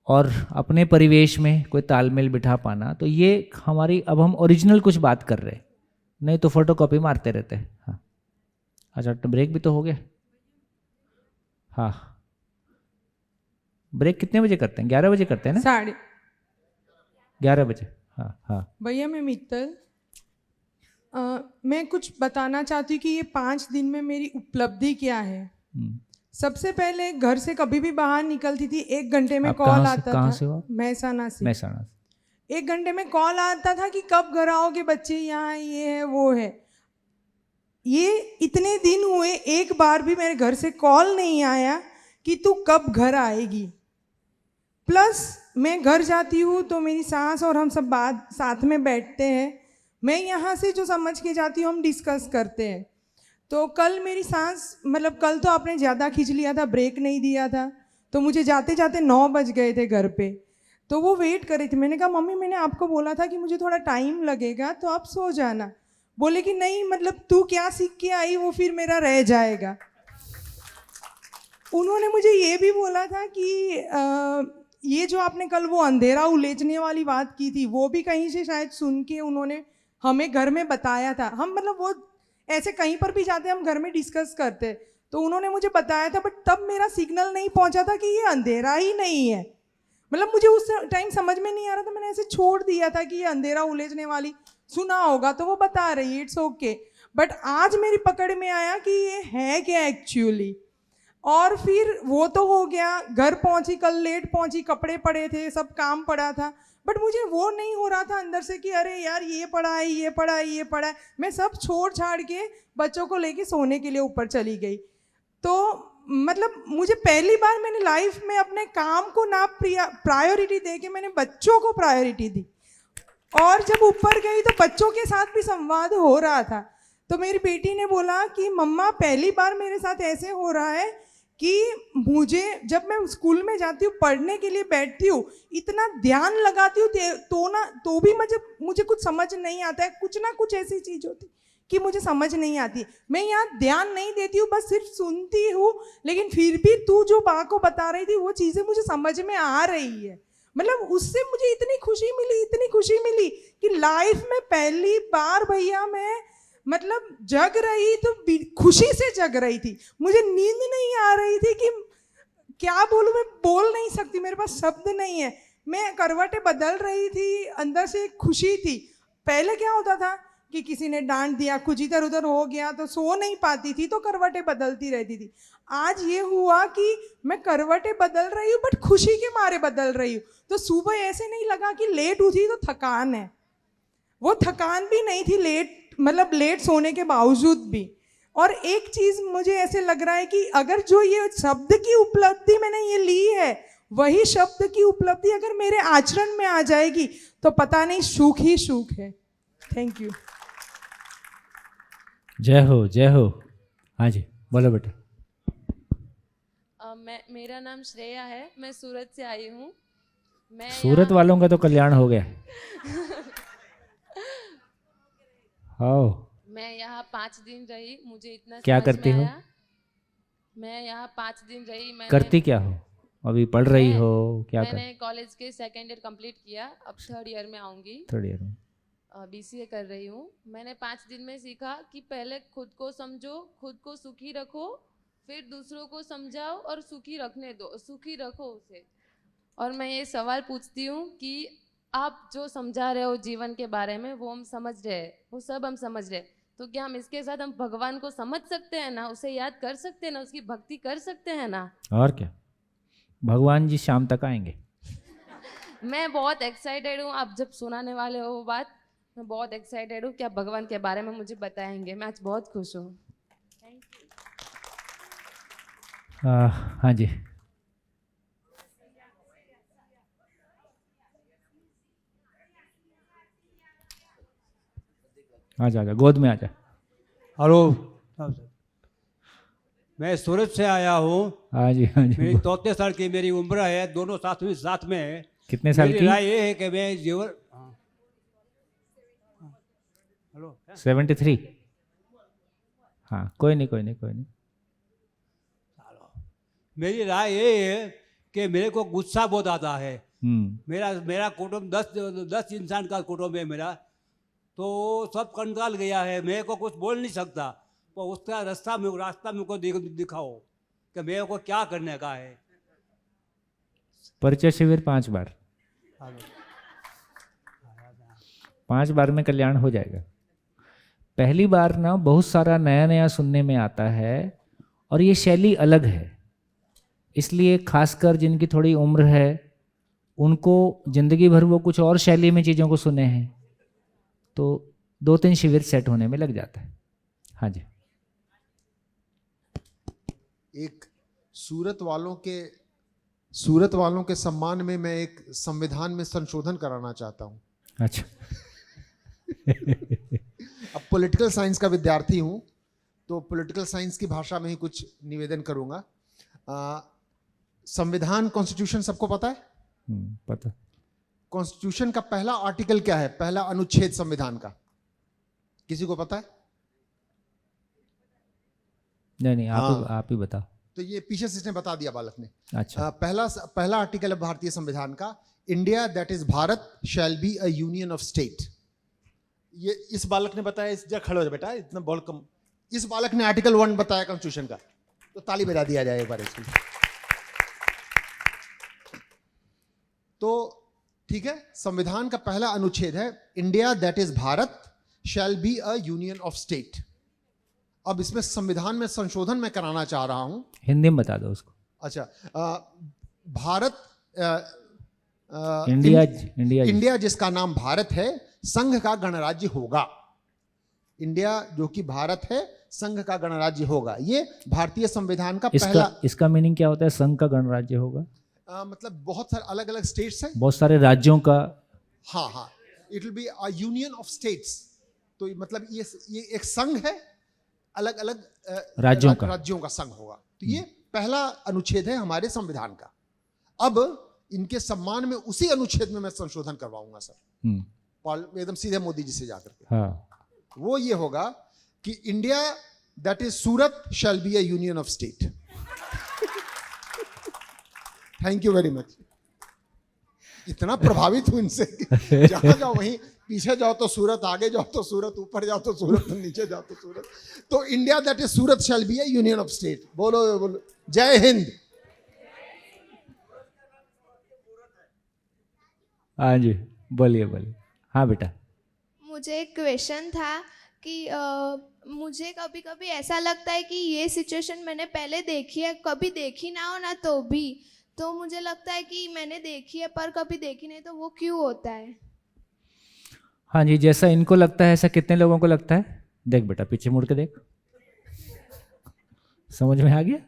और अपने परिवेश में कोई तालमेल बिठा पाना, तो ये हमारी, अब हम ओरिजिनल कुछ बात कर रहे हैं, नहीं तो फोटोकॉपी मारते रहते हैं। हाँ, अच्छा, तो ब्रेक भी तो हो गया। हाँ, ब्रेक कितने बजे करते हैं? 11 बजे करते हैं ना? 11:30 बजे। हाँ हाँ। भैया मैं मित्तल, मैं कुछ बताना चाहती हूँ कि ये 5 दिन में मेरी उपलब्धि क्या है। सबसे पहले घर से कभी भी बाहर निकलती थी, 1 घंटे में कॉल आता था। कहाँ से हो? महसाना से। महसाना से। 1 घंटे में कॉल आता था कि कब घर आओगे बच्चे, यहाँ ये है वो है। ये इतने दिन हुए, एक बार भी मेरे घर से कॉल नहीं आया कि तू कब घर आएगी। प्लस मैं घर जाती हूँ तो मेरी सास और हम सब बात साथ में बैठते हैं, मैं यहाँ से जो समझ के जाती हूँ हम डिस्कस करते हैं। तो कल मेरी सास, मतलब कल तो आपने ज़्यादा खींच लिया था, ब्रेक नहीं दिया था, तो मुझे जाते जाते 9 बज गए थे घर पे। तो वो वेट कर रही थी। मैंने कहा मम्मी मैंने आपको बोला था कि मुझे थोड़ा टाइम लगेगा तो आप सो जाना। बोले कि नहीं, मतलब तू क्या सीख के आई वो फिर मेरा रह जाएगा। उन्होंने मुझे ये भी बोला था कि ये जो आपने कल वो अंधेरा उलेचने वाली बात की थी, वो भी कहीं से शायद सुन के उन्होंने हमें घर में बताया था। हम मतलब वो ऐसे कहीं पर भी जाते हम घर में डिस्कस करते, तो उन्होंने मुझे बताया था, बट तब मेरा सिग्नल नहीं पहुंचा था कि ये अंधेरा ही नहीं है। मतलब मुझे उस टाइम समझ में नहीं आ रहा था, मैंने ऐसे छोड़ दिया था कि ये अंधेरा उलेचने वाली सुना होगा तो वो बता रही है, इट्स ओके। बट आज मेरी पकड़ में आया कि ये है क्या एक्चुअली। और फिर वो तो हो गया, घर पहुंची, कल लेट पहुंची, कपड़े पड़े थे, सब काम पड़ा था, बट मुझे वो नहीं हो रहा था अंदर से कि अरे यार ये पड़ा है, ये पड़ा है, ये पड़ा है। मैं सब छोड़ छाड़ के बच्चों को लेके सोने के लिए ऊपर चली गई। तो मतलब मुझे पहली बार मैंने लाइफ में अपने काम को ना प्रायोरिटी दे के मैंने बच्चों को प्रायोरिटी दी। और जब ऊपर गई तो बच्चों के साथ भी संवाद हो रहा था। तो मेरी बेटी ने बोला कि मम्मा पहली बार मेरे साथ ऐसे हो रहा है कि मुझे, जब मैं स्कूल में जाती हूँ पढ़ने के लिए बैठती हूँ, इतना ध्यान लगाती हूँ तो भी मुझे कुछ समझ नहीं आता है। कुछ ना कुछ ऐसी चीज़ होती कि मुझे समझ नहीं आती। मैं यहाँ ध्यान नहीं देती हूँ, बस सिर्फ सुनती हूँ, लेकिन फिर भी तू जो बा को बता रही थी वो चीज़ें मुझे समझ में आ रही है। मतलब उससे मुझे इतनी खुशी मिली कि लाइफ में पहली बार भैया मैं मतलब जग रही तो खुशी से जग रही थी। मुझे नींद नहीं आ रही थी कि क्या बोलूँ, मैं बोल नहीं सकती, मेरे पास शब्द नहीं है। मैं करवटें बदल रही थी, अंदर से एक खुशी थी। पहले क्या होता था कि किसी ने डांट दिया, कुछ इधर उधर हो गया तो सो नहीं पाती थी, तो करवटें बदलती रहती थी। आज ये हुआ कि मैं करवटें बदल रही हूँ, बट खुशी के मारे बदल रही हूँ। तो सुबह ऐसे नहीं लगा कि लेट उठी तो थकान है, वो थकान भी नहीं थी, लेट सोने के बावजूद भी। और एक चीज़ मुझे ऐसे लग रहा है कि अगर जो ये शब्द की उपलब्धि मैंने ये ली है, वही शब्द की उपलब्धि अगर मेरे आचरण में आ जाएगी तो पता नहीं सुख ही सुख है। Thank you. जय हो, जय हो। हाँ जी, बोलो बेटा। मेरा नाम श्रेया है, मैं सूरत से आई हूँ। मैं सूरत वालों का तो कल्याण हो गया। हाँ। मैं यहाँ 5 दिन रही, मुझे इतना क्या समझ करती में हो? आया। मैं यहाँ 5 दिन रही। मैंने करती क्या हो? अभी पढ़ रही हो? क्या कर? मैंने कॉलेज के 2nd ईयर कंप्लीट किया, अब 3rd ईयर में आऊँगी। 3rd ईयर में BCA कर रही हूँ। मैंने 5 दिन में सीखा कि पहले खुद को समझो, खुद को सुखी रखो, फिर दूसरों को समझाओ और सुखी रखने दो, सुखी रखो उसे। और मैं ये सवाल पूछती हूँ कि आप जो समझा रहे हो जीवन के बारे में, वो हम समझ रहे हैं, वो सब हम समझ रहे हैं, तो क्या हम इसके साथ हम भगवान को समझ सकते हैं ना, उसे याद कर सकते हैं ना, उसकी भक्ति कर सकते हैं ना? और क्या, भगवान जी शाम तक आएंगे। मैं बहुत एक्साइटेड हूँ, आप जब सुनाने वाले हो वो बात, मैं बहुत एक्साइटेड हूँ कि आप भगवान के बारे में मुझे बताएंगे। मैं आज बहुत खुश हूँ। Thank you. हाँ जी। आजा आजा, गोद में आजा। हेलो, मैं सूरत से आया हूँ। हाँ जी, हाँ जी। मेरी 33 साल की मेरी उम्र है, दोनों साथ में है। कितने साल की? मेरी राय ये है कि मैं जीवन 73। हाँ, कोई नहीं कोई नहीं कोई नहीं। मेरी राय ये है कि मेरे को गुस्सा बहुत आता है। मेरा कुटुंब 10 इंसान का कुटुंब है मेरा, तो सब कंगाल गया है, मेरे को कुछ बोल नहीं सकता। तो उसका रास्ता मेरे को दिखाओ कि मेरे को क्या करने का है। परिचय शिविर 5 बार, 5 बार में कल्याण हो जाएगा। पहली बार ना बहुत सारा नया नया सुनने में आता है और ये शैली अलग है, इसलिए खासकर जिनकी थोड़ी उम्र है उनको जिंदगी भर वो कुछ और शैली में चीज़ों को सुने हैं, तो 2-3 शिविर सेट होने में लग जाता है। हाँ जी। एक सूरत वालों के सम्मान में मैं एक संविधान में संशोधन कराना चाहता हूँ। अच्छा। अब पॉलिटिकल साइंस का विद्यार्थी हूँ, तो पॉलिटिकल साइंस की भाषा में ही कुछ निवेदन करूँगा। संविधान, कॉन्स्टिट्यूशन सबको पता है? पता। कॉन्स्टिट्यूशन का पहला आर्टिकल क्या है, पहला अनुच्छेद संविधान का, किसी को पता है? नहीं, आप ही बताओ। तो ये पीछे से इसने बता दिया बालक ने। अच्छा। पहला आर्टिकल है भारतीय संविधान का, India that is Bharat shall be a union of state. ये इस बालक ने बताया, इस जगह खड़े हो जा बेटा, इतना बॉल कम। इस बालक ने आर्टिकल 1 बताया कॉन्स्टिट्यूशन का, तो ताली बजा दिया जाए एक बार इसकी। तो ठीक है, संविधान का पहला अनुच्छेद है India that is Bharat shall be a union of state. अब इसमें संविधान में संशोधन मैं कराना चाह रहा हूं। हिंदी में बता दो उसको। अच्छा, भारत इंडिया जिसका नाम भारत है संघ का गणराज्य होगा। इंडिया जो कि भारत है संघ का गणराज्य होगा। ये भारतीय संविधान का पहला। इसका मीनिंग क्या होता है, संघ का गणराज्य होगा? मतलब बहुत सारे अलग अलग स्टेट्स हैं, बहुत सारे राज्यों का। हाँ, it will be a union of states. तो मतलब ये एक संघ है, अलग अलग राज्यों का संघ होगा। तो ये पहला अनुच्छेद है हमारे संविधान का। अब इनके सम्मान में उसी अनुच्छेद में मैं संशोधन करवाऊंगा सर, एकदम सीधे मोदी जी से जाकर के। हाँ। वो ये होगा कि India that is Surat shall be a union of state. Thank you very much. इतना प्रभावित हूं इनसे, जहां जाओ वहीं, पीछे जाओ तो सूरत, आगे जाओ तो सूरत, ऊपर जाओ तो सूरत, नीचे जाओ तो सूरत। तो India that is Surat shall be a union of state. बोलो बोलो, जय हिंद। हाँ जी, बोलिए बोलिए। हाँ बेटा, मुझे एक क्वेश्चन था कि मुझे कभी कभी ऐसा लगता है कि ये सिचुएशन मैंने पहले देखी है, कभी देखी ना हो ना तो भी, तो मुझे लगता है कि मैंने देखी है पर कभी देखी नहीं, तो वो क्यों होता है? हाँ जी, जैसा इनको लगता है ऐसा कितने लोगों को लगता है? देख बेटा, पीछे मुड़ के देख, समझ में आ गया?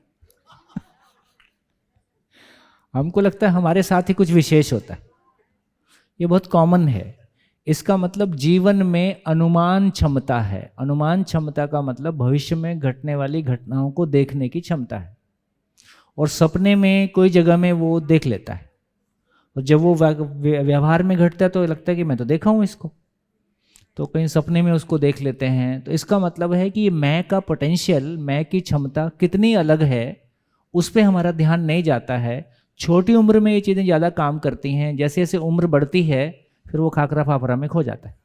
हमको लगता है हमारे साथ ही कुछ विशेष होता है, ये बहुत कॉमन है। इसका मतलब जीवन में अनुमान क्षमता है। अनुमान क्षमता का मतलब भविष्य में घटने वाली घटनाओं को देखने की क्षमता है, और सपने में कोई जगह में वो देख लेता है, और जब वो व्यवहार में घटता है तो लगता है कि मैं तो देखा हूँ इसको, तो कहीं सपने में उसको देख लेते हैं। तो इसका मतलब है कि मैं का पोटेंशियल, मैं की क्षमता कितनी अलग है, उस पर हमारा ध्यान नहीं जाता है। छोटी उम्र में ये चीज़ें ज़्यादा काम करती हैं, जैसे जैसे उम्र बढ़ती है फिर वो खाकरा फाफरा में खो जाता है।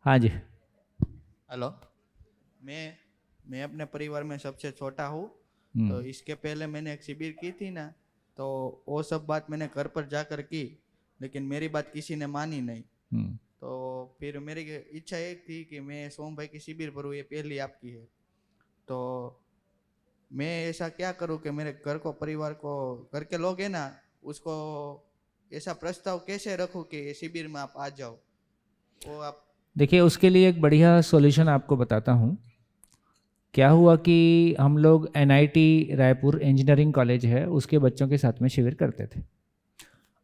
हाँ जी। हेलो, मैं अपने परिवार में सबसे छोटा हूँ, तो इसके पहले मैंने एक शिविर की थी ना, तो वो सब बात मैंने घर पर जाकर की, लेकिन मेरी बात किसी ने मानी नहीं। तो फिर मेरी इच्छा एक थी कि मैं सोम भाई की शिविर भरूँ, ये पहली आपकी है, तो मैं ऐसा क्या करूँ कि मेरे घर को, परिवार को, घर के लोग हैं ना, उसको ऐसा प्रस्ताव कैसे रखूँ कि शिविर में आप आ जाओ। वो आप देखिए, उसके लिए एक बढ़िया सॉल्यूशन आपको बताता हूँ। क्या हुआ कि हम लोग NIT रायपुर इंजीनियरिंग कॉलेज है, उसके बच्चों के साथ में शिविर करते थे।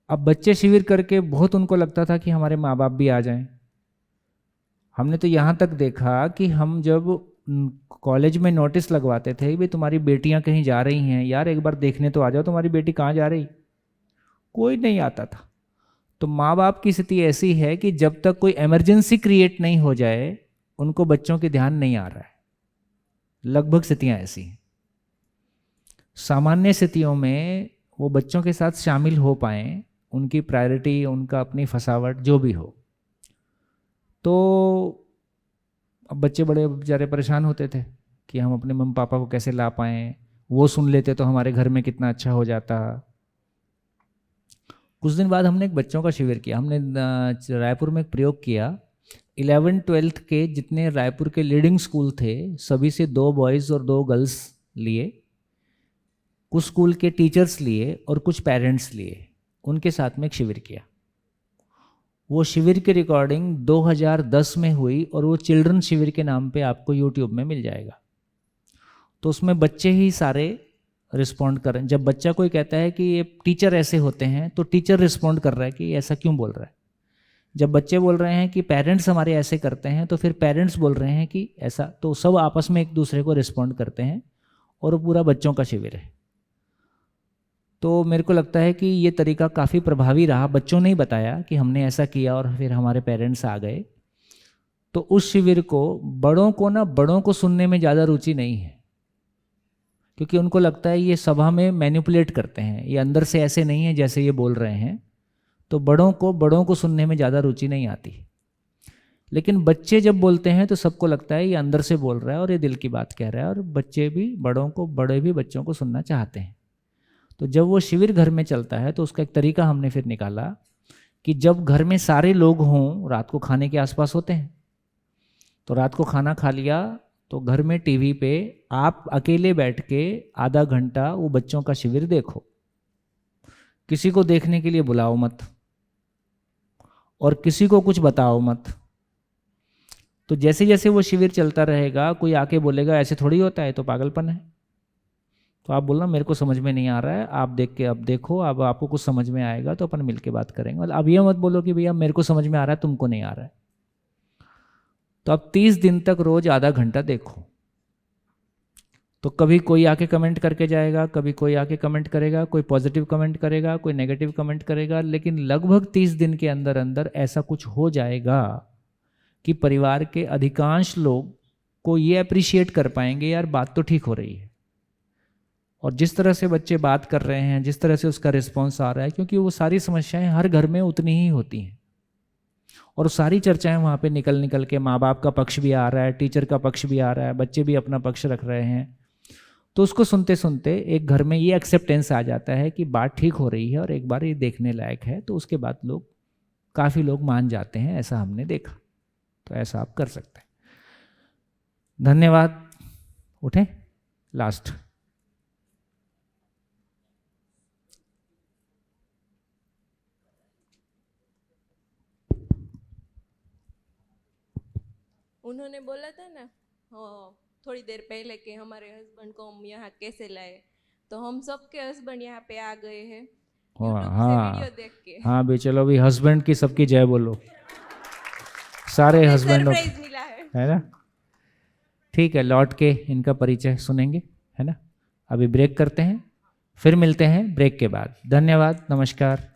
अब बच्चे शिविर करके बहुत उनको लगता था कि हमारे माँ बाप भी आ जाएं। हमने तो यहाँ तक देखा कि हम जब कॉलेज में नोटिस लगवाते थे, भाई तुम्हारी बेटियाँ कहीं जा रही हैं, यार एक बार देखने तो आ जाओ तुम्हारी बेटी कहाँ जा रही, कोई नहीं आता था। तो माँ बाप की स्थिति ऐसी है कि जब तक कोई इमरजेंसी क्रिएट नहीं हो जाए, उनको बच्चों के ध्यान नहीं आ रहा है। लगभग स्थितियाँ ऐसी हैं। सामान्य स्थितियों में वो बच्चों के साथ शामिल हो पाएँ, उनकी प्रायोरिटी, उनका अपनी फसावट जो भी हो, तो अब बच्चे बड़े बेचारे परेशान होते थे कि हम अपने मम्मी पापा को कैसे ला पाएँ। वो सुन लेते तो हमारे घर में कितना अच्छा हो जाता। कुछ दिन बाद हमने एक बच्चों का शिविर किया। हमने रायपुर में एक प्रयोग किया। 11th-12th के जितने रायपुर के लीडिंग स्कूल थे, सभी से 2 बॉयज़ और 2 गर्ल्स लिए, कुछ स्कूल के टीचर्स लिए और कुछ पेरेंट्स लिए, उनके साथ में एक शिविर किया। वो शिविर की रिकॉर्डिंग 2010 में हुई और वो चिल्ड्रन शिविर के नाम पे आपको YouTube में मिल जाएगा। तो उसमें बच्चे ही सारे रिस्पॉन्ड कर रहे हैं। जब बच्चा कोई कहता है कि ये टीचर ऐसे होते हैं, तो टीचर रिस्पॉन्ड कर रहा है कि ऐसा क्यों बोल रहा है। जब बच्चे बोल रहे हैं कि पेरेंट्स हमारे ऐसे करते हैं, तो फिर पेरेंट्स बोल रहे हैं कि ऐसा, तो सब आपस में एक दूसरे को रिस्पॉन्ड करते हैं और वो पूरा बच्चों का शिविर है। तो मेरे को लगता है कि ये तरीका काफ़ी प्रभावी रहा। बच्चों ने ही बताया कि हमने ऐसा किया और फिर हमारे पेरेंट्स आ गए। तो उस शिविर को बड़ों को सुनने में ज़्यादा रुचि नहीं है, क्योंकि उनको लगता है ये सभा में मैनिपुलेट करते हैं, ये अंदर से ऐसे नहीं है जैसे ये बोल रहे हैं। तो बड़ों को सुनने में ज़्यादा रुचि नहीं आती। लेकिन बच्चे जब बोलते हैं तो सबको लगता है ये अंदर से बोल रहा है और ये दिल की बात कह रहा है, और बच्चे भी बड़े भी बच्चों को सुनना चाहते हैं। तो जब वो शिविर घर में चलता है तो उसका एक तरीका हमने फिर निकाला कि जब घर में सारे लोग हों, रात को खाने के आसपास होते हैं, तो रात को खाना खा लिया तो घर में टीवी पे आप अकेले बैठ के आधा घंटा वो बच्चों का शिविर देखो। किसी को देखने के लिए बुलाओ मत और किसी को कुछ बताओ मत। तो जैसे जैसे वो शिविर चलता रहेगा, कोई आके बोलेगा ऐसे थोड़ी होता है, तो पागलपन है, तो आप बोलना मेरे को समझ में नहीं आ रहा है, आप देख के अब देखो, अब आपको कुछ समझ में आएगा तो अपन मिलके बात करेंगे। मतलब अब ये मत बोलो कि भैया मेरे को समझ में आ रहा है, तुमको नहीं आ रहा है। तो अब 30 दिन तक रोज आधा घंटा देखो। तो कभी कोई आके कमेंट करके जाएगा, कभी कोई आके कमेंट करेगा, कोई पॉजिटिव कमेंट करेगा, कोई नेगेटिव कमेंट करेगा, लेकिन लगभग 30 दिन के अंदर अंदर ऐसा कुछ हो जाएगा कि परिवार के अधिकांश लोग को ये अप्रिशिएट कर पाएंगे, यार बात तो ठीक हो रही है। और जिस तरह से बच्चे बात कर रहे हैं, जिस तरह से उसका रिस्पॉन्स आ रहा है, क्योंकि वो सारी समस्याएं हर घर में उतनी ही होती हैं और सारी चर्चाएं वहाँ पे निकल के माँ बाप का पक्ष भी आ रहा है, टीचर का पक्ष भी आ रहा है, बच्चे भी अपना पक्ष रख रहे हैं। तो उसको सुनते सुनते एक घर में ये एक्सेप्टेंस आ जाता है कि बात ठीक हो रही है और एक बार ये देखने लायक है, तो उसके बाद काफ़ी लोग मान जाते हैं, ऐसा हमने देखा। तो ऐसा आप कर सकते हैं। धन्यवाद। उठें लास्ट। उन्होंने बोला था ना थोड़ी देर पहले कि हमारे हस्बैंड को हम यहाँ कैसे लाए, तो हम सबके हस्बैंड यहाँ पे आ गए हैं हाँ वीडियो देख के। हाँ भी चलो भी हस्बैंड की सबकी जय बोलो, सारे हस्बैंडों सरप्राइज मिला है ना। ठीक है, लौट के इनका परिचय सुनेंगे, है ना। अभी ब्रेक करते हैं, फिर मिलते हैं ब्रेक के बाद। धन्यवाद, नमस्कार।